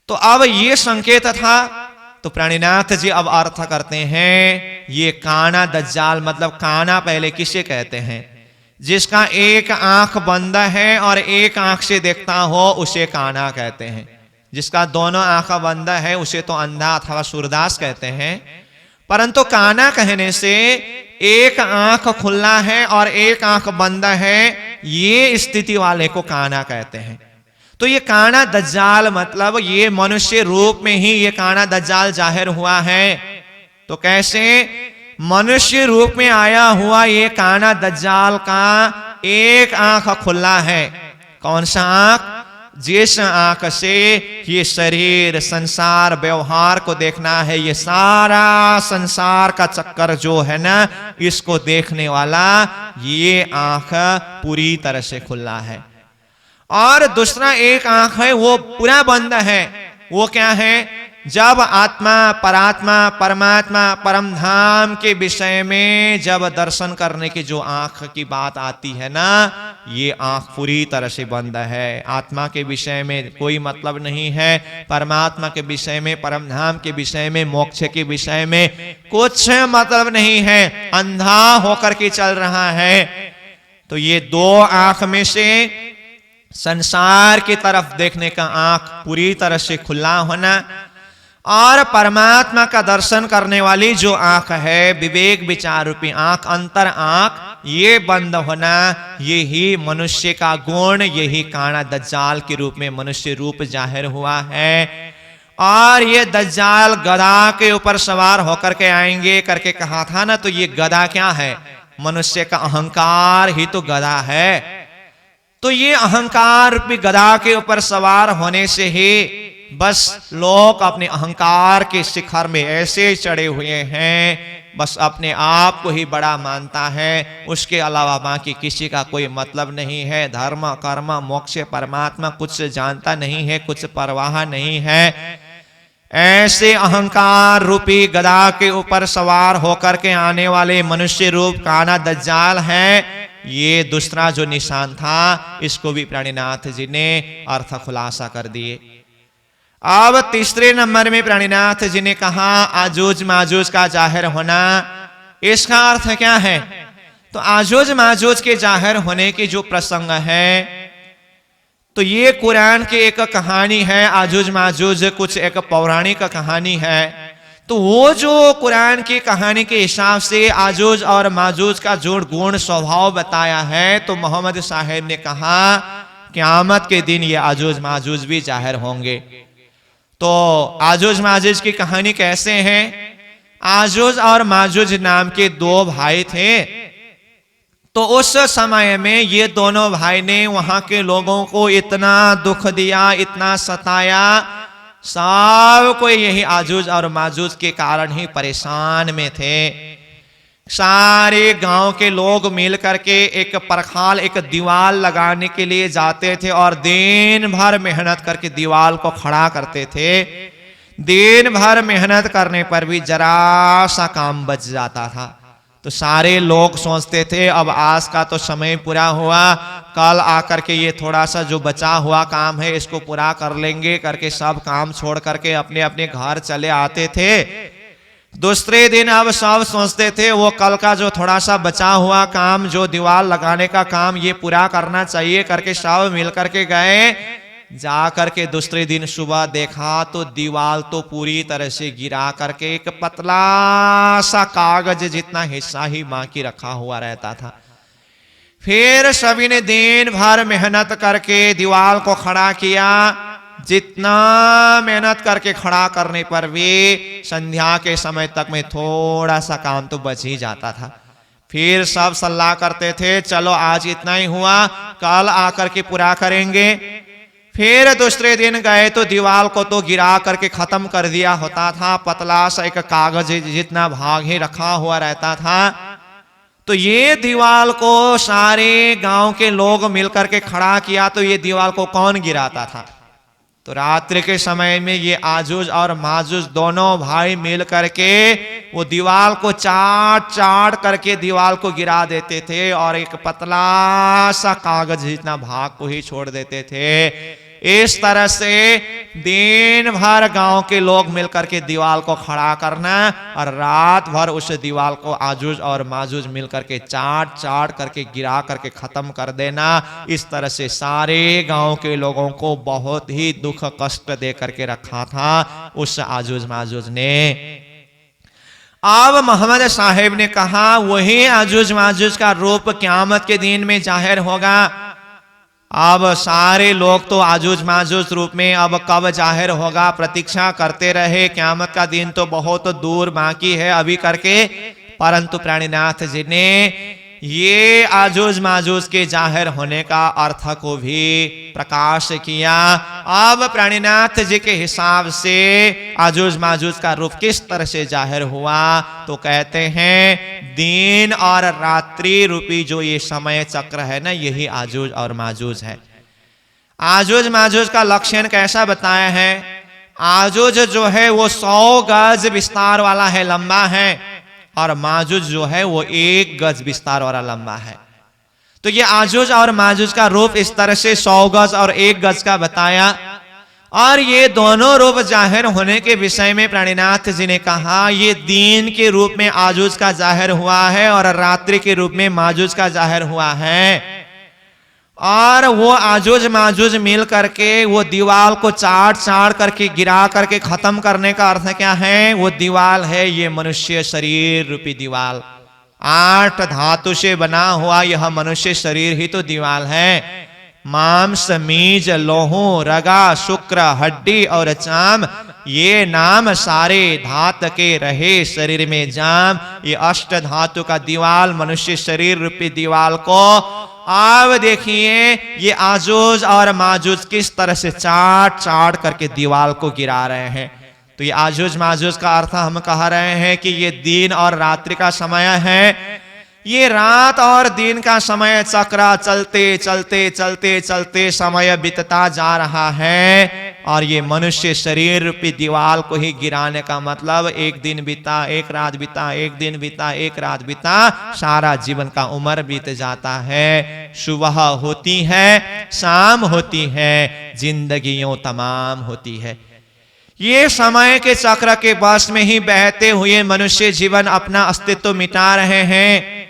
तो अब ये संकेत था। तो प्राणीनाथ जी अब अर्थ करते हैं ये काना दज्जाल, मतलब काना पहले किसे कहते हैं, जिसका एक आंख बंद है और एक आंख से देखता हो उसे काना कहते हैं। जिसका दोनों आंख बंद है उसे तो अंधा अथवा सूरदास कहते हैं। परंतु काना कहने से एक आंख खुला है और एक आंख बंद है, ये स्थिति वाले को काना कहते हैं। तो ये काना दज्जाल मतलब ये मनुष्य रूप में ही ये काना दज्जाल जाहिर हुआ है। तो कैसे मनुष्य रूप में आया हुआ ये काना दज्जाल का एक आंख खुला है। कौन सा आंख? जिस आंख से ये शरीर संसार व्यवहार को देखना है, ये सारा संसार का चक्कर जो है ना, इसको देखने वाला ये आंख पूरी तरह से खुला है। और दूसरा एक आंख है वो पूरा बंद है। वो क्या है? जब आत्मा परात्मा परमात्मा परम धाम के विषय में जब दर्शन करने की जो आंख की बात आती है ना, ये आंख पूरी तरह से बंद है। आत्मा के विषय में कोई मतलब नहीं है, परमात्मा के विषय में, परम धाम के विषय में, मोक्ष के विषय में कुछ मतलब नहीं है, अंधा होकर के चल रहा है। तो ये दो आंख में से संसार की तरफ देखने का आंख पूरी तरह से खुला होना और परमात्मा का दर्शन करने वाली जो आंख है, विवेक विचार रूपी आंख, अंतर आंख, ये बंद होना, यही मनुष्य का गुण, यही काना दज्जाल के रूप में मनुष्य रूप जाहिर हुआ है। और ये दज्जाल गधा के ऊपर सवार होकर के आएंगे करके कहा था ना, तो ये गधा क्या है? मनुष्य का अहंकार ही तो गधा है। तो ये अहंकार भी गधा के ऊपर सवार होने से ही बस लोग अपने अहंकार के शिखर में ऐसे चढ़े हुए हैं, बस अपने आप को ही बड़ा मानता है, उसके अलावा बाकी किसी का कोई मतलब नहीं है। धर्म कर्म मोक्ष परमात्मा कुछ जानता नहीं है, कुछ परवाह नहीं है। ऐसे अहंकार रूपी गधा के ऊपर सवार होकर के आने वाले मनुष्य रूप काना दज्जाल है। ये दूसरा जो निशान था, इसको भी प्राणीनाथ जी ने अर्थ खुलासा कर दिए। अब तीसरे नंबर में प्राणीनाथ जी ने कहा आजूज माजूज का जाहिर होना। इसका अर्थ क्या है? तो आजूज माजूज के जाहिर होने की जो प्रसंग है, तो ये कुरान की एक कहानी है। आजूज माजूज कुछ एक पौराणिक कहानी है। तो वो जो कुरान की कहानी के हिसाब से आजूज और माजूज का जो गुण स्वभाव बताया है, तो मोहम्मद साहेब ने कहा क़यामत के दिन ये आजूज माजूज भी जाहिर होंगे। तो आजूज माजूज की कहानी कैसे है? आजूज और माजूज नाम के दो भाई थे। तो उस समय में ये दोनों भाई ने वहां के लोगों को इतना दुख दिया, इतना सताया, सब कोई यही आजूज और माजूज के कारण ही परेशान में थे। सारे गांव के लोग मिल करके एक परखाल, एक दीवार लगाने के लिए जाते थे और दिन भर मेहनत करके दीवार को खड़ा करते थे। दिन भर मेहनत करने पर भी जरा सा काम बच जाता था। तो सारे लोग सोचते थे अब आज का तो समय पूरा हुआ, कल आकर के ये थोड़ा सा जो बचा हुआ काम है इसको पूरा कर लेंगे करके सब काम छोड़ करके अपने अपने घर चले आते थे। दूसरे दिन अब सब सोचते थे वो कल का जो थोड़ा सा बचा हुआ काम, जो दीवार लगाने का काम, ये पूरा करना चाहिए करके सब मिल करके गए। जा करके दूसरे दिन सुबह देखा तो दीवार तो पूरी तरह से गिरा करके एक पतला सा कागज जितना हिस्सा ही बाकी रखा हुआ रहता था। फिर सभी ने दिन भर मेहनत करके दीवार को खड़ा किया। जितना मेहनत करके खड़ा करने पर भी संध्या के समय तक में थोड़ा सा काम तो बच ही जाता था। फिर सब सलाह करते थे चलो आज इतना ही हुआ, कल आकर के पूरा करेंगे। फिर दूसरे दिन गए तो दीवार को तो गिरा करके खत्म कर दिया होता था, पतला सा एक कागज जितना भाग ही रखा हुआ रहता था। तो ये दीवार को सारे गांव के लोग मिलकर के खड़ा किया, तो ये दीवार को कौन गिराता था? तो रात्रि के समय में ये आजूज और माजूज दोनों भाई मिल करके वो दीवार को चाट चाट करके दीवार को गिरा देते थे और एक पतला सा कागज जितना भाग को ही छोड़ देते थे। इस तरह से दिन भर गांव के लोग मिलकर के दीवार को खड़ा करना और रात भर उस दीवार को आजूज और माजूज मिलकर के चाट चाट करके गिरा करके खत्म कर देना। इस तरह से सारे गांव के लोगों को बहुत ही दुख कष्ट दे करके रखा था उस आजूज माजूज ने। अब मोहम्मद साहेब ने कहा वही आजूज माजूज का रूप क़यामत के दिन में जाहिर होगा। अब सारे लोग तो आजूज माजूज रूप में अब कब जाहिर होगा प्रतीक्षा करते रहे। क़यामत का दिन तो बहुत दूर बाकी है अभी करके, परंतु प्राणीनाथ जी ने ये आजूज माजूज के जाहिर होने का अर्थ को भी प्रकाश किया। अब प्राणीनाथ जी के हिसाब से आजूज माजूज का रूप किस तरह से जाहिर हुआ, तो कहते हैं दिन और रात्रि रूपी जो ये समय चक्र है ना, यही आजूज और माजूज है। आजूज माजूज का लक्षण कैसा बताया है? आजूज जो है वो 100 गज विस्तार वाला है, लंबा है, और माजूज जो है वो 1 गज विस्तार वाला लंबा है। तो ये आजूज और माजूज का रूप इस तरह से 100 गज और 1 गज का बताया। और ये दोनों रूप जाहिर होने के विषय में प्राणीनाथ जी ने कहा ये दिन के रूप में आजूज का जाहिर हुआ है और रात्रि के रूप में माजूज का जाहिर हुआ है। और वो आजूज माजूज मिल करके वो दीवाल को चाट चाट करके गिरा करके खत्म करने का अर्थ क्या है? वो दीवाल है ये मनुष्य शरीर रूपी दीवाल। 8 धातु से बना हुआ यह मनुष्य शरीर ही तो दीवाल है। मांस, मीज, लोहो, रगा, शुक्र, हड्डी और चाम, ये नाम सारे धात के रहे शरीर में जाम। ये 8 धातु का दीवाल मनुष्य शरीर रूपी दीवाल को अब देखिए ये आजूज और माजूज किस तरह से चाट चाट करके दीवाल को गिरा रहे हैं। तो ये आजूज माजूज का अर्थ हम कह रहे हैं कि ये दिन और रात्रि का समय है। ये रात और दिन का समय चक्र चलते चलते चलते चलते समय बीतता जा रहा है। और ये मनुष्य शरीर रूपी दीवाल को ही गिराने का मतलब एक दिन बीता, एक रात बीता, एक दिन बीता, एक रात बीता, सारा जीवन का उम्र बीत जाता है। सुबह होती है, शाम होती है, जिंदगियों तमाम होती है। ये समय के चक्र के बस में ही बहते हुए मनुष्य जीवन अपना अस्तित्व मिटा रहे हैं।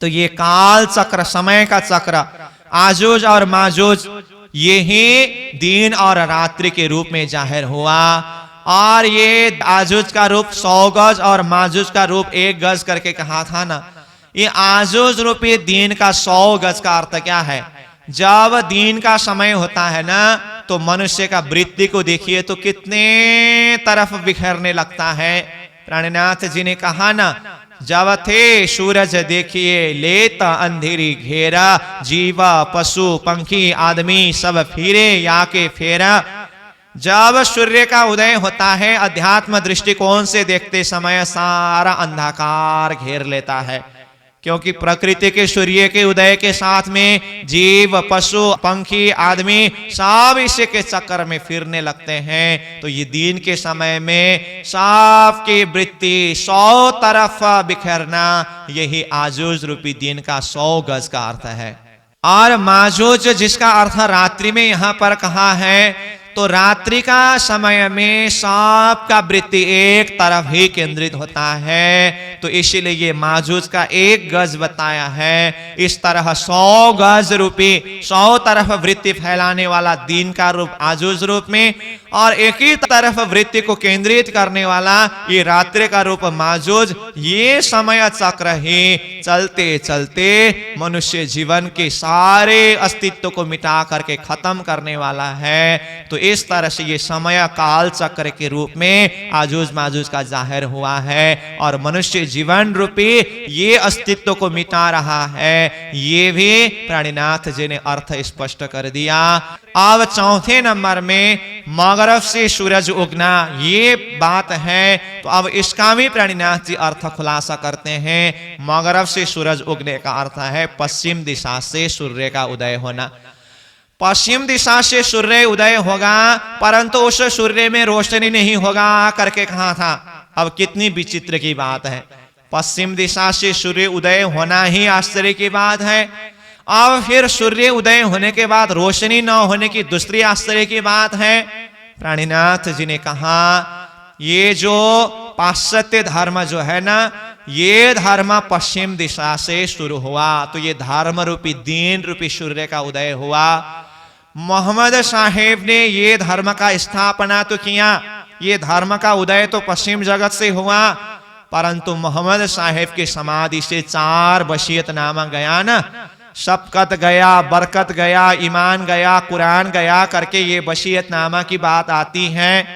तो ये काल चक्र, समय का चक्र, आजूज और माजूज, ये ही दिन और रात्रि के रूप में जाहिर हुआ। और ये आजूज का रूप 100 गज और माजूज का रूप 1 गज करके कहा था ना। ये आजूज रूपी दिन का 100 गज का अर्थ क्या है? जब दिन का समय होता है ना तो मनुष्य का वृत्ति को देखिए तो कितने तरफ बिखरने लगता है। प्राणनाथ जी ने कहा ना, जब थे सूरज देखिए लेता अंधेरी घेरा, जीवा पशु पंखी आदमी सब फिरे या के फेरा। जब सूर्य का उदय होता है अध्यात्म दृष्टिकोण से देखते समय सारा अंधकार घेर लेता है, क्योंकि प्रकृति के सूर्य के उदय के साथ में जीव पशु पंखी आदमी सब इसी के चक्कर में फिरने लगते हैं। तो ये दिन के समय में सबकी वृत्ति 100 तरफ बिखरना, यही आजूज रूपी दिन का 100 गज का अर्थ है। और माजूज जिसका अर्थ रात्रि में यहां पर कहा है, तो रात्रि का समय में सबका वृत्ति एक तरफ ही केंद्रित होता है। तो इसीलिए ये माजूज का 1 गज बताया है। इस तरह 100 गज रूपी 100 तरफ वृत्ति फैलाने वाला दिन का रूप आजूज रूप में, और एक ही तरफ वृत्ति को केंद्रित करने वाला ये रात्रि का रूप माजूज। ये समय चक्र ही चलते चलते मनुष्य जीवन के सारे अस्तित्व को मिटा करके खत्म करने वाला है। तो इस तरह से ये समय काल चक्र के रूप में आजूज माजूज का जाहिर हुआ है, और मनुष्य जीवन रूपी ये अस्तित्व को मिटा रहा है। ये भी प्राणीनाथ जी ने अर्थ स्पष्ट कर दिया। अब चौथे नंबर में मगरब से सूरज उगना, ये बात है। तो अब इसका भी प्राणीनाथ जी अर्थ खुलासा करते हैं। मगरब से सूरज उगने का अर्थ है पश्चिम दिशा से सूर्य का उदय होना। पश्चिम दिशा से सूर्य उदय होगा, परंतु उस सूर्य में रोशनी नहीं होगा करके कहा था। अब कितनी विचित्र की बात है। पश्चिम दिशा से सूर्य उदय होना ही आश्चर्य की बात है। अब फिर सूर्य उदय होने के बाद रोशनी न होने की दूसरी आश्चर्य की बात है। प्राणीनाथ जी ने कहा, ये जो पाश्चात्य धर्म जो है ना, ये धर्म पश्चिम दिशा से शुरू हुआ। तो ये धर्म रूपी दिन रूपी सूर्य का उदय हुआ। मोहम्मद साहेब ने ये धर्म का स्थापना तो किया, ये धर्म का उदय तो पश्चिम जगत से हुआ, परंतु मोहम्मद साहेब की समाधि से 4 वसीयतनामा गया ना। शफकत गया, बरकत गया, ईमान गया, कुरान गया करके ये वसीयतनामा की बात आती है।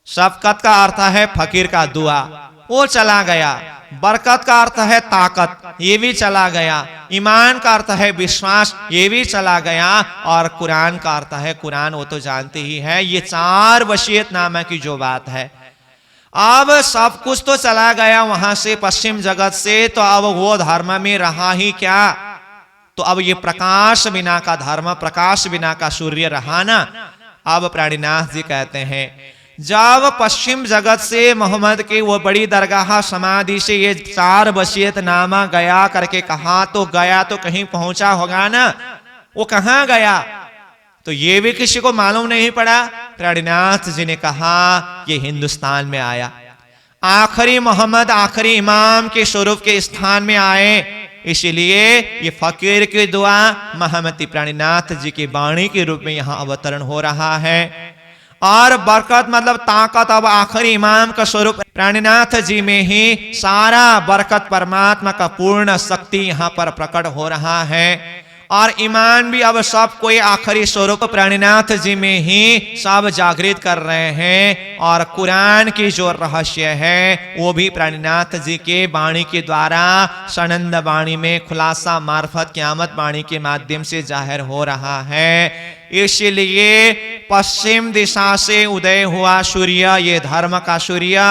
शफकत का अर्थ है फकीर का दुआ, वो चला गया। बरकत का अर्थ है ताकत, ये भी चला गया। ईमान का अर्थ है विश्वास, ये भी चला गया। और कुरान का अर्थ है कुरान, वो तो जानते ही है। ये 4 वसीयतनामा की जो बात है, अब सब कुछ तो चला गया वहां से पश्चिम जगत से, तो अब वो धर्म में रहा ही क्या? तो अब ये प्रकाश बिना का धर्म, प्रकाश बिना का सूर्य रहा ना। अब प्राणीनाथ जी कहते हैं, जब पश्चिम जगत से मोहम्मद की वो बड़ी दरगाह समाधि से ये 4 वसीयतनामा गया करके कहा, तो गया तो कहीं पहुंचा होगा ना। वो कहां गया तो ये भी किसी को मालूम नहीं पड़ा। प्राणीनाथ जी ने कहा, ये हिंदुस्तान में आया। आखिरी मोहम्मद, आखिरी इमाम के स्वरूप के स्थान में आए। इसलिए ये फकीर की दुआ महामती प्राणीनाथ जी की वाणी के रूप में यहाँ अवतरण हो रहा है। और बरकत मतलब ताकत, अब आखिरी इमाम का स्वरूप प्राणीनाथ जी में ही सारा बरकत परमात्मा का पूर्ण शक्ति यहाँ पर प्रकट हो रहा है। और ईमान भी अब सब कोई आखिरी स्वरूप प्राणीनाथ जी में ही सब जागृत कर रहे हैं। और कुरान की जो रहस्य है वो भी प्राणीनाथ जी के वाणी के द्वारा सनंद वाणी में खुलासा मार्फत क़यामत वाणी के माध्यम से जाहिर हो रहा है। इसलिए पश्चिम दिशा से उदय हुआ सूर्य, ये धर्म का सूर्य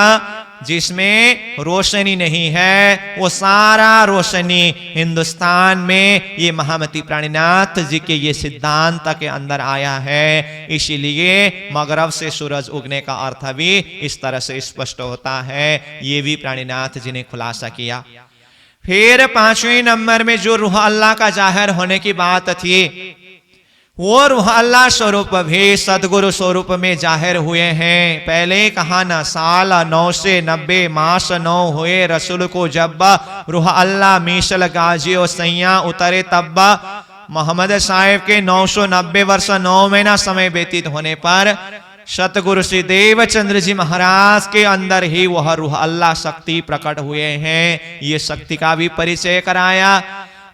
जिसमें रोशनी नहीं है, वो सारा रोशनी हिंदुस्तान में ये महामती प्राणीनाथ जी के ये सिद्धांत के अंदर आया है। इसीलिए मगरब से सूरज उगने का अर्थ भी इस तरह से स्पष्ट होता है। ये भी प्राणीनाथ जी ने खुलासा किया। फिर 5वें नंबर में जो रूह अल्लाह का जाहिर होने की बात थी, वो रूह अल्लाह स्वरूप भी सदगुरु स्वरूप में जाहिर हुए हैं। पहले कहा ना, साल 9 से 90 मास 9 हुए रसूल को जब रूह अल्लाह मीशल गाजी और सैया उतरे तब मोहम्मद साहिब के 990 वर्ष 9 महीना समय व्यतीत होने पर सतगुरु श्री देवचंद्र जी महाराज के अंदर ही वह रूह अल्लाह शक्ति प्रकट हुए हैं। ये शक्ति का भी परिचय कराया।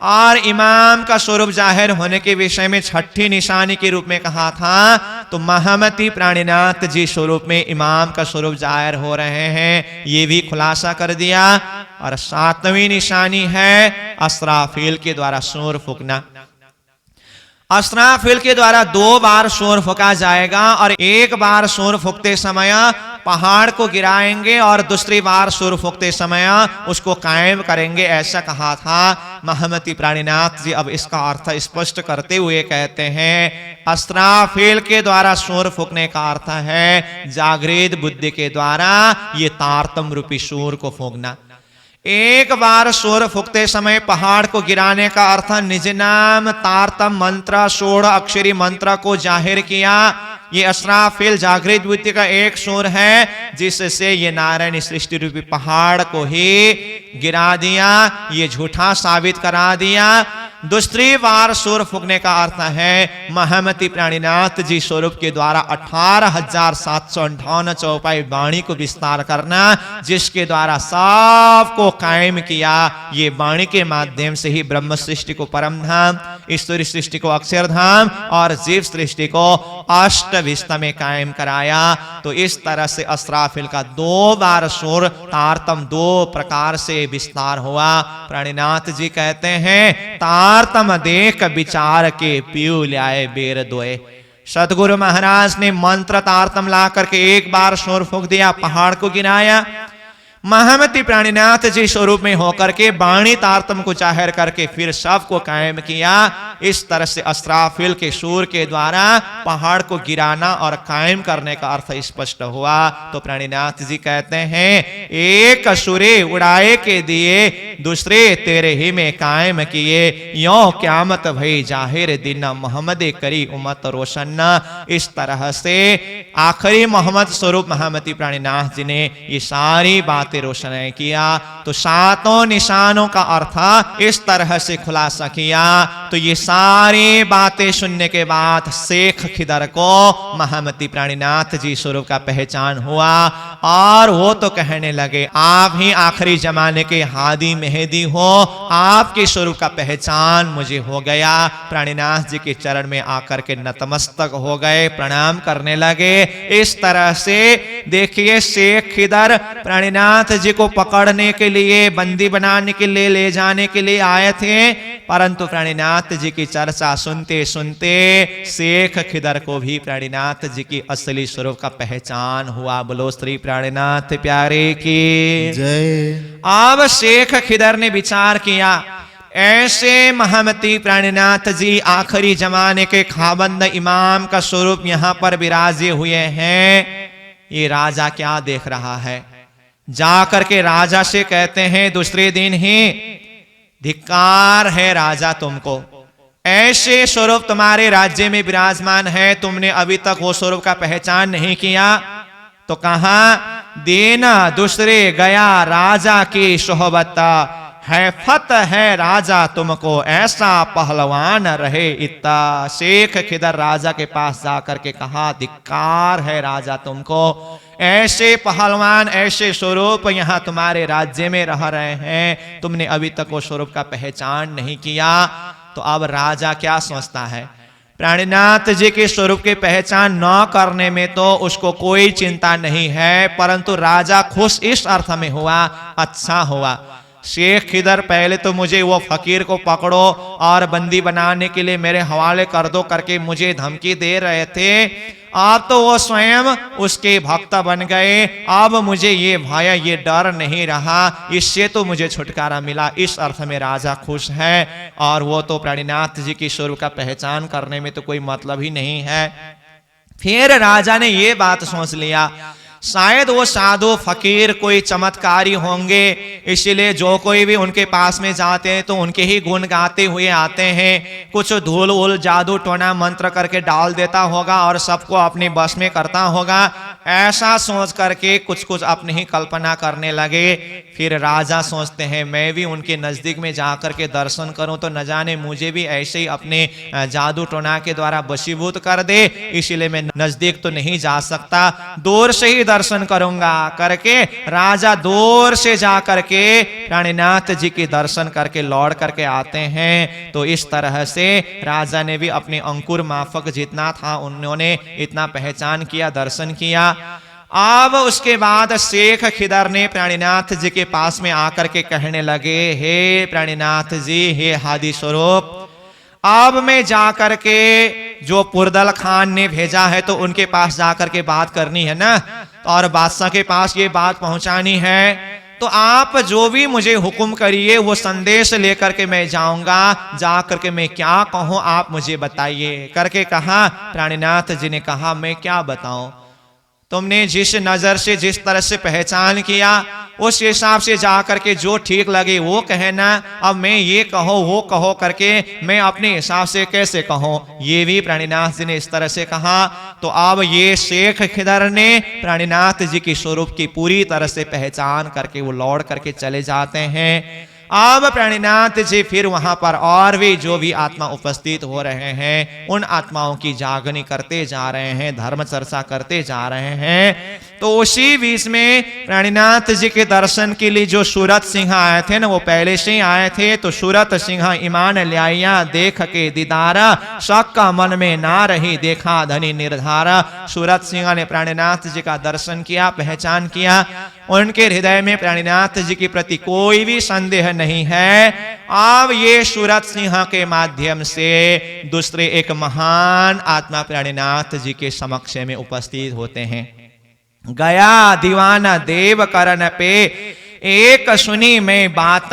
और इमाम का स्वरूप जाहिर होने के विषय में छठी निशानी के रूप में कहा था, तो महामती प्राणीनाथ जी स्वरूप में इमाम का स्वरूप जाहिर हो रहे हैं, ये भी खुलासा कर दिया। और 7वीं निशानी है असराफील के द्वारा सूर फूकना। असराफील के द्वारा 2 बार सूर फूका जाएगा और एक बार सूर फूकते समय पहाड़ को गिराएंगे और दूसरी बार सूर फूकते समय उसको कायम करेंगे, ऐसा कहा था महामती प्राणीनाथ जी। अब इसका अर्थ स्पष्ट करते हुए कहते हैं, असराफील के द्वारा सूर फूकने का अर्थ है जागृत बुद्धि के द्वारा ये तारतम रूपी सूर को फूकना। एक बार सूर फूकते समय पहाड़ को गिराने का अर्थ निज नाम तारतम मंत्र 16 अक्षरी मंत्र को जाहिर किया। ये असराफील जागृत बुद्धि का एक सूर है जिससे ये नारायण सृष्टि रूपी पहाड़ को ही गिरा दिया, ये झूठा साबित करा दिया। दूसरी बार सूर फूकने का अर्थ है महामती प्राणीनाथ जी स्वरूप के द्वारा 18,758 चौपाई वाणी को विस्तार करना, जिसके द्वारा सबको कायम किया। ये वाणी के माध्यम से ही ब्रह्म सृष्टि को परम धाम, ईश्वरी सृष्टि को अक्षरधाम और जीव सृष्टि को अष्ट विस्त में कायम कराया। तो इस तरह से असराफील का 2 बार सूर तारतम 2 प्रकार से विस्तार हुआ। प्राणीनाथ जी कहते हैं, तारतम देख विचार के पीऊ लाए बेर दोए। सतगुरु महाराज ने मंत्र तारतम ला करके एक बार सूर फूंक दिया, पहाड़ को गिराया। महामती प्राणीनाथ जी स्वरूप में होकर के वाणी तारतम को जाहिर करके फिर सबको कायम किया। इस तरह से असराफील के सूर के द्वारा पहाड़ को गिराना और कायम करने का अर्थ स्पष्ट हुआ। तो प्राणीनाथ जी कहते हैं, एक सुरे उड़ाए के दिए दूसरे तेरे ही में कायम किए, यो क़यामत भई जाहिर दिन मोहम्मद करी उम्मत रोशन। इस तरह से आखिरी मोहम्मद स्वरूप महामती प्राणीनाथ जी ने ये सारी बातें रोशन किया। तो 7 निशानों का अर्थ इस तरह से खुलासा किया। तो ये सारी बातें सुनने के बाद शेख खिदर को महामती प्राणीनाथ जी स्वरूप का पहचान हुआ और वो तो कहने लगे, आप ही आखिरी जमाने के हादी मेहदी हो, आपके स्वरूप का पहचान मुझे हो गया। प्राणीनाथ जी के चरण में आकर के नतमस्तक हो गए, प्रणाम करने लगे। इस तरह से देखिए, शेख खिदर प्राणीनाथ जी को पकड़ने के लिए, बंदी बनाने के लिए, ले जाने के लिए आए थे, परंतु प्राणीनाथ जी की चर्चा सुनते सुनते शेख खिदर को भी प्राणीनाथ जी की असली स्वरूप का पहचान हुआ। बोलो श्री प्राणीनाथ प्यारे की जय। अब शेख खिदर ने विचार किया, ऐसे महामती प्राणीनाथ जी आखिरी जमाने के खाबंद इमाम का स्वरूप यहाँ पर विराजे हुए हैं, ये राजा क्या देख रहा है। जाकर के राजा से कहते हैं दूसरे दिन ही, धिक्कार है राजा तुमको, ऐसे स्वरूप तुम्हारे राज्य में विराजमान है, तुमने अभी तक वो स्वरूप का पहचान नहीं किया। तो कहा, देना दूसरे गया राजा की सोहबत, हैफत है राजा तुमको ऐसा पहलवान रहे इतना। शेख खिदर राजा के पास जाकर के कहा, धिक्कार है राजा तुमको, ऐसे पहलवान ऐसे स्वरूप यहाँ तुम्हारे राज्य में रह रहे हैं, तुमने अभी तक वो स्वरूप का पहचान नहीं किया। तो अब राजा क्या सोचता है, प्राणीनाथ जी के स्वरूप की पहचान न करने में तो उसको कोई चिंता नहीं है, परंतु राजा खुश इस अर्थ में हुआ, अच्छा हुआ शेख खिदर पहले तो मुझे वो फकीर को पकड़ो और बंदी बनाने के लिए मेरे हवाले कर दो करके मुझे धमकी दे रहे थे, अब तो वो स्वयं उसके भक्त बन गए। अब मुझे ये भय ये डर नहीं रहा, इससे तो मुझे छुटकारा मिला। इस अर्थ में राजा खुश है। और वो तो प्राणीनाथ जी की स्वरूप का पहचान करने में तो कोई मतलब ही नहीं है। फिर राजा ने ये बात सोच लिया, शायद वो साधु फकीर कोई चमत्कारी होंगे, इसलिए जो कोई भी उनके पास में जाते हैं तो उनके ही गुण गाते हुए आते हैं। कुछ धूल उल जादू टोना मंत्र करके डाल देता होगा और सबको अपने बस में करता होगा। ऐसा सोच करके कुछ कुछ अपनी ही कल्पना करने लगे। फिर राजा सोचते हैं मैं भी उनके नजदीक में जाकर के दर्शन करूं तो न जाने मुझे भी ऐसे ही अपने जादू टोना के द्वारा वशीभूत कर दे, इसलिए मैं नजदीक तो नहीं जा सकता, दूर से ही दर्शन करूंगा करके राजा दूर से जा करके प्राणीनाथ जी के दर्शन करके लौट करके आते हैं। तो इस तरह से राजा ने भी अपने अंकुर माफक जितना था उन्होंने इतना पहचान किया, दर्शन किया। अब उसके बाद शेख खिदर ने प्राणीनाथ जी के पास में आकर के कहने लगे, हे प्राणीनाथ जी, हे हादी स्वरूप, अब मैं जाकर के जो पुरदल खान ने भेजा है तो उनके पास जाकर के बात करनी है ना, और बादशाह के पास ये बात पहुंचानी है। तो आप जो भी मुझे हुक्म करिए वो संदेश लेकर के मैं जाऊंगा, जाकर के मैं क्या कहूं आप मुझे बताइए करके कहा। प्राणीनाथ जी ने कहा, मैं क्या बताऊं, तुमने जिस नजर से जिस तरह से पहचान किया उस हिसाब से जाकर के जो ठीक लगे वो कहना। अब मैं ये कहो वो कहो करके मैं अपने हिसाब से कैसे कहूं, ये भी प्राणीनाथ जी ने इस तरह से कहा। तो अब ये शेख खिदर ने प्राणीनाथ जी की स्वरूप की पूरी तरह से पहचान करके वो लौट करके चले जाते हैं। अब प्राणीनाथ जी फिर वहां पर और भी जो भी आत्मा उपस्थित हो रहे हैं उन आत्माओं की जागनी करते जा रहे हैं, धर्म चर्चा करते जा रहे हैं। तो उसी बीच में प्राणीनाथ जी के दर्शन के लिए जो सूरत सिंह आए थे ना, वो पहले से ही आए थे। तो सूरत सिंह ईमान ल्याया देख के दीदारा, शक का मन में ना रही देखा धनी निर्धारा। सूरत सिंह ने प्राणीनाथ जी का दर्शन किया, पहचान किया, उनके हृदय में प्राणीनाथ जी के प्रति कोई भी संदेह नहीं है। अब ये सूरत सिंह के माध्यम से दूसरे एक महान आत्मा प्राणीनाथ जी के समक्ष में उपस्थित होते हैं। गया दीवाना देव करण पे एक सुनी मैं बात,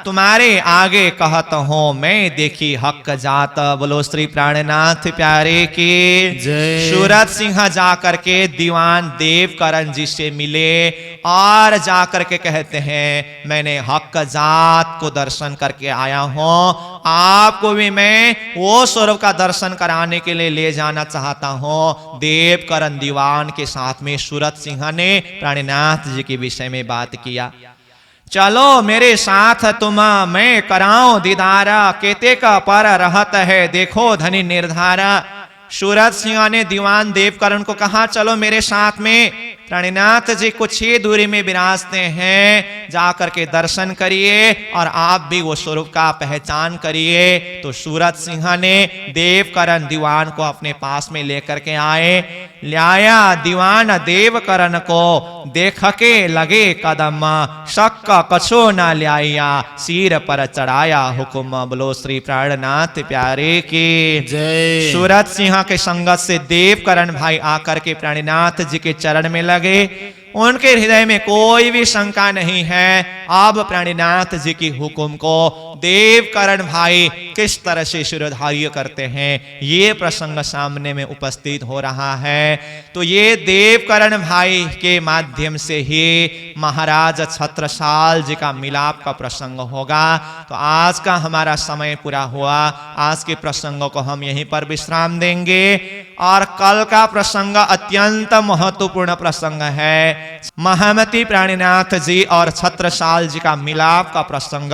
तुम्हारे आगे कहत हूँ मैं देखी हक जात। बोलो श्री प्राणनाथ प्यारे की जय। सूरत सिंह जाकर के दीवान देव करण जी से मिले और जाकर के कहते हैं मैंने हक जात को दर्शन करके आया हूँ, आपको भी मैं वो स्वरूप का दर्शन कराने के लिए ले जाना चाहता हूँ। देव करण दीवान के साथ में सूरत सिंह ने प्राणनाथ जी के विषय में बात किया। चलो मेरे साथ तुम मैं कराऊं दीदारा, केते का पर रहत है देखो धनी निर्धारा। सूरत सिंह ने दीवान देवकरण को कहा चलो मेरे साथ में। प्राणीनाथ जी कुछ ही दूरी में विराजते हैं, जाकर के दर्शन करिए और आप भी वो स्वरूप का पहचान करिए। तो सूरत सिंह ने देवकरण दीवान को अपने पास में लेकर के आए, लाया दीवान देवकरण को देख के लगे कदम, शक कछो न लाया सिर पर चढ़ाया हुक्म। बोलो श्री प्राणनाथ प्यारे की जय। सूरत सिंह के संगत से देवकरण भाई आकर के प्राणीनाथ जी के चरण में लगे, उनके हृदय में कोई भी शंका नहीं है। अब प्राणीनाथ जी की हुक्म को देवकरण भाई किस तरह से शिरोधार्य करते हैं, ये प्रसंग सामने में उपस्थित हो रहा है। तो ये देवकरण भाई के माध्यम से ही महाराज छत्रसाल जी का मिलाप का प्रसंग होगा। तो आज का हमारा समय पूरा हुआ, आज के प्रसंगों को हम यहीं पर विश्राम देंगे और कल का प्रसंग अत्यंत महत्वपूर्ण प्रसंग है। महामती प्राणीनाथ जी और छत्रसाल जी का मिलाप का प्रसंग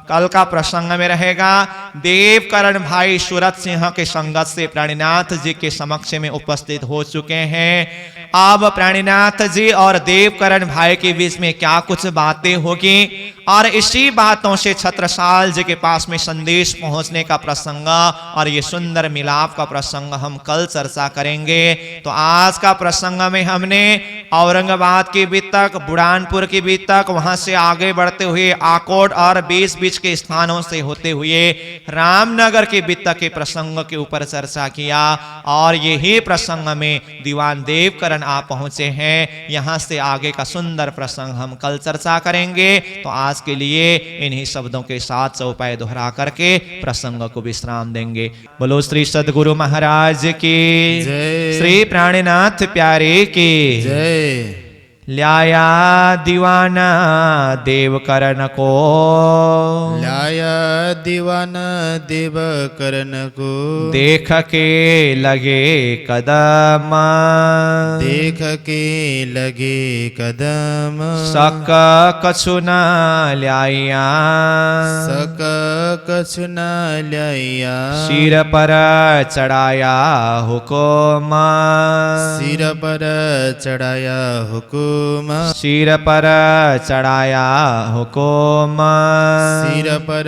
कल का प्रसंग में रहेगा। देवकरण भाई सूरत सिंह के संगत से प्राणीनाथ जी के समक्ष में उपस्थित हो चुके हैं। अब प्राणीनाथ जी और देवकरण भाई के बीच में क्या कुछ बातें होगी और इसी बातों से छत्रसाल जी के पास में संदेश पहुंचने का प्रसंग और ये सुंदर मिलाप का प्रसंग हम कल चर्चा करेंगे। तो आज का प्रसंग में हमने औरंगाबाद के बीच तक, बुरहानपुर के बीच तक, वहां से आगे बढ़ते हुए आकोट और बीच बीच के स्थानों से होते हुए रामनगर के बीच तक के प्रसंग के ऊपर चर्चा किया और यही प्रसंग में दीवान देवकरण आप पहुंचे हैं। यहां से आगे का सुंदर प्रसंग हम कल चर्चा करेंगे। तो आज के लिए इन्हीं शब्दों के साथ चौपाई दोहरा करके प्रसंग को विश्राम देंगे। बोलो श्री सद्गुरु महाराज की जय, श्री प्राणनाथ प्यारे की जय। ल्याया दीवाना देवकरण को, लाया दीवाना देवकरण को, देख के लगे कदम, देख के लगे कदम, सक कछु न ल्याया, सक कछु न ल्याया, सिर पर चढ़ाया हुकुम, सिर पर चढ़ाया हुकुम, सिर पर चढ़ाया हुकुम, सिर पर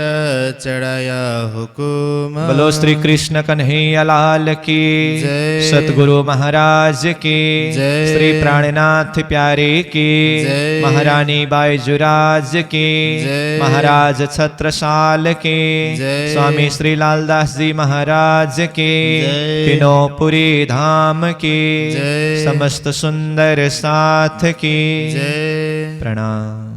चढ़ाया हुकुम। बोलो श्री कृष्ण कन्हैया लाल की जय, सतगुरु महाराज की जय, श्री प्राणनाथ प्यारे की जय, महारानी बाईजुराज की जय, महाराज छत्रसाल की जय, स्वामी श्री लालदास जी महाराज की जय, पिनोपुरी धाम की जय, समस्त सुंदर साथ की जय। प्रणाम।